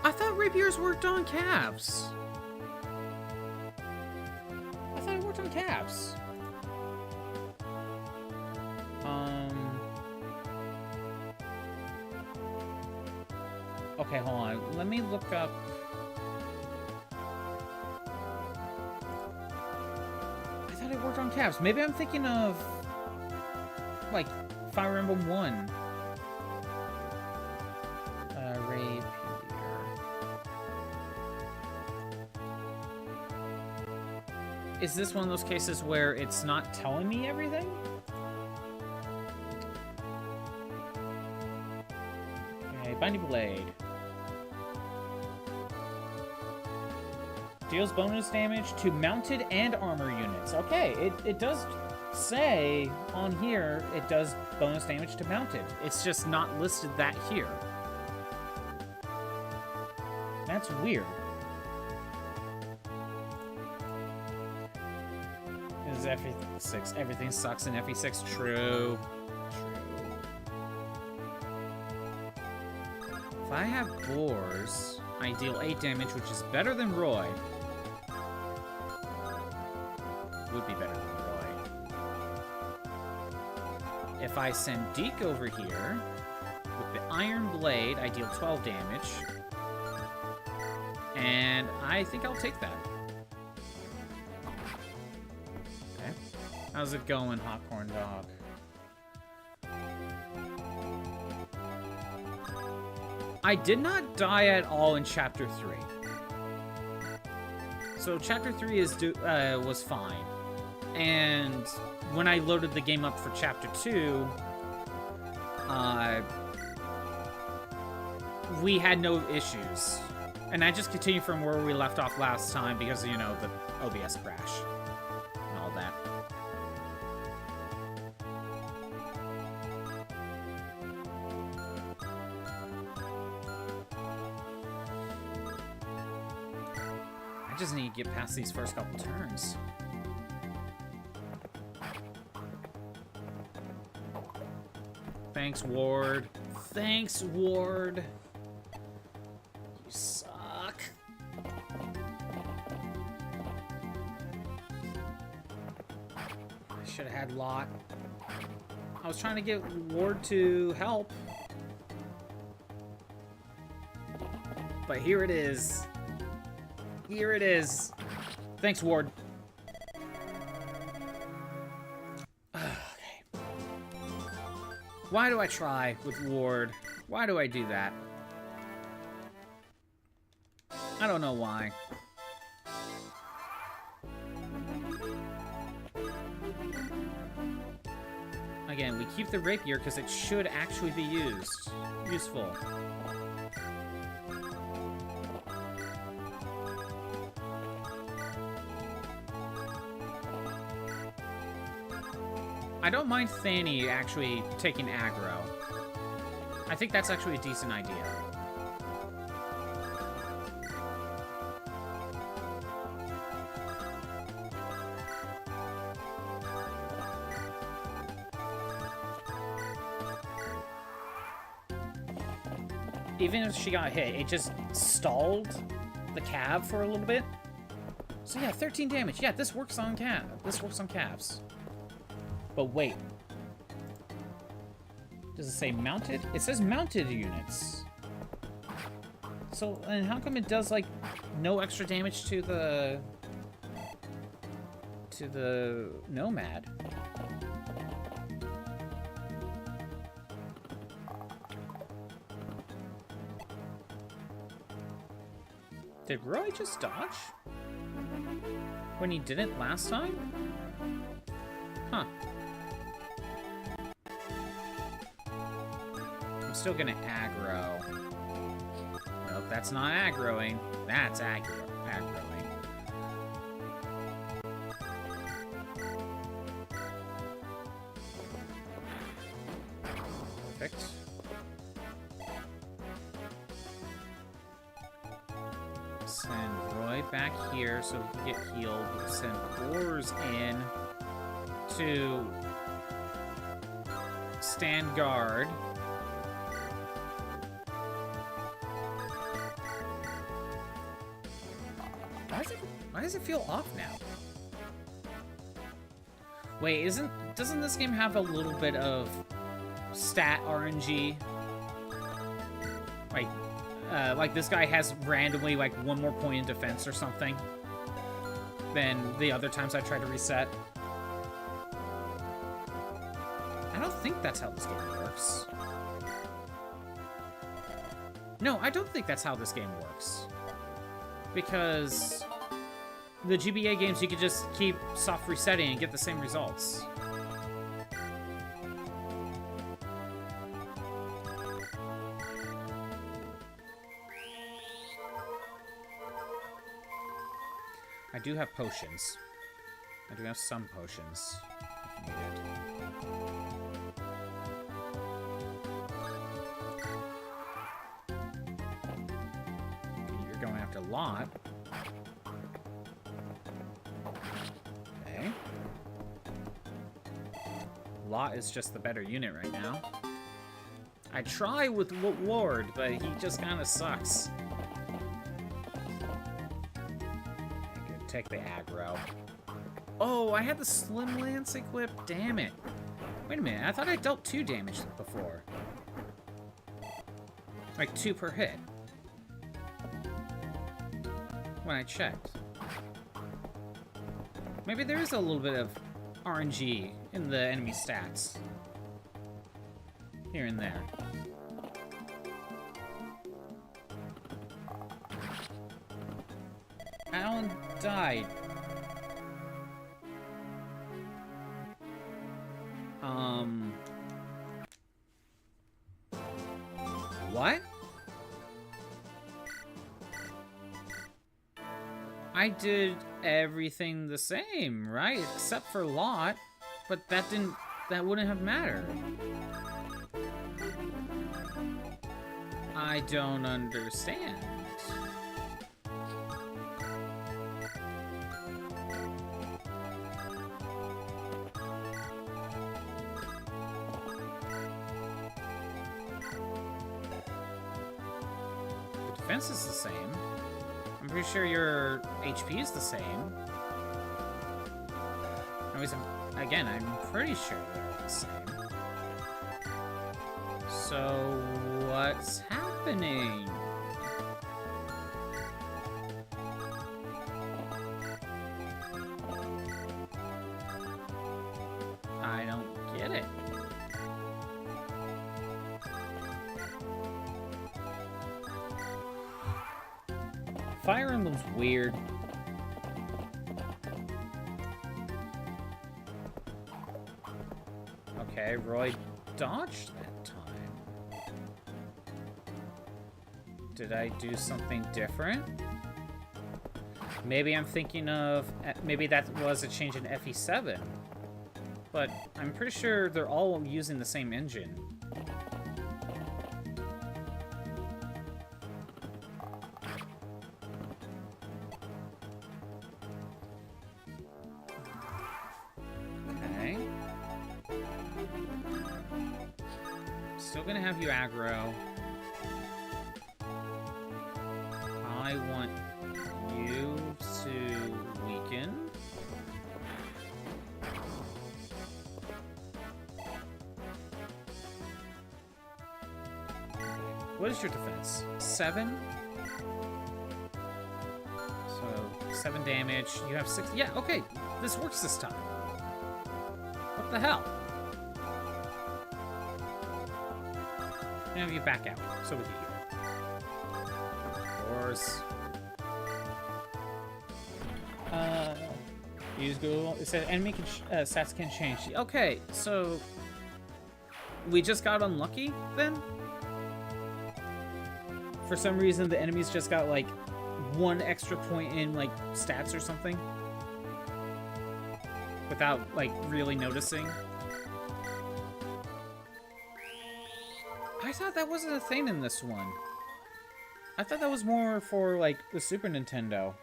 Speaker 1: I thought rapiers worked on calves. I thought it worked on calves. Okay, hold on. Let me look up. I thought it worked on calves. Maybe I'm thinking of like Fire Emblem 1. Rapier. Is this one of those cases where it's not telling me everything? Okay, Binding Blade. Deals bonus damage to mounted and armor units. Okay, it does say on here it does bonus damage to mounted. It's just not listed that here. That's weird. This is FE6. Everything sucks in FE6. True. If I have boars, I deal 8 damage, which is better than Roy. Would be better than Roy. If I send Deke over here, with the Iron Blade, I deal 12 damage. And I think I'll take that. Okay. How's it going, Hot Corn Dog? I did not die at all in Chapter 3. So Chapter 3 was fine. And when I loaded the game up for Chapter 2, we had no issues. And I just continued from where we left off last time because, you know, the OBS crash and all that. I just need to get past these first couple turns. Thanks, Ward. Thanks, Ward. You suck. I should have had Lot. I was trying to get Ward to help. But here it is. Here it is. Thanks, Ward. Okay. Why do I try with Ward? Why do I do that? I don't know why. Again, we keep the rapier because it should actually be useful. I don't mind Fanny actually taking aggro. I think that's actually a decent idea. Even if she got hit, it just stalled the cab for a little bit. So yeah, 13 damage. Yeah, this works on cabs. But wait. Does it say mounted? It says mounted units. So, and how come it does, like, no extra damage to the Nomad? Did Roy just dodge? When he didn't last time? Huh. I'm still gonna aggro. Nope, that's not aggroing. That's aggroing. Perfect. Send Roy back here so he can get healed. Send Boars in to stand guard. Why does it feel off now? Wait, doesn't this game have a little bit of stat RNG? Like this guy has randomly like 1 more point in defense or something than the other times I tried to reset. I don't think that's how this game works. No, I don't think that's how this game works. Because the GBA games, you could just keep soft resetting and get the same results. I do have potions. I do have some potions, if needed. You're going after Lot. Okay. Lot is just the better unit right now. I try with Ward, but he just kind of sucks. Take the aggro. Oh, I had the Slim Lance equipped. Damn it. Wait a minute. I thought I dealt 2 damage before. Like 2 per hit. When I checked. Maybe there is a little bit of RNG in the enemy stats. Here and there. Alan died. What? I did everything the same, right? Except for Lot, but that wouldn't have mattered. I don't understand. Defense is the same. I'm pretty sure your HP is the same. Again, I'm pretty sure they're the same. So, what's happening? I don't get it. Fire Emblem's weird. Okay, Roy dodged that time. Did I do something different? Maybe I'm thinking of... Maybe that was a change in FE7. But I'm pretty sure they're all using the same engine. Still gonna have you aggro. I want you to weaken. What is your defense? 7? So, 7 damage. You have 6. Yeah, okay. This works this time. What the hell? I'm gonna have you back out so we can heal. Of course. Use Google. It said enemy stats can change. Okay, so we just got unlucky then? For some reason, the enemies just got, like, 1 extra point in, like, stats or something. Without, like, really noticing. I thought that wasn't a thing in this one. I thought that was more for, like, the Super Nintendo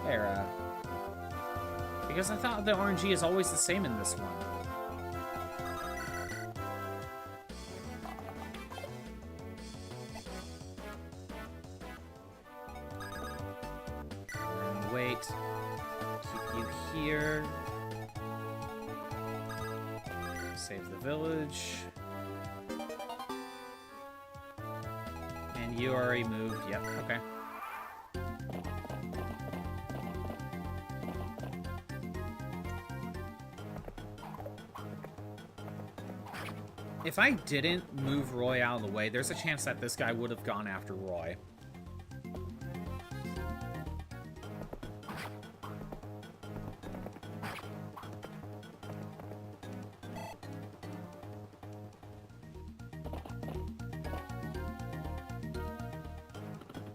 Speaker 1: era. Because I thought the RNG is always the same in this one. Wait. Keep you here. Save the village. And you already moved. Yep, okay. If I didn't move Roy out of the way, there's a chance that this guy would have gone after Roy.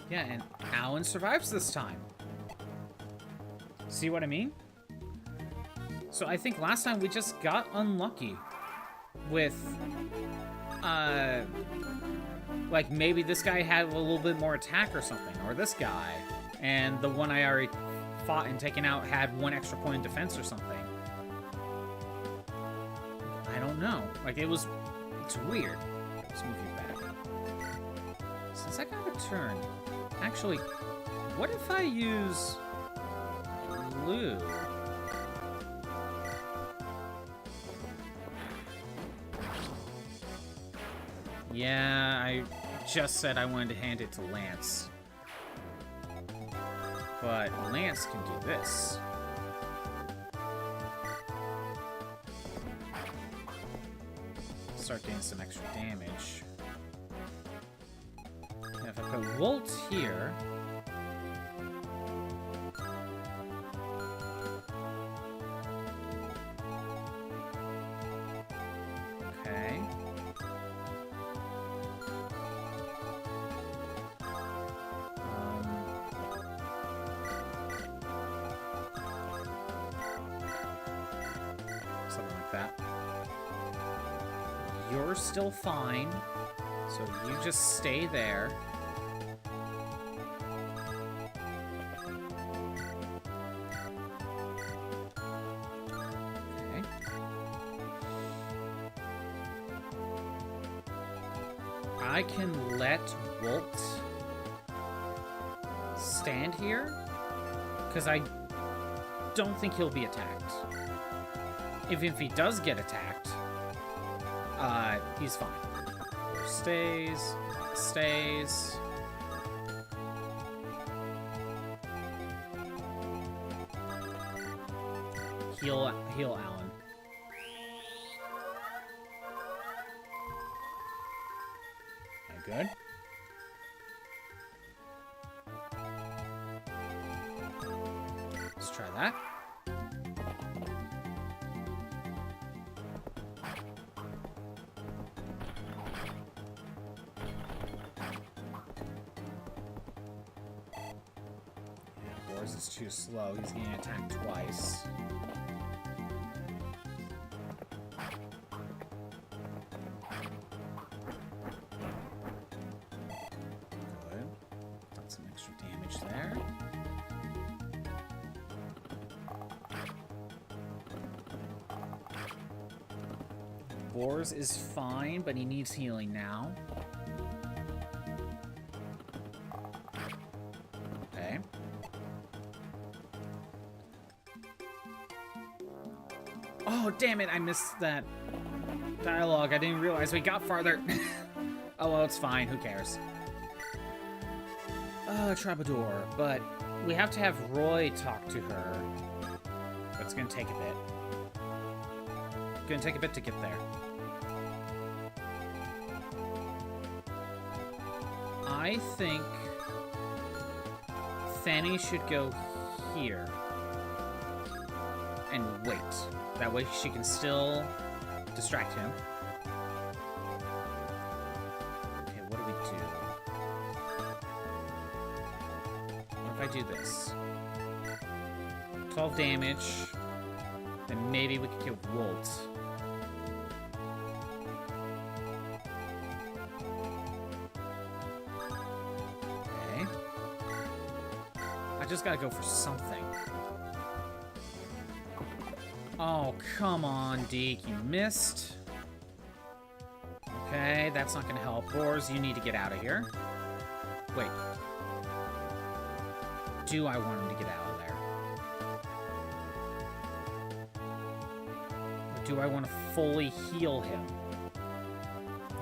Speaker 1: Yeah, and Alan survives this time. See what I mean? So I think last time we just got unlucky with, like maybe this guy had a little bit more attack or something, or this guy, and the one I already fought and taken out had 1 extra point in defense or something. I don't know. Like, it's weird. Let's move you back. Since I got a turn, actually, what if I use blue? Yeah, I just said I wanted to hand it to Lance. But Lance can do this. Start getting some extra damage. And if I put Volt here... Okay. Something like that. You're still fine, so you just stay there. Okay. I can let Walt stand here, because I don't think he'll be attacked. Even if he does get attacked, he's fine. Stays. Heal Alan. Okay, good. Let's try that. Is too slow. He's getting attacked twice. Good. Got some extra damage there. Boars is fine, but he needs healing now. Okay. Oh, damn it, I missed that dialogue. I didn't realize we got farther. Oh, well, it's fine. Who cares? Troubadour. But we have to have Roy talk to her. But it's gonna take a bit. It's gonna take a bit to get there. I think Fanny should go here and wait. That way she can still distract him. Okay, what do we do? What if I do this? 12 damage. Then maybe we could kill Wolt. Okay. I just gotta go for something. Oh, come on, Deke. You missed. Okay, that's not gonna help. Boars, you need to get out of here. Wait. Do I want him to get out of there? Or do I want to fully heal him?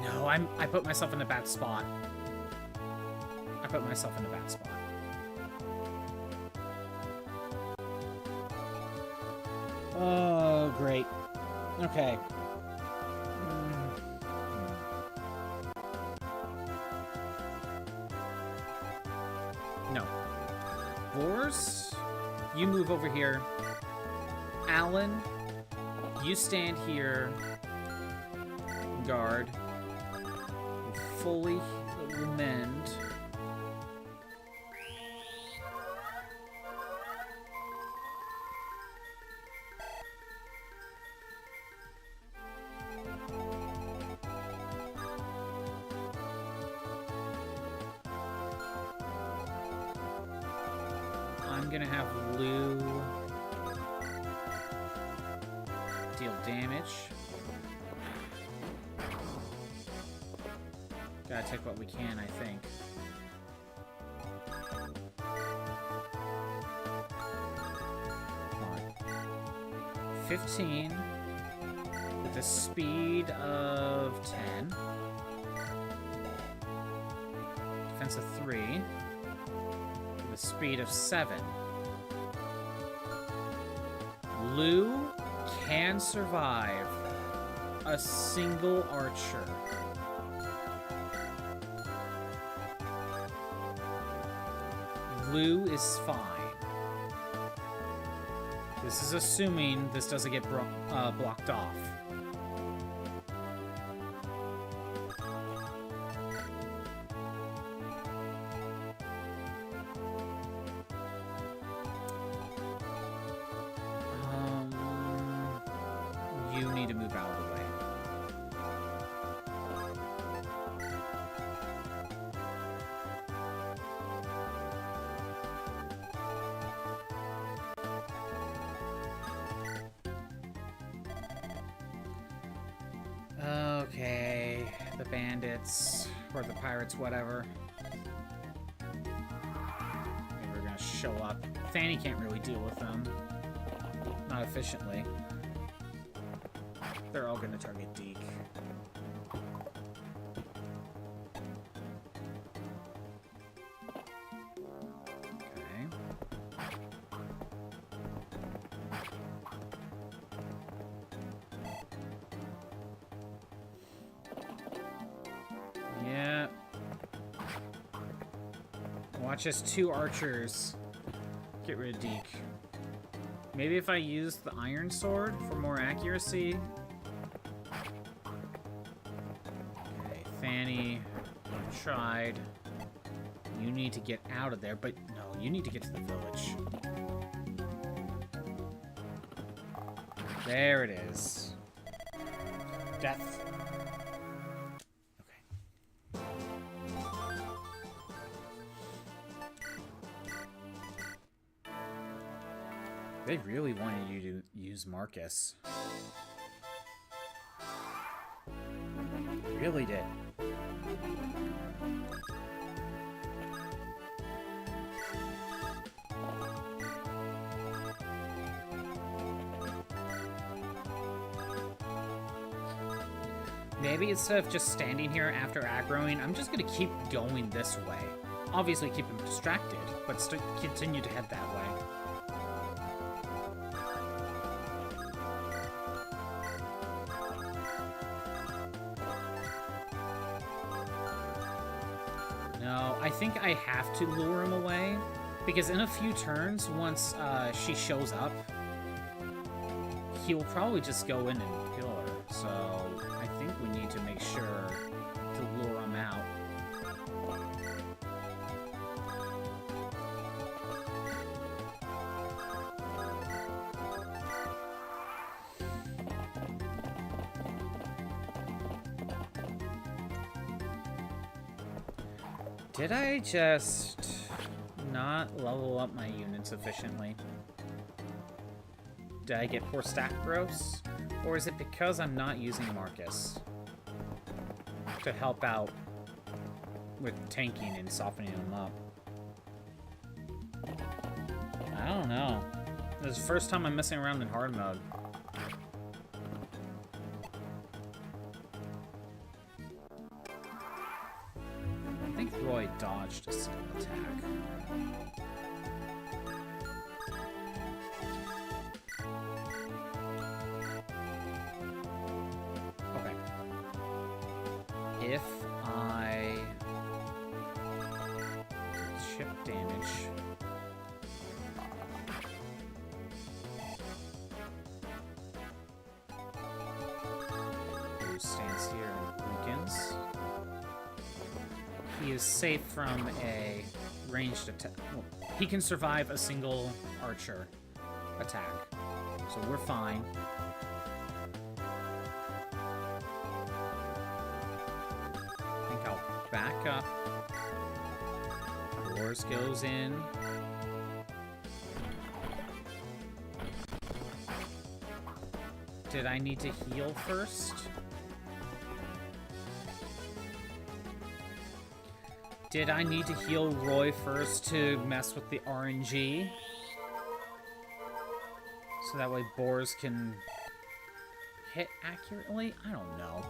Speaker 1: No, I put myself in a bad spot. I put myself in a bad spot. Oh, great. Okay. No. Boars, you move over here. Alan, you stand here. Guard. Fully mend. I'm gonna have Lou deal damage. Gotta take what we can, I think. Come on. 15 with a speed of 10. Defense of 3. With a speed of 7. Lou can survive a single archer. Lou is fine. This is assuming this doesn't get blocked off. You need to move out of the way. Okay, the bandits, or the pirates, whatever. Maybe we're gonna show up. Fanny can't really deal with them. Not efficiently. They're all gonna target Deke. Okay. Yeah. Watch as 2 archers get rid of Deke. Maybe if I use the iron sword for more accuracy. Okay, Fanny tried. You need to get out of there, but no, you need to get to the village. There it is. Death. They really wanted you to use Marcus. Really did. Maybe instead of just standing here after aggroing, I'm just gonna keep going this way. Obviously keep him distracted, but still continue to head that way. No, I think I have to lure him away, because in a few turns, once she shows up, he'll probably just go in and kill her. So I think we need to make sure to lure him out. Did I just not level up my unit sufficiently? Did I get poor stat growths? Or is it because I'm not using Marcus to help out with tanking and softening them up? I don't know. This is the first time I'm messing around in hard mode. I think Roy dodged a single attack. Okay. If I chip damage, who stands here and weakens. He is safe from a ranged attack. Well, he can survive a single archer attack, so we're fine. I think I'll back up. Yours goes in. Did I need to heal first? Did I need to heal Roy first to mess with the RNG? So that way boars can hit accurately? I don't know.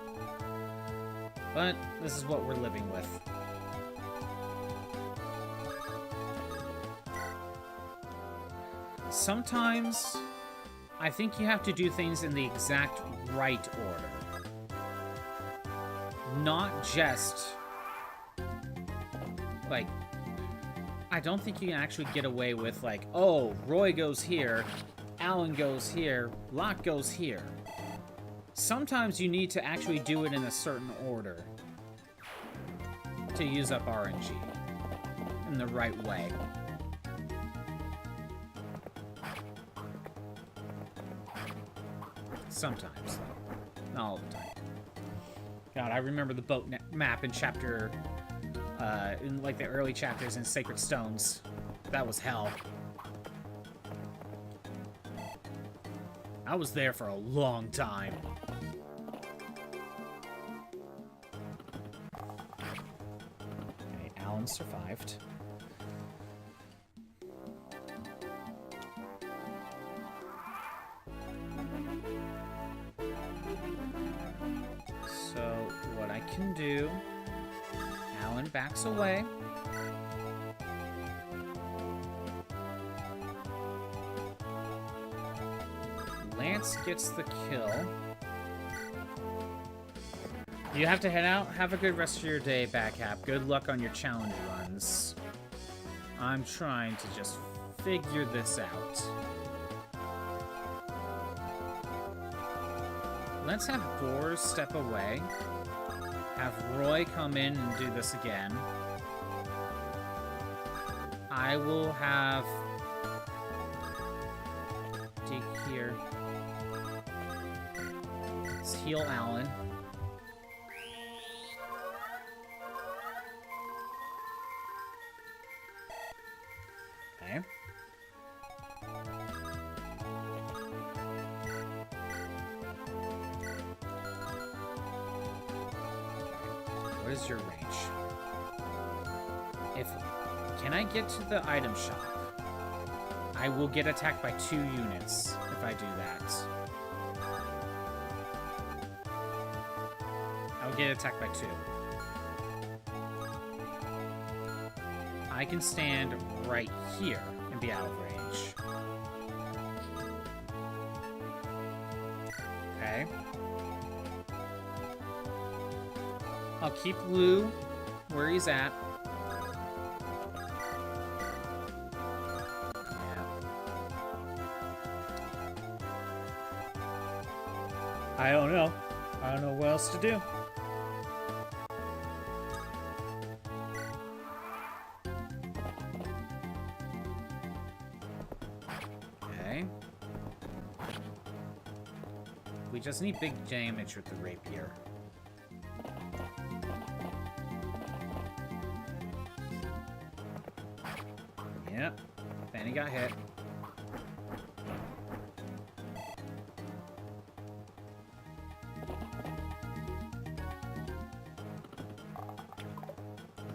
Speaker 1: But this is what we're living with. Sometimes I think you have to do things in the exact right order. Not just... like, I don't think you can actually get away with, like, oh, Roy goes here, Alan goes here, Locke goes here. Sometimes you need to actually do it in a certain order to use up RNG in the right way. Sometimes, though. Not all the time. God, I remember the boat map in chapter... in like the early chapters in Sacred Stones. That was hell. I was there for a long time. Okay, Alan survived. So, what I can do... Alan backs away. Lance gets the kill. You have to head out. Have a good rest of your day, Backcap. Good luck on your challenge runs. I'm trying to just figure this out. Let's have Boars step away. Have Roy come in and do this again. I will have Deke here. Let's heal Alan. Okay. what is your range? Can I get to the item shop? I will get attacked by 2 units if I do that. I'll get attacked by 2. I can stand right here and be out of range. Okay. I'll keep Lou where he's at. I don't know. I don't know what else to do. Okay. We just need big damage with the rapier. Yep. Fanny got hit.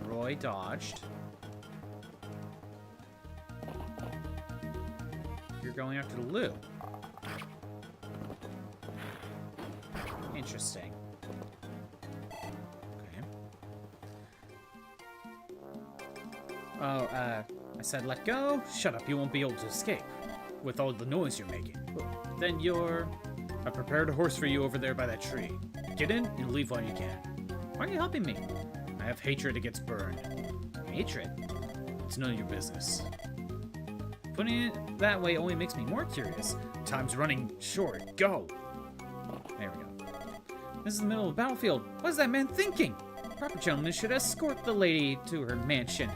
Speaker 1: Roy dodged. You're going after the Lou. Interesting. Okay. Oh, I said let go? Shut up, you won't be able to escape. With all the noise you're making. Then you're... I prepared a horse for you over there by that tree. Get in and leave while you can. Why are you helping me? I have hatred against burned. Hatred? It's none of your business. Putting it that way only makes me more curious. Time's running short. Go! There we go. This is the middle of the battlefield. What is that man thinking? Proper gentleman should escort the lady to her mansion.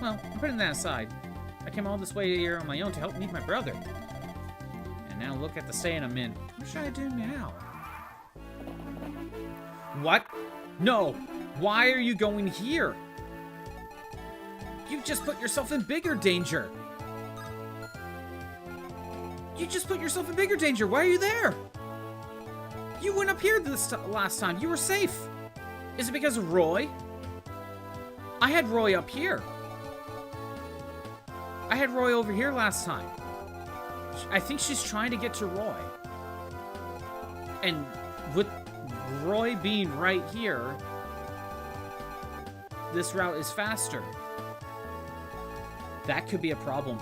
Speaker 1: Well, I'm putting that aside. I came all this way here on my own to help meet my brother. And now look at the state I'm in. What should I do now? What? No! Why are you going here? You just put yourself in bigger danger. You just put yourself in bigger danger. Why are you there? You went up here this last time. You were safe. Is it because of Roy? I had Roy up here. I had Roy over here last time. I think she's trying to get to Roy. And with Roy being right here, this route is faster. That could be a problem.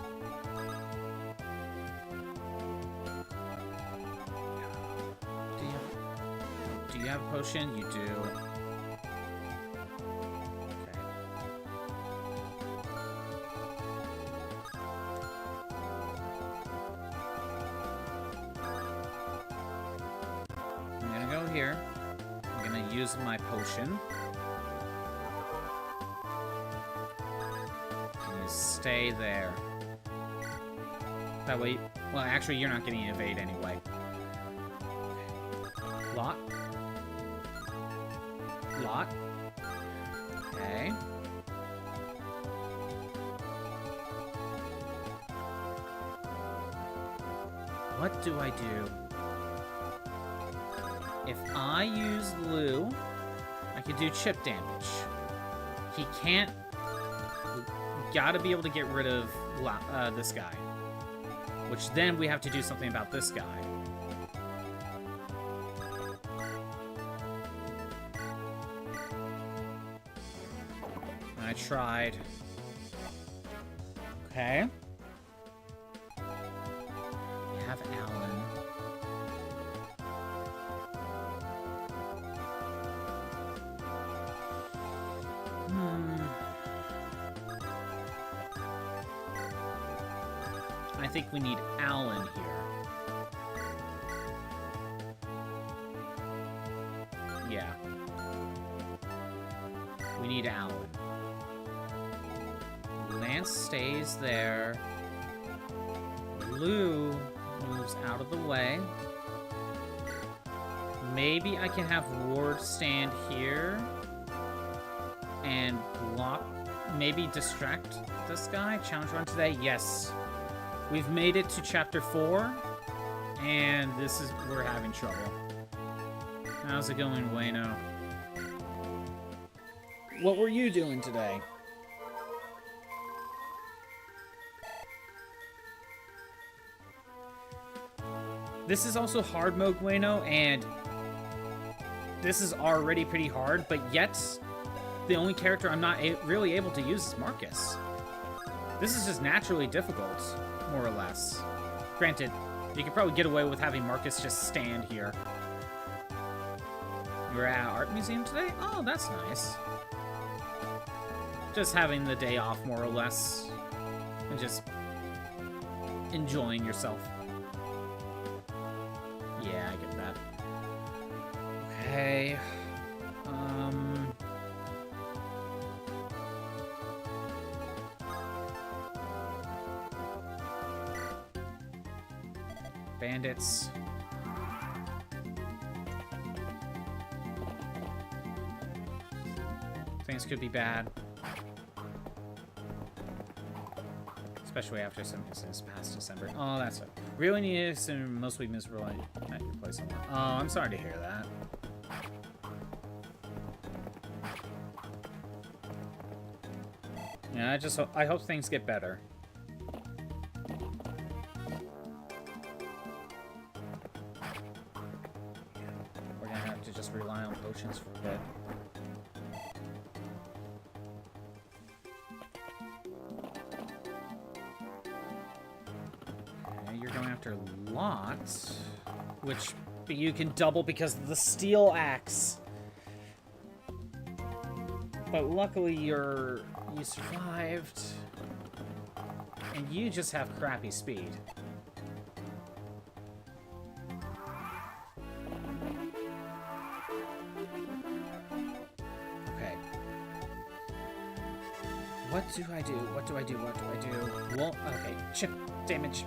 Speaker 1: Do you have a potion? You do. Okay. I'm gonna go here. I'm gonna use my potion. Stay there. That way... Well, actually, you're not getting evade anyway. Lot. Lot. Okay. What do I do? If I use Lou, I could do chip damage. He can't... Gotta be able to get rid of this guy. Which then we have to do something about this guy. I tried. Okay. We have Alan. I think we need Alan here. Yeah. We need Alan. Lance stays there. Lou moves out of the way. Maybe I can have Ward stand here and block, maybe distract this guy. Challenge run today? Yes. We've made it to chapter 4, and we're having trouble. How's it going, Wayno? What were you doing today? This is also hard mode, Bueno, and this is already pretty hard, but yet the only character I'm not really able to use is Marcus. This is just naturally difficult, more or less. Granted, you could probably get away with having Marcus just stand here. You were at Art Museum today? Oh, that's nice. Just having the day off, more or less. And just enjoying yourself. Yeah, I get that. Okay. Bandits. Things could be bad. Especially after some business past December. Oh, that's it. Really need to mostly miserable at your place somewhere. Oh, I'm sorry to hear that. Yeah, I hope things get better. We're gonna have to just rely on potions for a bit. Okay, you're going after lots, which you can double because of the steel axe. But luckily you survived, and you just have crappy speed. Okay. What do I do? What do I do? What do I do? Well, okay. Chip damage.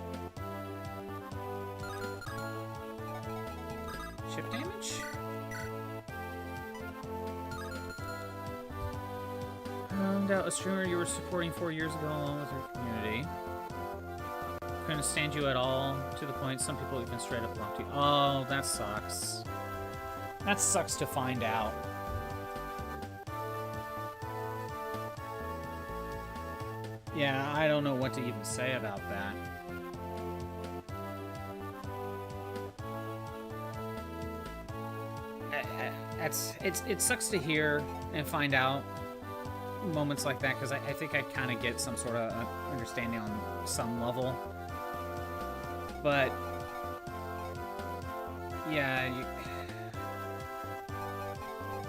Speaker 1: Chip damage? Found out a streamer you were supporting 4 years ago along with your community. Couldn't stand you at all, to the point some people even straight up blocked you. Oh, that sucks. That sucks to find out. Yeah, I don't know what to even say about that. It sucks to hear and find out moments like that, because I think I kind of get some sort of understanding on some level. But yeah, you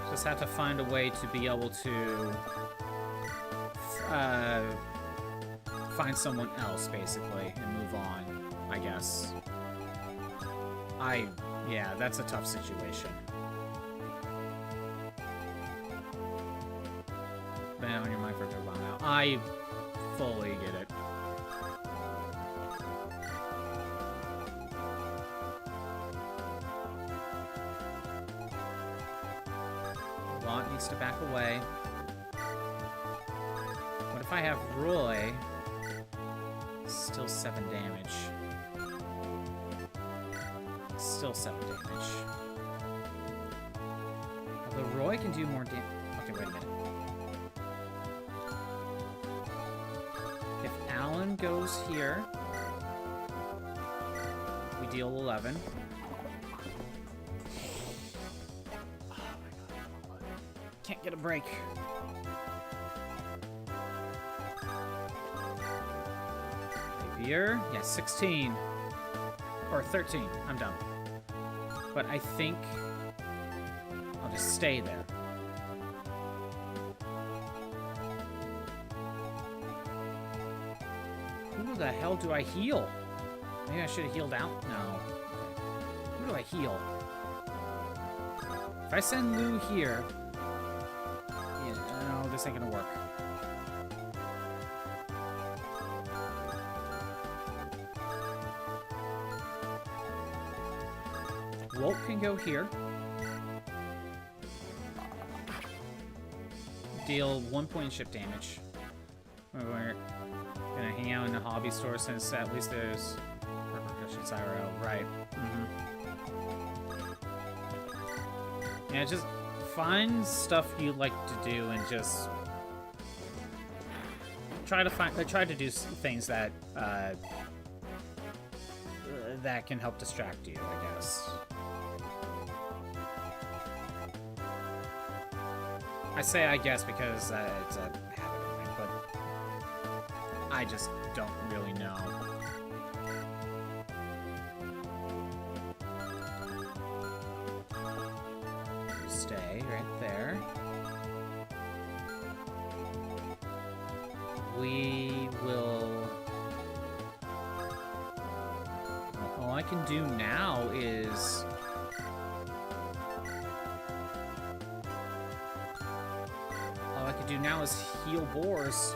Speaker 1: just have to find a way to be able to find someone else, basically, and move on, I guess. Yeah, that's a tough situation. Been on your mind for a while now. I fully get it. Lot needs to back away. What if I have Roy? Still 7 damage. Still 7 damage. Although Roy can do more damage. Okay, wait a minute. If Alan goes here, we deal 11. Oh my god. Can't get a break. Here, yeah, 16 or 13. I'm done. But I think I'll just stay there. Who the hell do I heal? Maybe I should have healed out. No. Who do I heal? If I send Lou here, yeah, no, this ain't gonna work. Wolf can go here. Deal 1 point ship damage. We're gonna hang out in the hobby store since at least there's repercussions IRL. Right. Yeah, just find stuff you like to do and just try to do things that that can help distract you, I guess. I say I guess because it's a habit of mine, but I just don't really know. Stay right there. We will... All I can do now is... All I can do now is heal boars.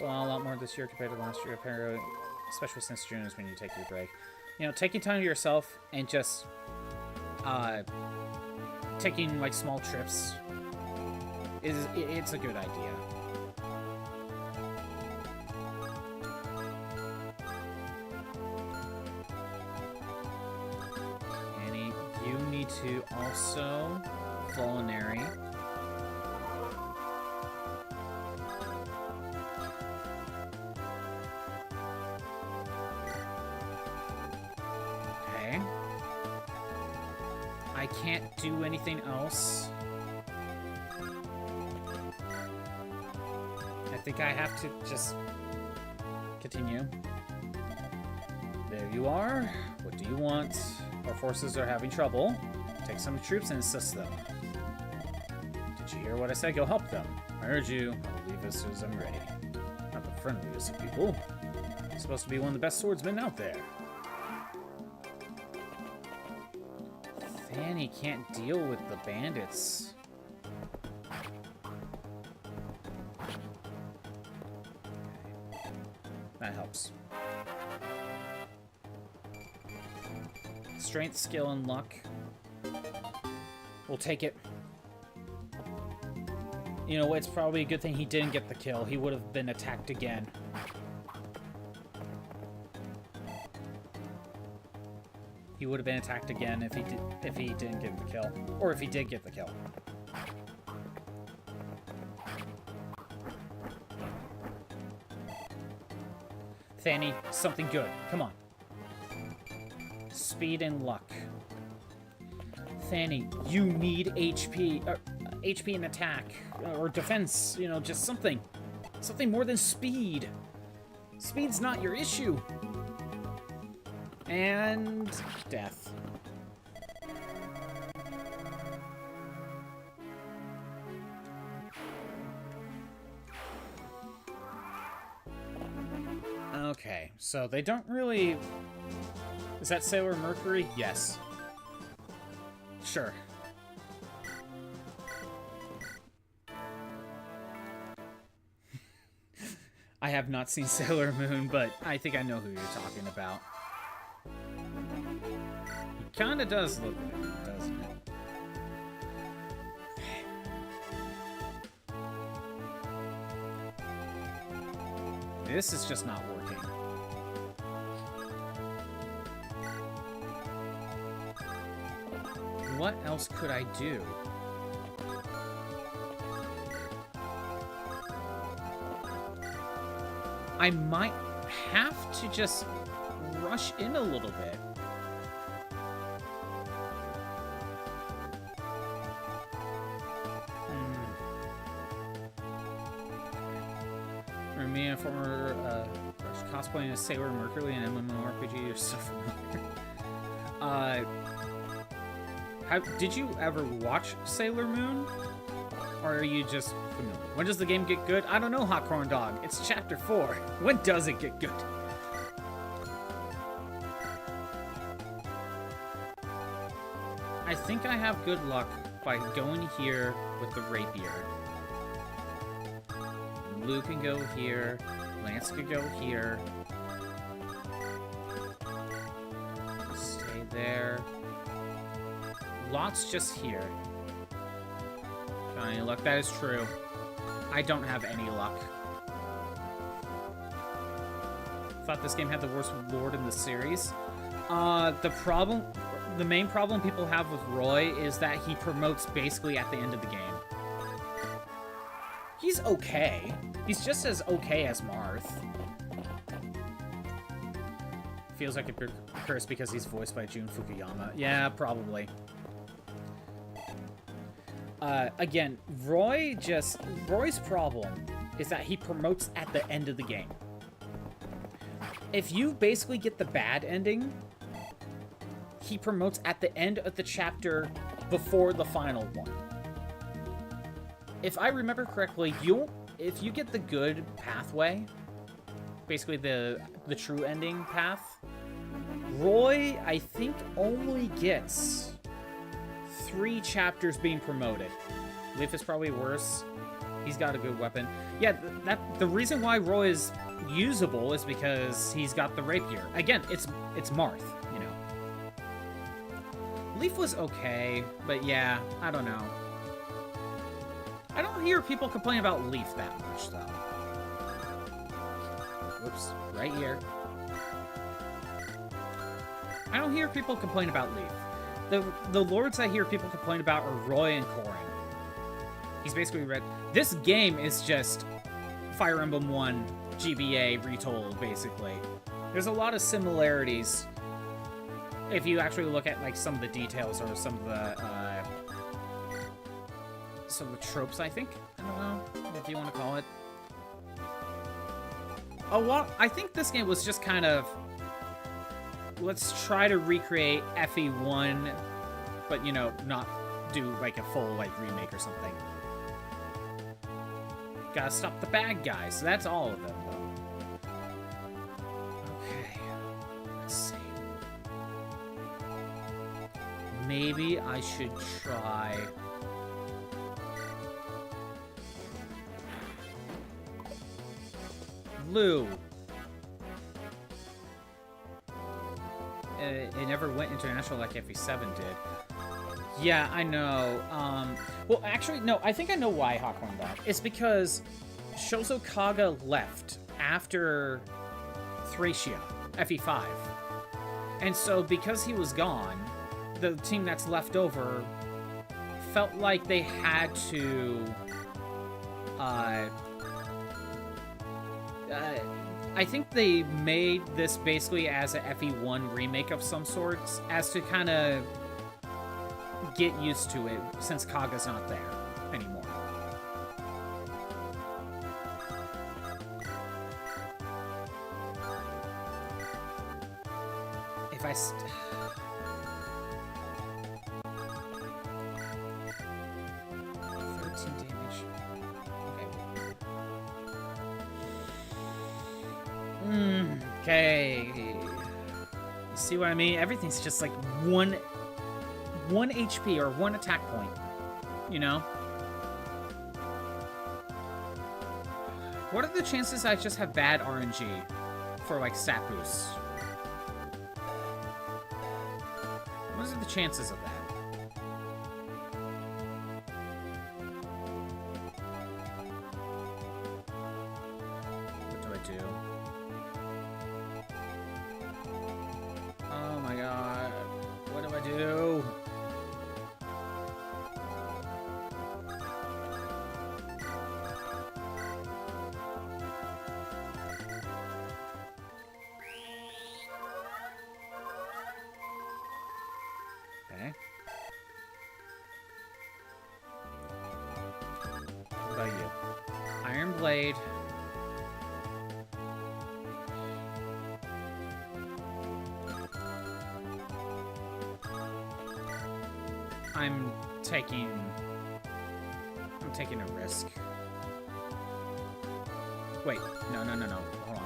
Speaker 1: Well, a lot more this year compared to last year, apparently, especially since June is when you take your break. You know, taking time to yourself and just taking like small trips it's a good idea. Annie, you need to also culinary. Okay. I can't do anything else. I think I have to just continue. There you are. What do you want? Our forces are having trouble. Take some troops and assist them. Did you hear what I said? Go help them. I heard you. I'll leave as soon as I'm ready. Not the friendliest of people. You're supposed to be one of the best swordsmen out there. Fanny can't deal with the bandits. Okay. That helps. Strength, skill, and luck. We'll take it. You know, it's probably a good thing he didn't get the kill. He would have been attacked again. He would have been attacked again if he didn't get the kill. Or if he did get the kill. Fanny, something good. Come on. Speed and luck. Fanny, you need HP. HP and attack. Or defense. You know, just something. Something more than speed. Speed's not your issue. And death. Okay, so they don't really... Is that Sailor Mercury? Yes. Sure. I have not seen Sailor Moon, but I think I know who you're talking about. He kinda does look like it, doesn't it? This is just not working. What else could I do? I might have to just rush in a little bit. For me, a former cosplaying as Sailor Mercury in MMORPG, you're so familiar. Did you ever watch Sailor Moon? Or are you just familiar? When does the game get good? I don't know, Hot Corn Dog. It's Chapter 4. When does it get good? I think I have good luck by going here with the rapier. Blue can go here. Lance could go here. Stay there. Lot's just here. Got any luck? That is true. I don't have any luck. Thought this game had the worst lord in the series. The main problem people have with Roy is that he promotes basically at the end of the game. He's okay. He's just as okay as Marth. Feels like a curse because he's voiced by Jun Fukuyama. Yeah, probably. Again, Roy's problem is that he promotes at the end of the game. If you basically get the bad ending, he promotes at the end of the chapter before the final one. If I remember correctly, if you get the good pathway, basically the true ending path, Roy, I think, only gets 3 chapters being promoted. Leaf is probably worse. He's got a good weapon. Yeah, the reason why Roy is usable is because he's got the rapier. Again, it's Marth, you know. Leaf was okay, but yeah, I don't know. I don't hear people complain about Leaf that much, though. Whoops, right here. I don't hear people complain about Leaf. The lords I hear people complain about are Roy and Corrin. He's basically read. This game is just Fire Emblem 1 GBA retold, basically. There's a lot of similarities if you actually look at like some of the details or some of the tropes, I think. I don't know if you want to call it. I think this game was just kind of, let's try to recreate FE1, but, you know, not do like a full like remake or something. Gotta stop the bad guys. So that's all of them, though. Okay. Let's see. Maybe I should try... Lou. It never went international like FE7 did. Yeah, I know. Well, actually, no, I think I know why Hawk went back. It's because Shozo Kaga left after Thracia, FE5. And so, because he was gone, the team that's left over felt like they had to... I think they made this basically as a FE1 remake of some sorts, as to kind of get used to it, since Kaga's not there anymore. If I... 13 damage. Okay. You see what I mean? Everything's just like one HP or 1 attack point, you know? What are the chances I just have bad RNG for like stat boosts? What are the chances of that? What do I do? Oh my god. What do I do? Okay. What about you? Iron Blade. I'm taking a risk. Wait, no. Hold on.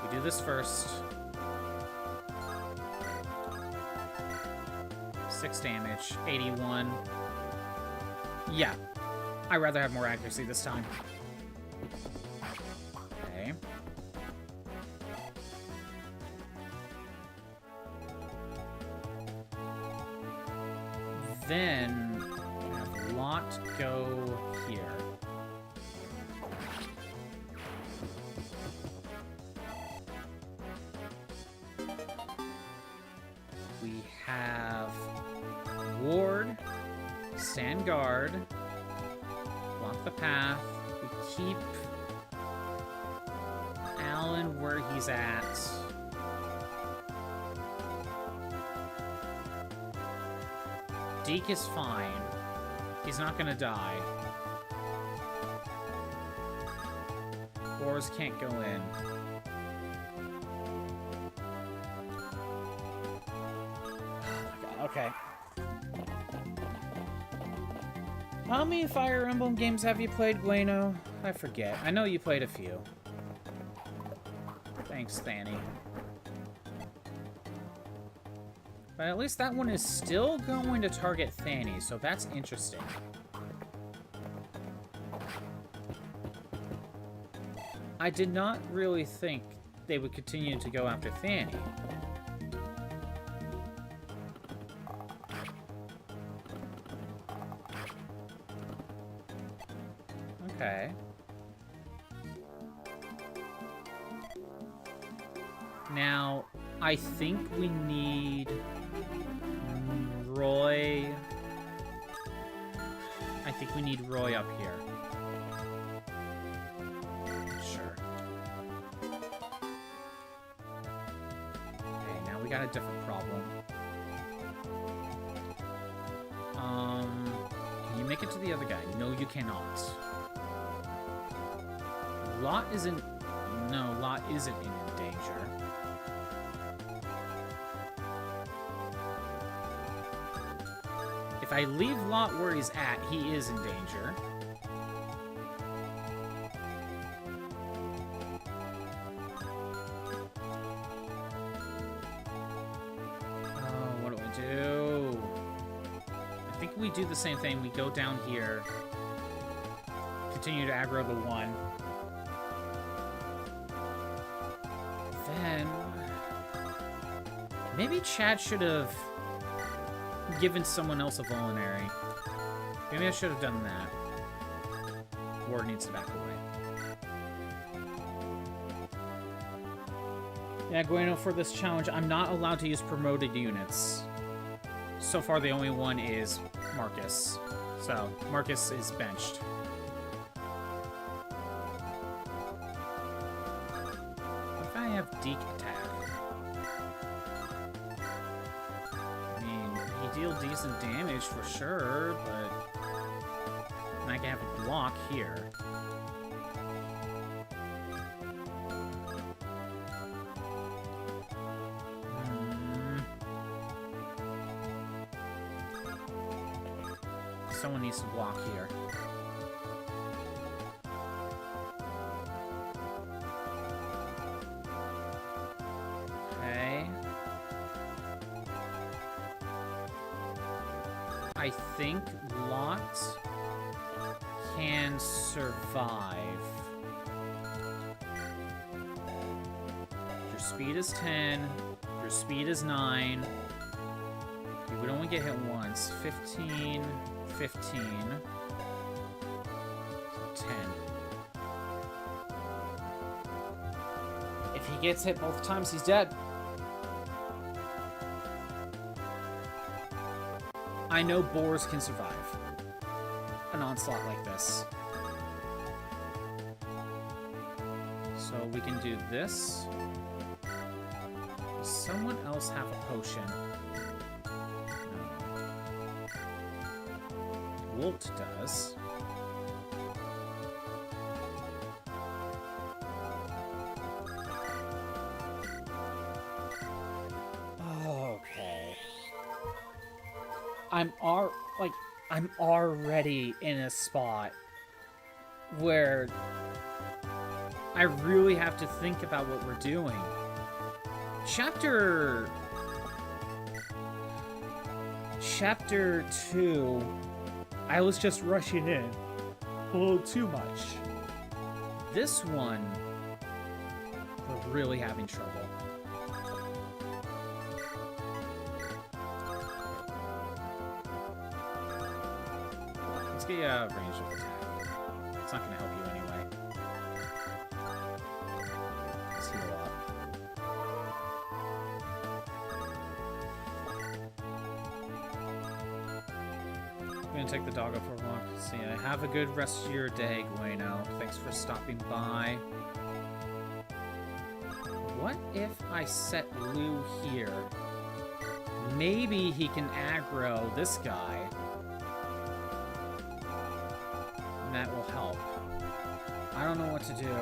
Speaker 1: We do this first. 6 damage, 81. Yeah, I'd rather have more accuracy this time. Okay. Then have Lot go here. We have Ward, stand guard, block the path. We keep Alan where he's at. Deke is fine. He's not gonna die. Boars can't go in. Okay. How many Fire Emblem games have you played, Gueno? I forget. I know you played a few. Thanks, Fanny. But at least that one is still going to target Fanny, so that's interesting. I did not really think they would continue to go after Fanny. Okay. Now, I think we need Roy. I think we need Roy up here. Sure. Okay, now we got a different problem. Can you make it to the other guy? No, you cannot. Lot isn't... No, Lot isn't in danger. If I leave Lot where he's at, he is in danger. Oh, what do I do? I think we do the same thing. We go down here. Continue to aggro the one. Then... maybe Chad should have given someone else a vulnerary. Maybe I should have done that. Ward needs to back away. Yeah, Gueno, for this challenge, I'm not allowed to use promoted units. So far, the only one is Marcus. So, Marcus is benched. What if I have Deke attack? Deal decent damage for sure, but I can have a block here. Someone needs to block here. Okay. I think Lot can survive. Your speed is 10. Your speed is 9. You would only get hit once. 15, 15, 10. If he gets hit both times, he's dead. I know boars can survive an onslaught like this. So we can do this. Does someone else have a potion? No. Wolt does. I'm already in a spot where I really have to think about what we're doing. Chapter 2, I was just rushing in a little too much. This one, we're really having trouble. Let's get a range of attack. It's not going to help you anyway. Let's heal up. I'm gonna take the dog up for a walk. See ya. Have a good rest of your day, Gueno. Thanks for stopping by. What if I set Lou here? Maybe he can aggro this guy. And that will help. I don't know what to do.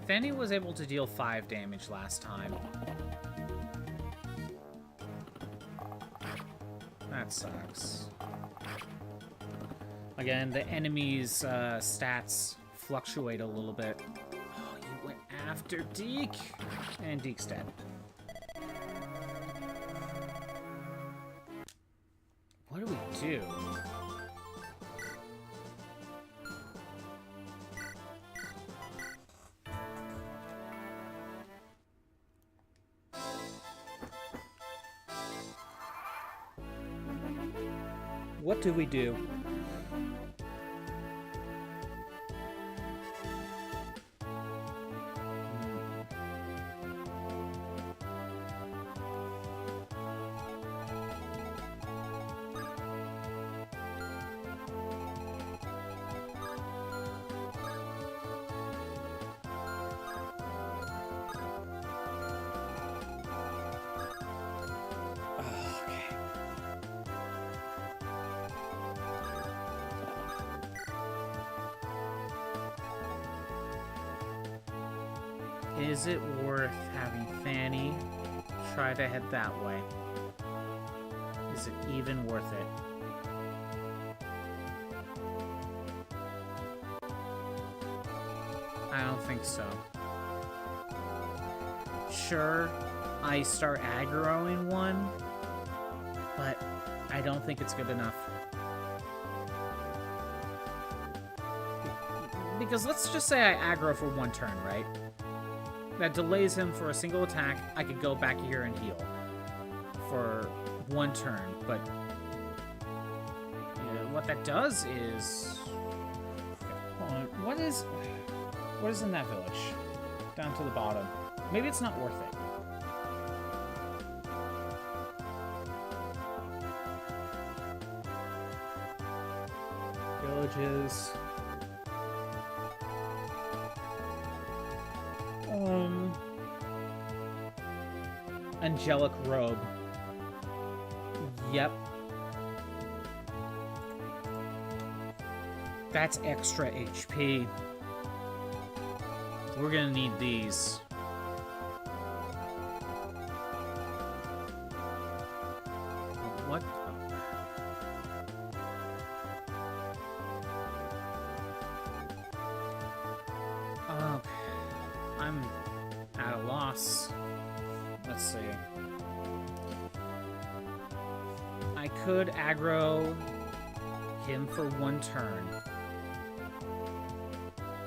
Speaker 1: Fanny was able to deal 5 damage last time. That sucks. Again, the enemy's stats fluctuate a little bit. Oh, you went after Deke! And Deke's dead. What do we do? What do we do? Is it worth having Fanny try to head that way? Is it even worth it? I don't think so. Sure, I start aggroing one, but I don't think it's good enough. Because let's just say I aggro for 1 turn, right? That delays him for a single attack. I could go back here and heal for 1 turn, but you know, what that does is... Hold on. What is in that village? Down to the bottom. Maybe it's not worth it. Villages... Angelic Robe. Yep. That's extra HP. We're gonna need these. What? Oh, I'm at a loss. Let's see. I could aggro him for 1 turn,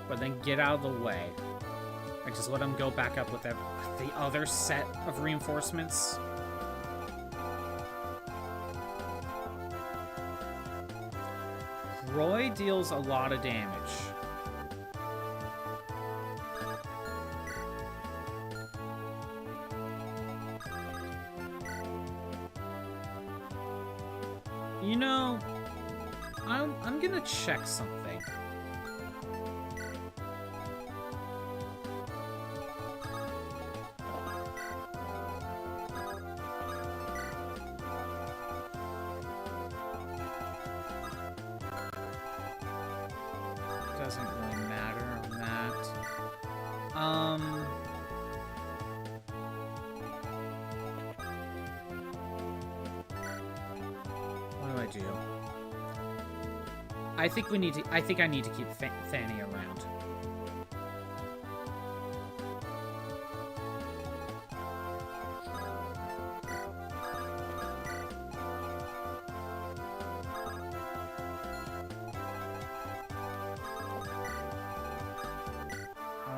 Speaker 1: but then get out of the way. I just let him go back up with the other set of reinforcements. Roy deals a lot of damage. You know, I'm gonna check something. Doesn't really matter on that. What do I do? I think I need to keep Fanny around.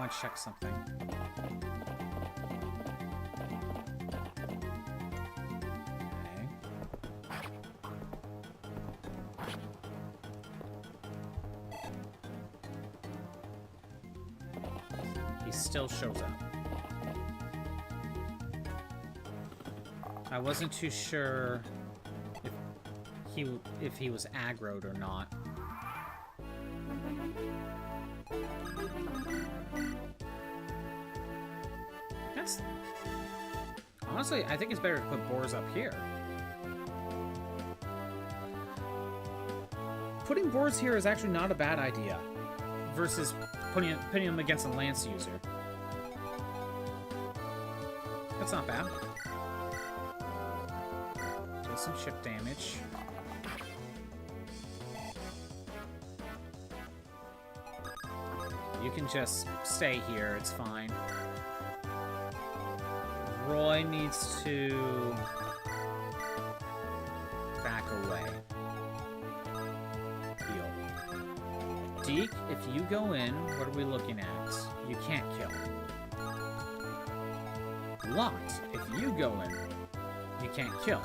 Speaker 1: want to check something. He still shows up. I wasn't too sure if he was aggroed or not. That's... Honestly, I think it's better to put boars up here. Putting boars here is actually not a bad idea. Versus pitting them against a lance user. That's not bad. Deal some chip damage. You can just stay here, it's fine. Roy needs to back away. Heal. Deke, if you go in, what are we looking at? You can't kill. Lot, if you go in, you can't kill.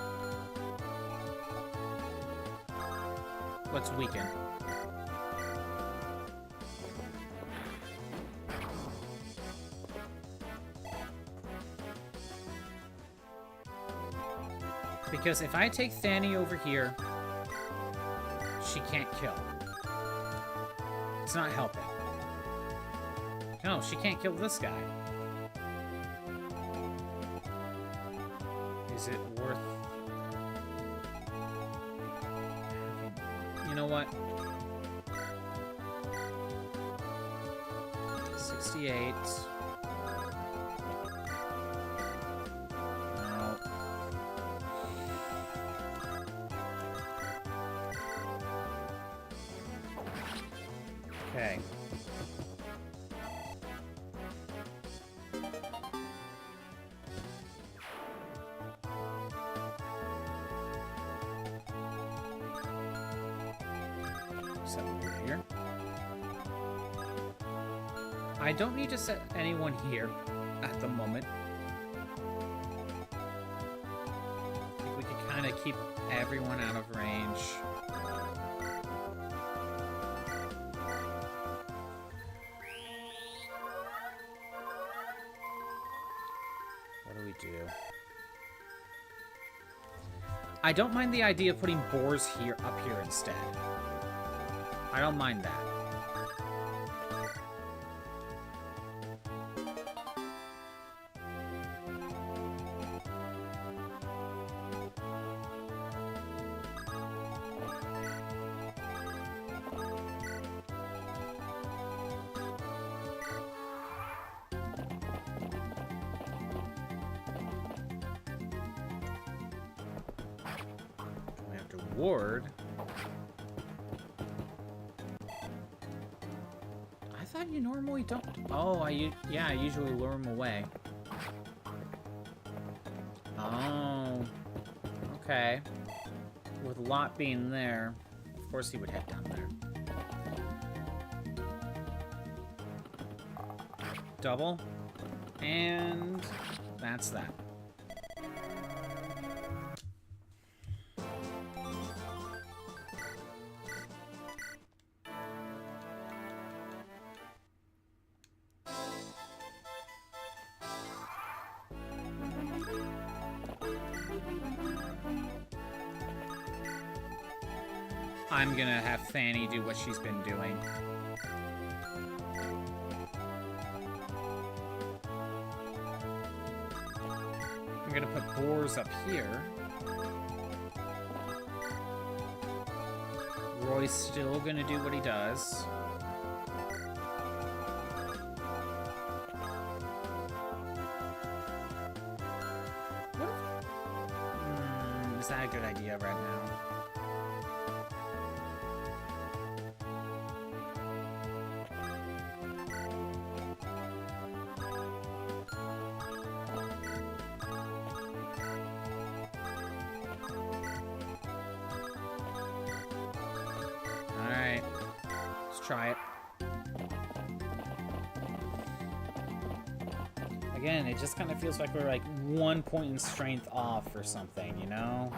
Speaker 1: Let's weaken. Because if I take Fanny over here, she can't kill. It's not helping. No, she can't kill this guy. Is it worth... You know what? 68... Okay. Set over here. I don't need to set anyone here at the moment. I think we could kind of keep everyone out of range. Do. I don't mind the idea of putting boars here up here instead. I don't mind that. Ward. I thought you normally don't. Oh, yeah, I usually lure him away. Oh, okay. With Lot being there, of course he would head down there. Double, and that's that. I'm gonna have Fanny do what she's been doing. I'm gonna put boars up here. Roy's still gonna do what he does. Is that a good idea right now? Try it. Again, it just kind of feels like we're like 1 point in strength off or something, you know?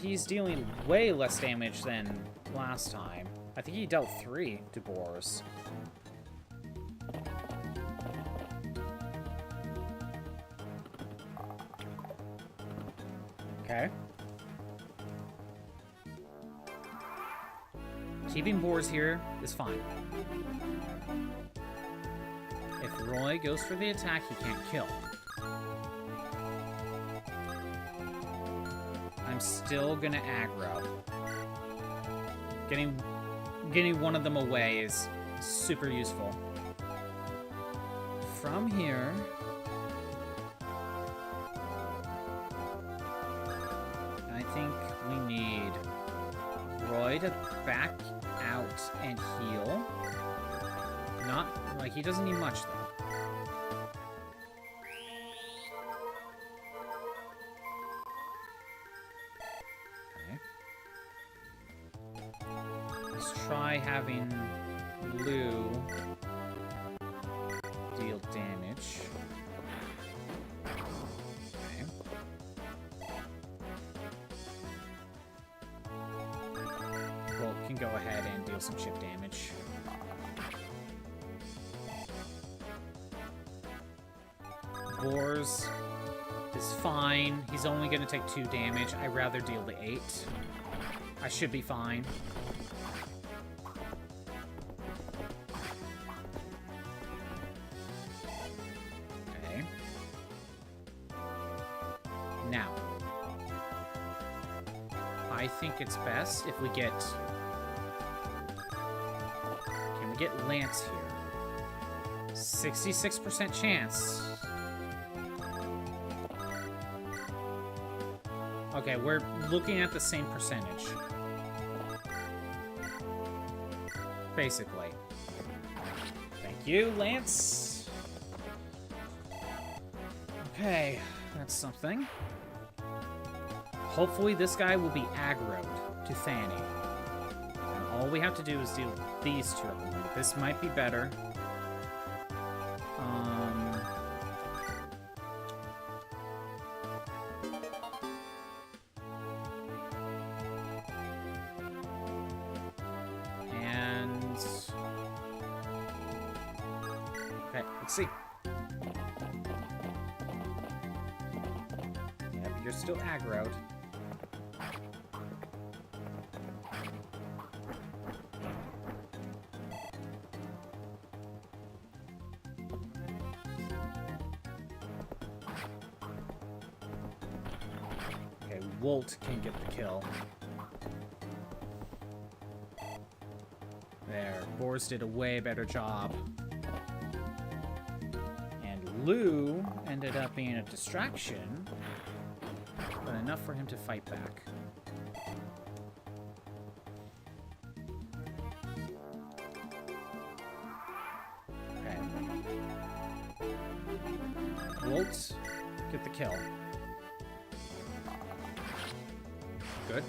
Speaker 1: He's dealing way less damage than last time. I think he dealt 3 to boars. Okay. Keeping boars here is fine. If Roy goes for the attack, he can't kill. I'm still gonna aggro. Getting one of them away is super useful. From here, I think we need Roy to back out and heal. Not, like, he doesn't need much, though. Try having Lou deal damage. Okay. Well, can go ahead and deal some chip damage. Boars is fine. He's only going to take 2 damage. I'd rather deal the 8. I should be fine. Now, I think it's best if we get... Can we get Lance here? 66% chance. Okay, we're looking at the same percentage. Basically. Thank you, Lance. Okay, that's something. Hopefully this guy will be aggroed to Fanny. And all we have to do is deal these 2 at the moment. This might be better. And... Okay, let's see. Yep, you're still aggroed. Wolt can get the kill. There. Boars did a way better job. And Lou ended up being a distraction, but enough for him to fight back. Okay. Wolt, get the kill. Good.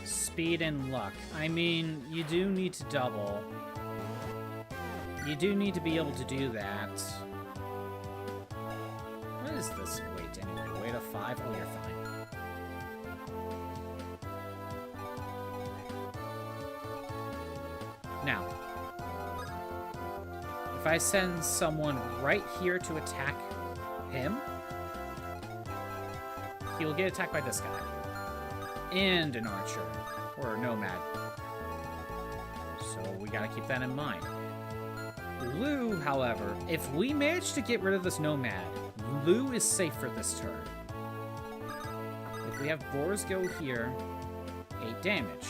Speaker 1: Speed and luck. I mean, you do need to double. You do need to be able to do that. What is this weight anyway? Weight of 5? Oh, you're fine. Now, if I send someone right here to attack him, he'll get attacked by this guy. And an archer. Or a nomad. So we gotta keep that in mind. Lou, however, if we manage to get rid of this nomad, Lou is safe for this turn. If we have boars go here, 8 damage,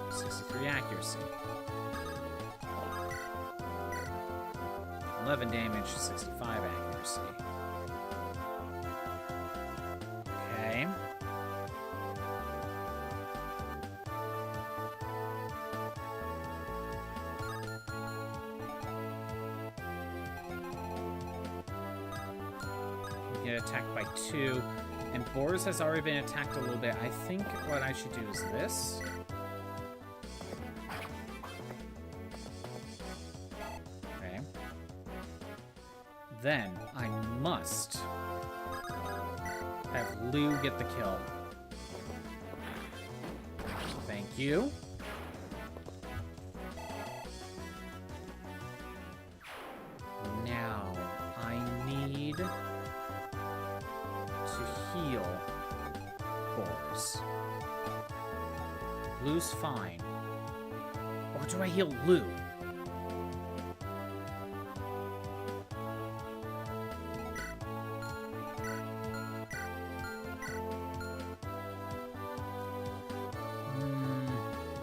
Speaker 1: 63 accuracy. 11 damage, 65 accuracy. Okay. get attacked by 2. And Boris has already been attacked a little bit. I think what I should do is this. Okay. Then I must have Lou get the kill. Thank you. Now, I need to heal Boris. Lou's fine. Or do I heal Lou?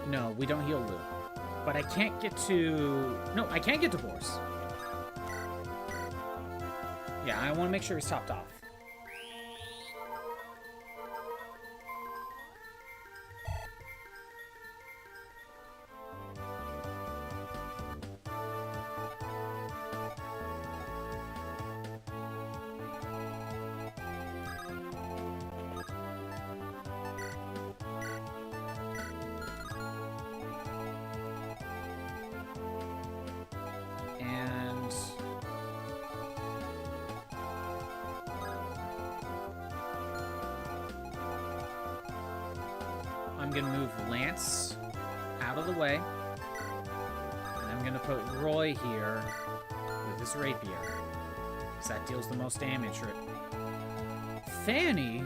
Speaker 1: No, we don't heal Lou. But I can't get to... No, I can't get to Boris. Yeah, I want to make sure he's topped off. I'm going to move Lance out of the way. And I'm going to put Roy here with his rapier. Because that deals the most damage. Fanny,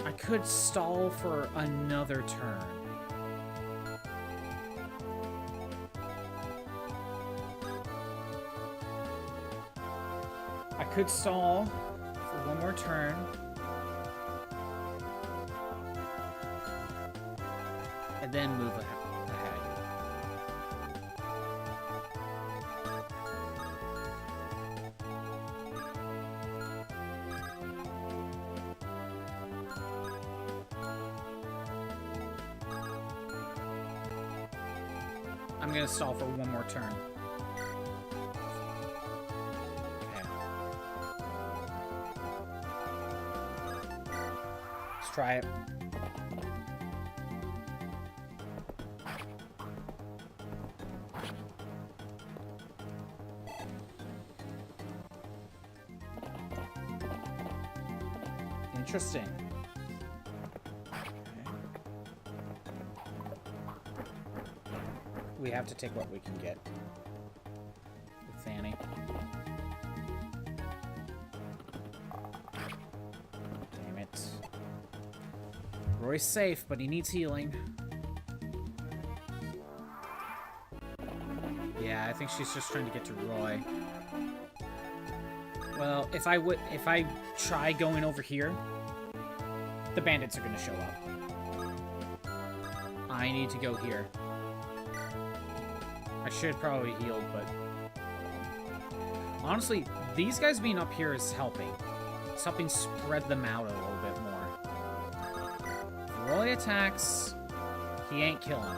Speaker 1: I could stall for another turn. I could stall for one more turn. And then move ahead. I'm gonna stall for one more turn. Okay. Let's try it. Interesting. Okay. We have to take what we can get with Fanny. Damn it. Roy's safe, but he needs healing. Yeah, I think she's just trying to get to Roy. Well, if I try going over here, the bandits are going to show up. I need to go here. I should probably heal, but... honestly, these guys being up here is helping. It's helping spread them out a little bit more. If Roy attacks, he ain't killing.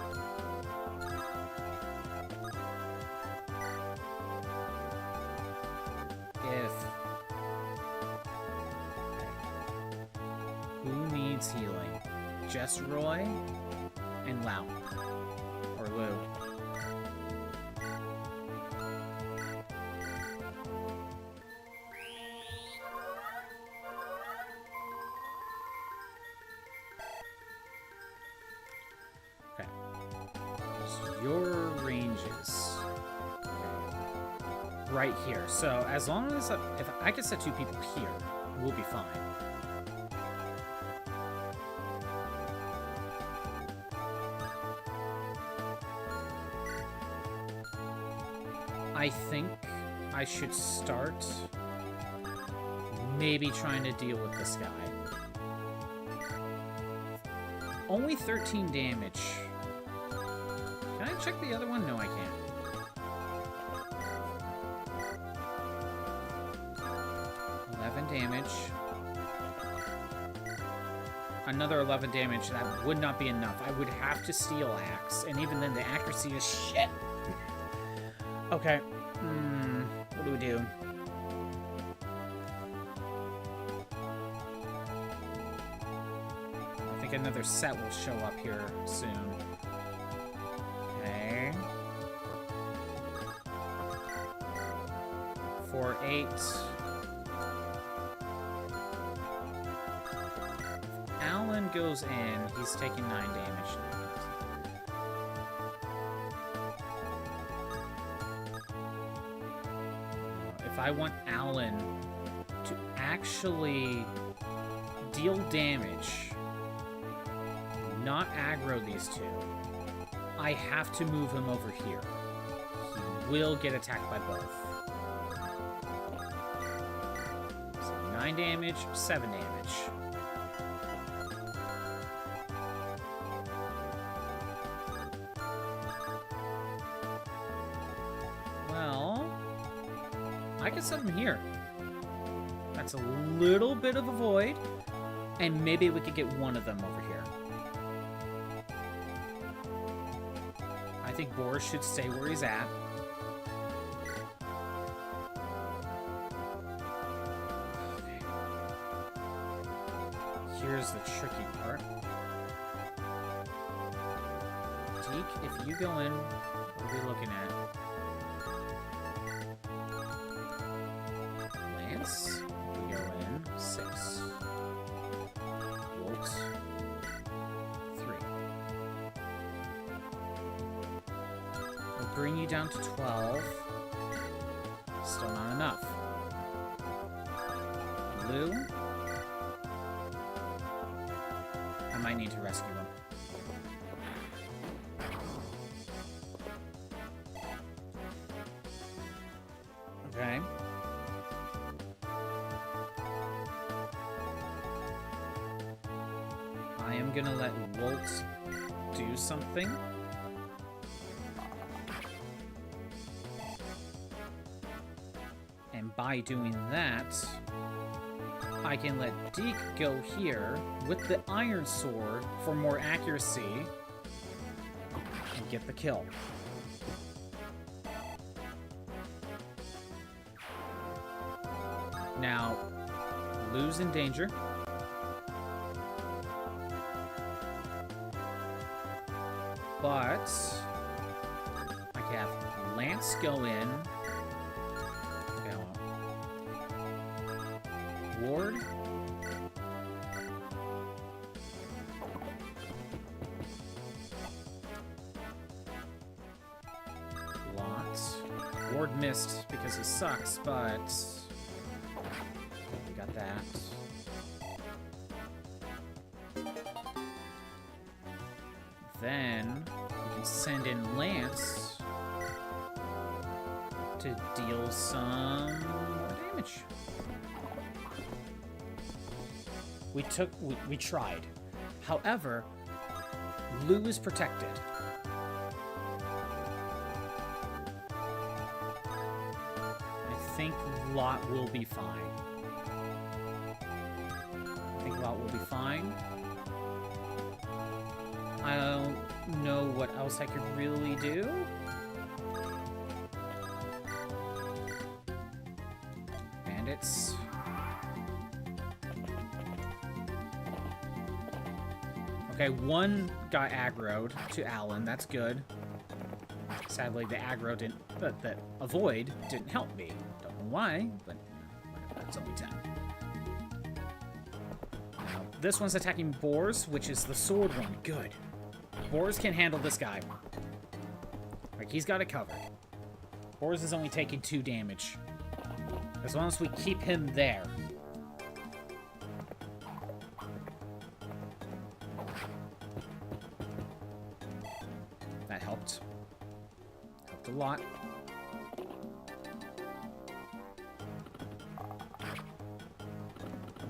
Speaker 1: Healing. Just Roy and Lau. Or Lou. Okay. There's your ranges. Okay. Right here. So as long as if I could set 2 people here, we'll be fine. I think I should start maybe trying to deal with this guy. Only 13 damage. Can I check the other one? No, I can't. 11 damage. Another 11 damage. That would not be enough. I would have to Steel Axe, and even then the accuracy is shit. Okay. What do we do? like another set will show up here soon. Okay. 4, 8. Alan goes in, he's taking 9 damage now. If I want Alan to actually deal damage, not aggro these two, I have to move him over here. He will get attacked by both. So 9 damage, 7 damage. Well, I can set him here. That's a little bit of a void, and maybe we could get one of them over here. I think Boris should stay where he's at. Okay. Here's the tricky part. Deke, if you go in, what are we looking at? Lance, we go in 6. Wolves, 3. We'll bring you down to 12. Still not enough. Lou, I might need to rescue him. Okay. I am gonna let Walt do something. And by doing that, I can let Deke go here with the Iron Sword for more accuracy and get the kill. Now, Lou's in danger. But I can have Lance go in. Okay, Ward. Ward missed because he sucks, but we got that. Then we can send in Lance to deal some more damage. We tried. However, Lou is protected. I think Lot will be fine. I don't know what else I could really do. Bandits. Okay, one got aggroed to Alan. That's good. Sadly, the aggro didn't... The avoid didn't help me. Don't know why, but that's only 10. Now, this one's attacking Boars, which is the sword one. Good. Boars can handle this guy. Like, he's got it covered. Boars is only taking 2 damage. As long as we keep him there. That helped. Helped a lot.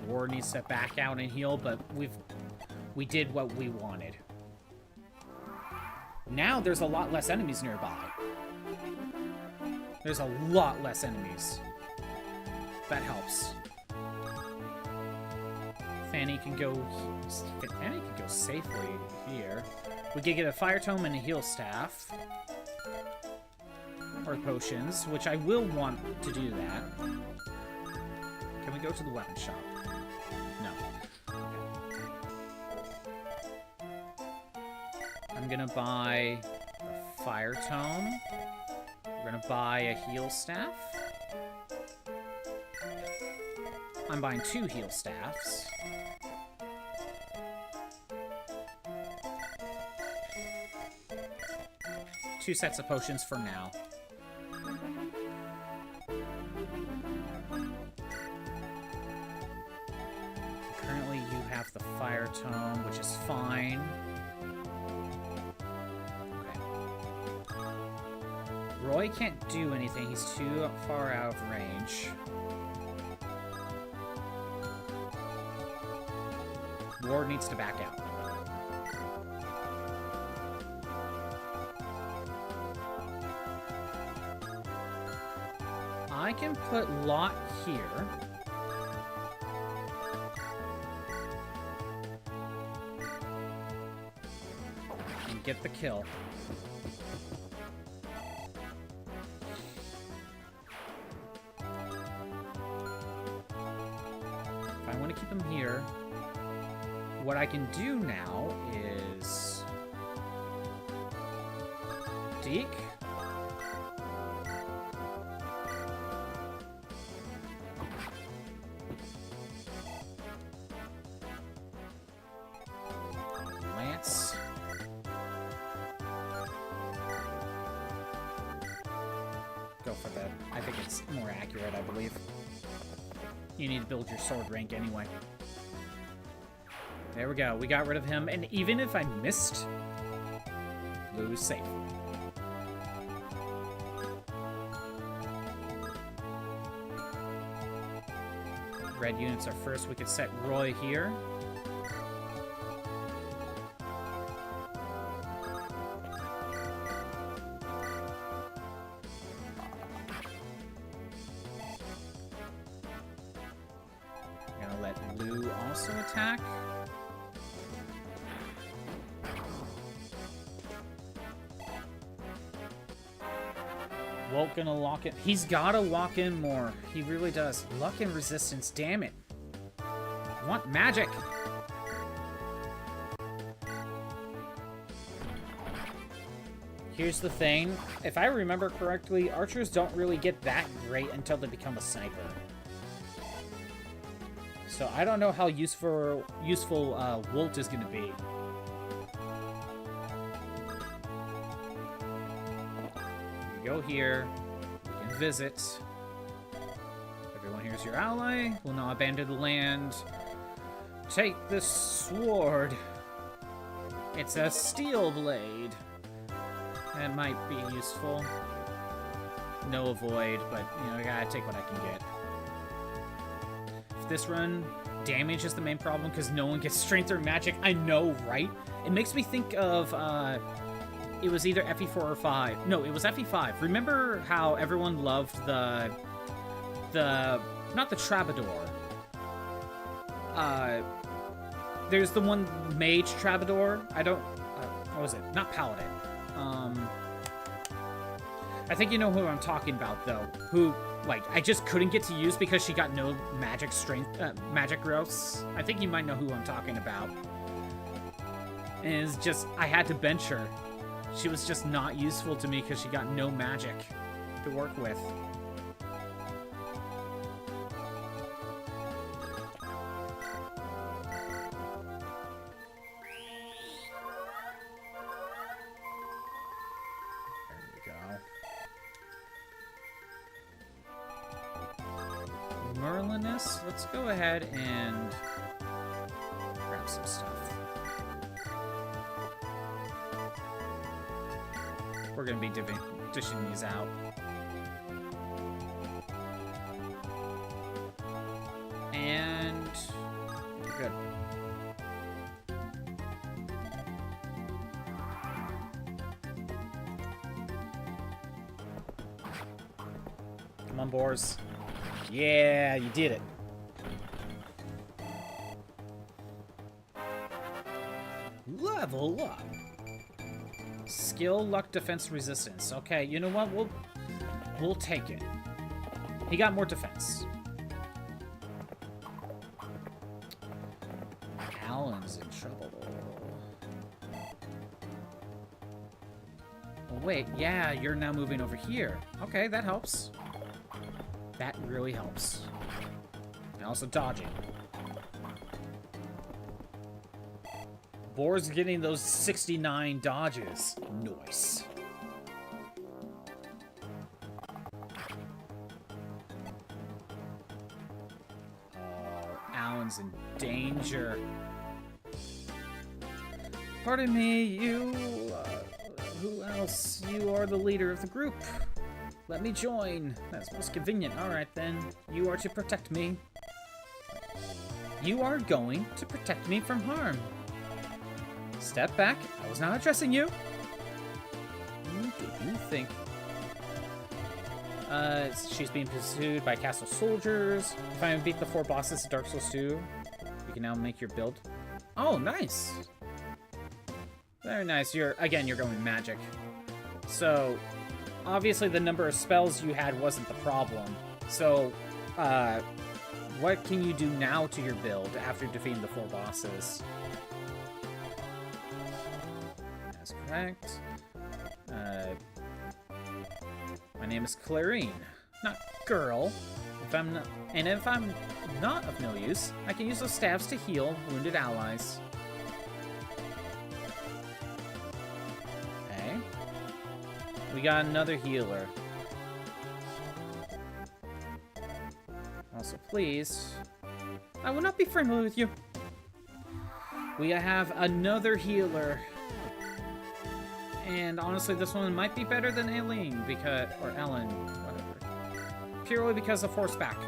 Speaker 1: War needs to back out and heal, but we did what we wanted. Now there's a lot less enemies nearby. There's a lot less enemies. That helps. Fanny can go safely here. We could get a fire tome and a heal staff. Or potions, which I will want to do that. Can we go to the weapon shop? No. gonna buy a fire tome. We're gonna buy a heal staff. I'm buying 2 heal staffs. Two sets of potions for now. Currently, you have the fire tome, which is fine. Okay. Roy can't do anything. He's too far out of range. Ward needs to back out. I can put Lot here. And get the kill. If I want to keep him here, what I can do now is Deke. Lance. Go for that. I think it's more accurate, I believe. You need to build your sword rank anyway. There we go. We got rid of him. And even if I missed, Lou's safe. Red units are first. We could set Roy here. I'm gonna let Lou also attack. Walt gonna lock it. He's gotta lock in more. He really does. Luck and resistance, damn it. I want magic. Here's the thing. If I remember correctly, archers don't really get that great until they become a sniper. So I don't know how useful Walt is gonna be. Go here, we can visit. Everyone here's your ally. Will not abandon the land. Take this sword. It's a steel blade. That might be useful. No avoid, but you know, I gotta take what I can get. If this run, damage is the main problem because no one gets strength or magic. I know, right? It makes me think of it was either FE4 or 5. No, it was FE5. Remember how everyone loved the not the Troubadour. There's the one Mage Troubadour. I don't, what was it? Not Paladin. I think you know who I'm talking about, though. Who, like, I just couldn't get to use because she got no magic strength, magic growths. I think you might know who I'm talking about. And it's just, I had to bench her. She was just not useful to me because she got no magic to work with. There we go. Merlinus, let's go ahead and grab some stuff. We're going to be dishing these out. And we're good. Come on, boars. Yeah, you did it. Level up. Skill, luck, defense, resistance. Okay, you know what? We'll take it. He got more defense. Alan's in trouble. wait, yeah, you're now moving over here. Okay, that helps. That really helps. And also dodging. Boar's getting those 69 dodges. Nice. Oh, Alan's in danger. Pardon me, you... who else? You are the leader of the group. Let me join. That's most convenient. Alright then. You are to protect me. You are going to protect me from harm. Step back. I was not addressing you. Who do you think? She's being pursued by castle soldiers. If I beat the 4 bosses in Dark Souls 2, you can now make your build. Oh, nice. Very nice. You're going magic. So, obviously the number of spells you had wasn't the problem. So, what can you do now to your build after defeating the 4 bosses? That's correct. My name is Clarine, not girl. If I'm not of no use, I can use those staves to heal wounded allies. Okay. We got another healer. Also, please, I will not be friendly with you. We have another healer. And honestly, this one might be better than Aileen or Ellen, whatever. Purely because of horseback.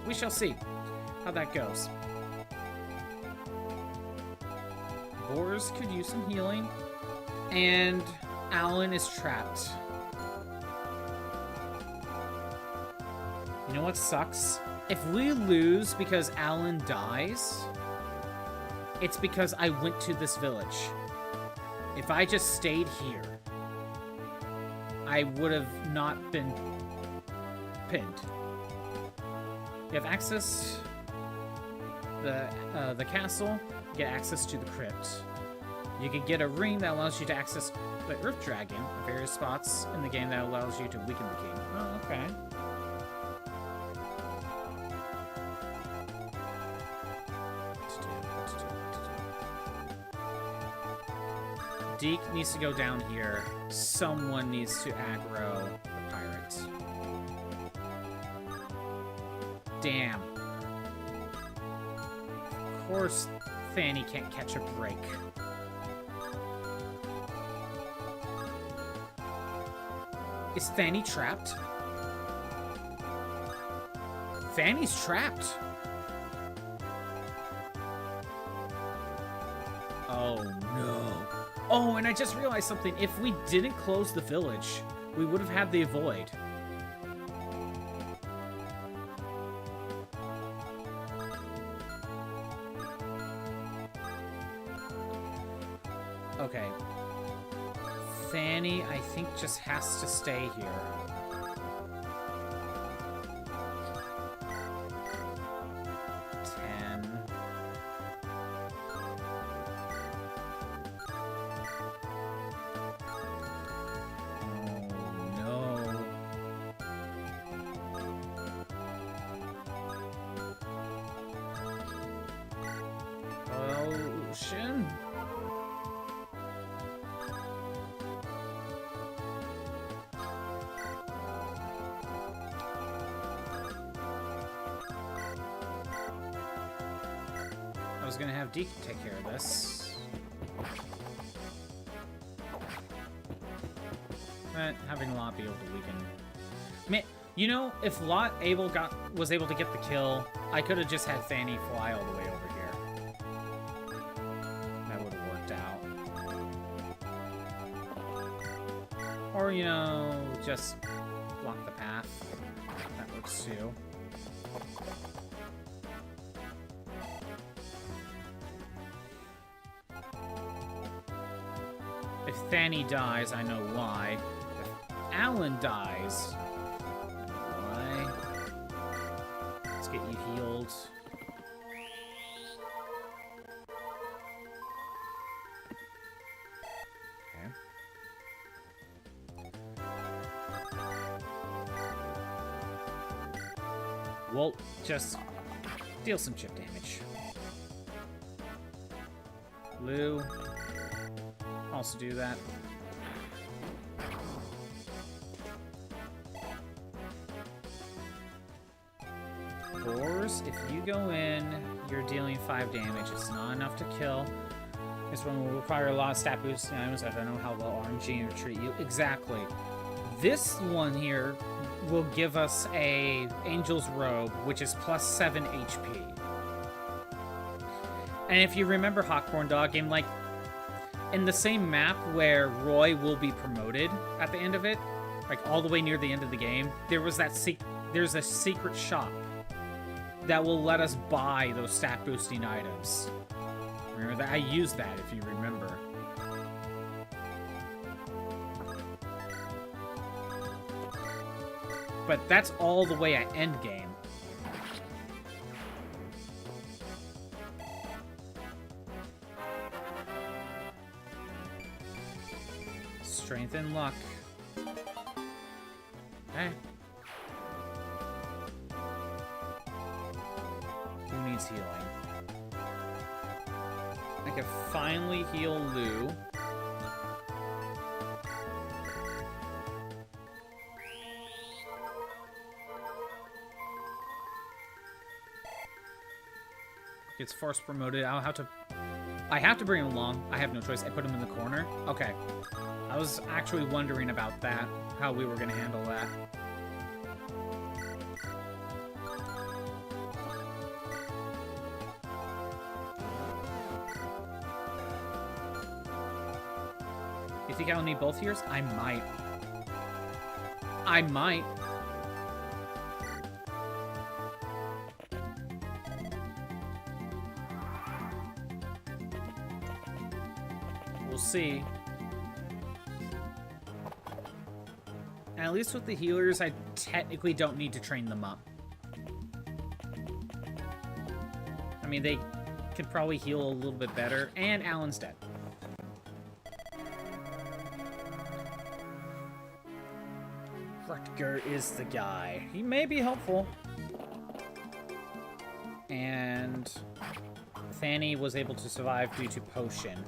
Speaker 1: We shall see how that goes. Boars could use some healing. And Alan is trapped. You know what sucks? If we lose because Alan dies, it's because I went to this village. If I just stayed here, I would have not been pinned. You have access the castle, you get access to the crypt. You can get a ring that allows you to access the Earth Dragon at various spots in the game that allows you to weaken the king. Oh, okay. Deke needs to go down here. Someone needs to aggro the pirate. Damn. Of course, Fanny can't catch a break. Is Fanny trapped? Fanny's trapped. Oh no. Oh, and I just realized something. If we didn't close the village, we would have had the void. Okay. Fanny, I think, just has to stay here. I was gonna have Deke take care of this. But having Lot be able to weaken... Man, you know, if Lot was able to get the kill, I could have just had Fanny fly all the way over here. That would have worked out. Or, you know, just block the path. That works too. If Fanny dies, I know why. If Alan dies, I know why. Let's get you healed. Okay. We'll just deal some chip damage. Lou, also do that. Boars, if you go in, you're dealing 5 damage. It's not enough to kill. This one will require a lot of stat boosting items. I don't know how well RNG will treat you. Exactly. This one here will give us a Angel's Robe, which is plus 7 HP. And if you remember Hot Corn Dog Game, like, in the same map where Roy will be promoted at the end of it, like all the way near the end of the game, there was that there's a secret shop that will let us buy those stat boosting items. Remember that? I used that, if you remember. But that's all the way at endgame. Strength and luck. Okay. Who needs healing? I can finally heal Lou. Gets force promoted. I have to bring him along. I have no choice. I put him in the corner. Okay. I was actually wondering about that, how we were going to handle that. You think I'll need both healers? I might. I might. We'll see. And at least with the healers, I technically don't need to train them up. I mean, they could probably heal a little bit better. And Alan's dead. Rutger is the guy. He may be helpful. And Fanny was able to survive due to potion.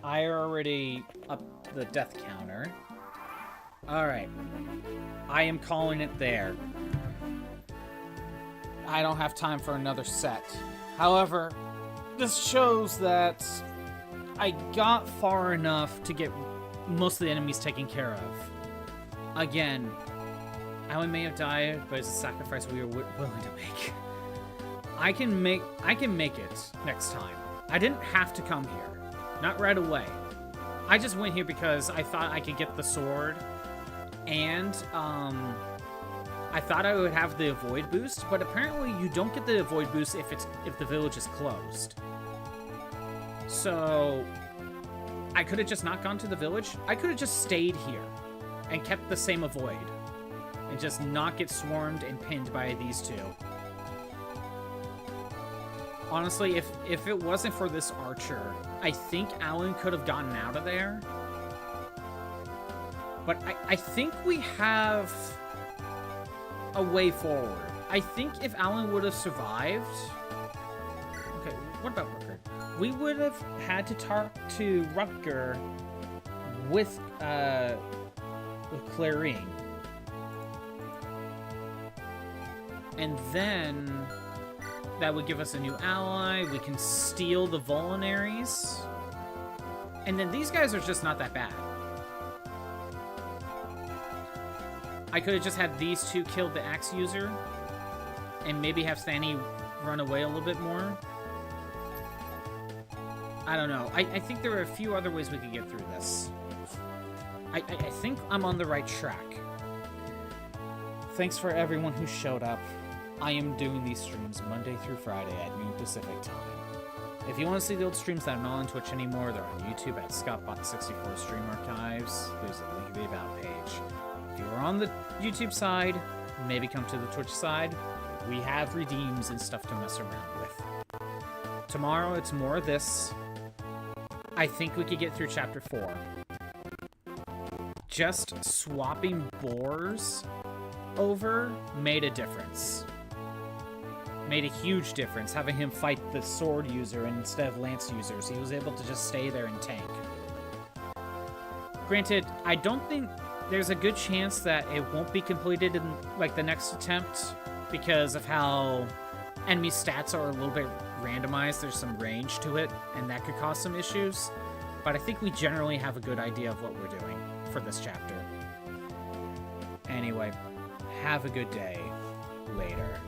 Speaker 1: I already upped the death counter. Alright. I am calling it there. I don't have time for another set. However, this shows that I got far enough to get most of the enemies taken care of. Again, Alan may have died, but it's a sacrifice we are willing to make. I can make it next time. I didn't have to come here. Not right away. I just went here because I thought I could get the sword, and I thought I would have the avoid boost, but apparently you don't get the avoid boost if the village is closed. So I could have just not gone to the village. I could have just stayed here and kept the same avoid and just not get swarmed and pinned by these two. Honestly, if it wasn't for this archer, I think Alan could have gotten out of there. But I think we have a way forward. I think if Alan would have survived... Okay, what about Rutger? We would have had to talk to Rutger with Clarine. And then that would give us a new ally. We can steal the Vulneraries. And then these guys are just not that bad. I could have just had these two kill the axe user and maybe have Fanny run away a little bit more. I don't know. I think there are a few other ways we could get through this. I think I'm on the right track. Thanks for everyone who showed up. I am doing these streams Monday through Friday at noon Pacific time. If you want to see the old streams that are not on Twitch anymore, they're on YouTube at ScottBot64 Stream Archives. There's a link in the About page. If you are on the YouTube side, maybe come to the Twitch side. We have redeems and stuff to mess around with. Tomorrow, it's more of this. I think we could get through Chapter 4. just swapping boars over made a difference. Made a huge difference, having him fight the sword user instead of lance users. He was able to just stay there and tank. Granted, I don't think there's a good chance that it won't be completed in like the next attempt because of how enemy stats are a little bit randomized. There's some range to it, and that could cause some issues. But I think we generally have a good idea of what we're doing for this chapter. Anyway, have a good day. Later.